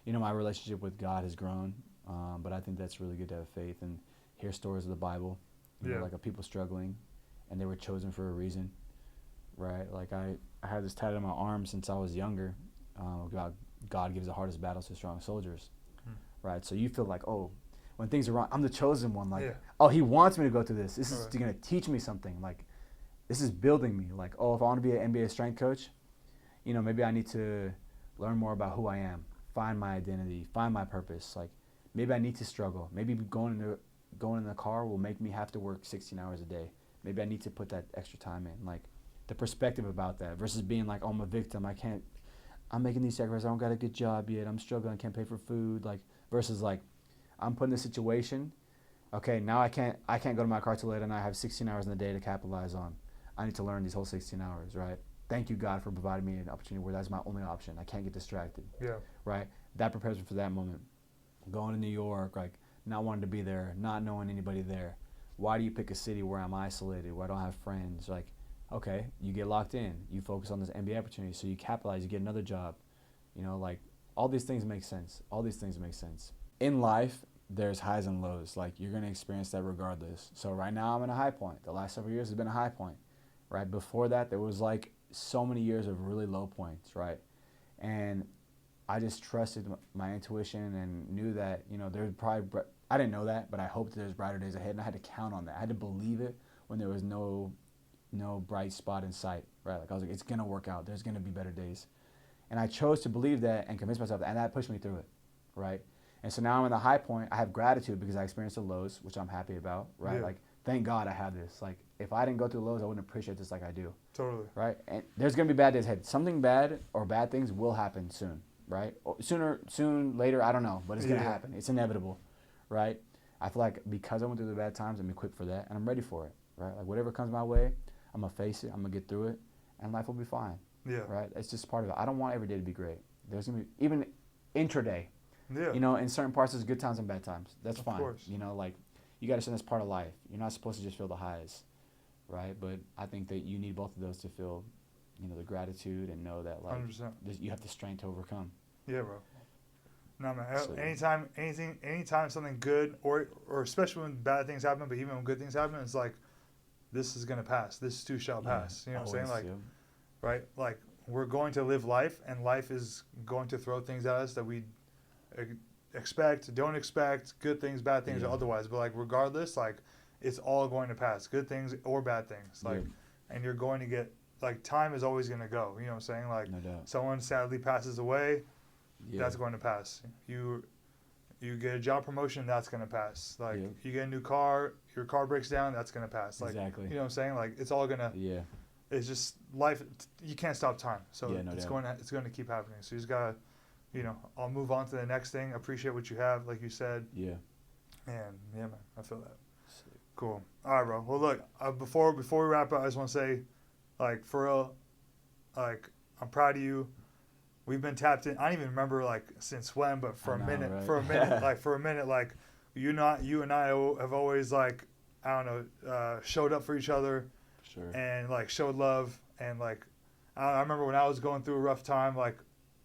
my relationship with God has grown. But I think that's really good to have faith and hear stories of the Bible. Like of people struggling, and they were chosen for a reason, right? Like I had this tatted on my arm since I was younger, about God gives the hardest battles to strong soldiers, right? So you feel like, oh, when things are wrong, I'm the chosen one. Like, oh, he wants me to go through this. This is going to teach me something. Like, this is building me. Like, oh, if I want to be an NBA strength coach, maybe I need to learn more about who I am, find my identity, find my purpose. Like, maybe I need to struggle. Maybe going in the car will make me have to work 16 hours a day. Maybe I need to put that extra time in. Like, the perspective about that versus being like, oh, I'm a victim. I'm making these sacrifices. I don't got a good job yet. I'm struggling. I can't pay for food. Like, versus like, I'm put in this situation. Okay, now I can't go to my car till late, and I have 16 hours in the day to capitalize on. I need to learn these whole 16 hours, right? Thank you, God, for providing me an opportunity where that's my only option. I can't get distracted. Yeah. Right? That prepares me for that moment. Going to New York, like, not wanting to be there, not knowing anybody there. Why do you pick a city where I'm isolated, where I don't have friends? Like, okay, you get locked in. You focus on this NBA opportunity, so you capitalize, you get another job. Like, all these things make sense. In life, there's highs and lows. Like, you're going to experience that regardless. So right now I'm in a high point. The last several years has been a high point, right? Before that, there was like so many years of really low points, right? And I just trusted my intuition and knew that, there's probably, I didn't know that, but I hoped there's brighter days ahead, and I had to count on that. I had to believe it when there was no bright spot in sight, right? Like, I was like, it's going to work out. There's going to be better days. And I chose to believe that and convince myself that, and that pushed me through it, right? And so now I'm in the high point. I have gratitude because I experienced the lows, which I'm happy about, right? Yeah. Like, thank God I have this. Like, if I didn't go through the lows, I wouldn't appreciate this like I do. Totally. Right? And there's going to be bad days ahead. Something bad or bad things will happen soon, right? Soon, later, I don't know, but it's going to happen. It's inevitable, right? I feel like because I went through the bad times, I'm equipped for that, and I'm ready for it, right? Like, whatever comes my way, I'm going to face it, I'm going to get through it, and life will be fine. Yeah. Right? It's just part of it. I don't want every day to be great. There's going to be, even intraday, yeah. In certain parts, there's good times and bad times. That's fine. Of course. Like, you got to understand that's part of life. You're not supposed to just feel the highs, right? But I think that you need both of those to feel, the gratitude and know that, like, 100%. you have the strength to overcome. Yeah, bro. No, man. So, Anytime something good, or especially when bad things happen, but even when good things happen, it's like, this is going to pass. This too shall pass. You know what I'm saying? Like, right? Like, we're going to live life, and life is going to throw things at us that we expect, don't expect, good things, bad things, or otherwise. But, like, regardless, like, it's all going to pass, good things or bad things. Like, and you're going to get, like, time is always going to go. You know what I'm saying? Like, no doubt. Someone sadly passes away, that's going to pass. You get a job promotion, that's going to pass. Like, you get a new car, your car breaks down, that's going to pass. Like, exactly. You know what I'm saying? Like, it's all going to, it's just life. You can't stop time. So it's going to keep happening. So you just got to, I'll move on to the next thing. Appreciate what you have, like you said. Yeah. And yeah, man, I feel that. Sweet. Cool. All right, bro. Well, look, before we wrap up, I just want to say, like, for real, like, I'm proud of you. We've been tapped in. I don't even remember, like, since when, but for a minute, like, you and I have always like, I don't know, showed up for each other. Sure. And like showed love, and like I remember when I was going through a rough time, like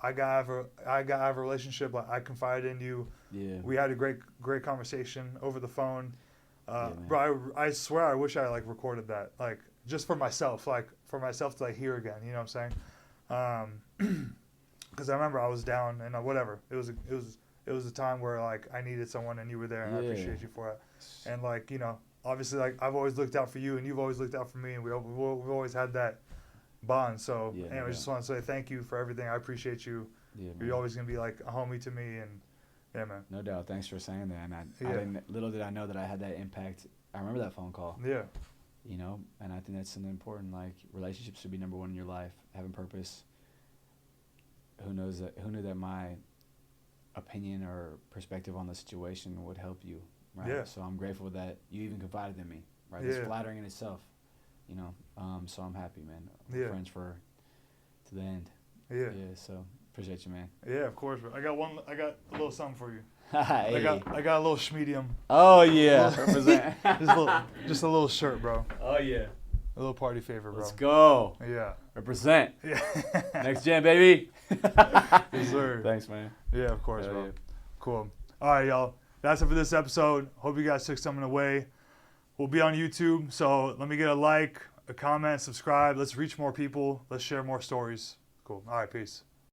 I got out of a relationship, like I confided in you. Yeah. We had a great conversation over the phone. Yeah, Bro, I swear I wish I like recorded that, like just for myself to like hear again. You know what I'm saying? Because I remember I was down and whatever. It was a time where like I needed someone and you were there, and I appreciate you for it. And like, you know, obviously, like I've always looked out for you, and you've always looked out for me, and we've always had that bond. So, anyway, just want to say thank you for everything. I appreciate you. Yeah, You're always gonna be like a homie to me, and yeah, man. No doubt. Thanks for saying that. And little did I know that I had that impact. I remember that phone call. Yeah. You know, and I think that's something important. Like, relationships should be number one in your life. Having purpose. Who knew that my opinion or perspective on the situation would help you, right? Yeah. So I'm grateful that you even confided in me, right? Yeah. It's flattering in itself, you know. So I'm happy, man. We're friends to the end. Yeah. Yeah. So appreciate you, man. Yeah, of course, bro. I got a little something for you. Hey. I got a little schmedium. Oh yeah. Represent. just a little shirt, bro. Oh yeah. A little party favor, bro. Let's go. Yeah. Represent. Yeah. Next gen, baby. Yes, sir. Thanks, man. Yeah, of course, bro. Yeah. Cool. All right, y'all. That's it for this episode. Hope you guys took something away. We'll be on YouTube, so let me get a like, a comment, subscribe. Let's reach more people. Let's share more stories. Cool. All right, peace.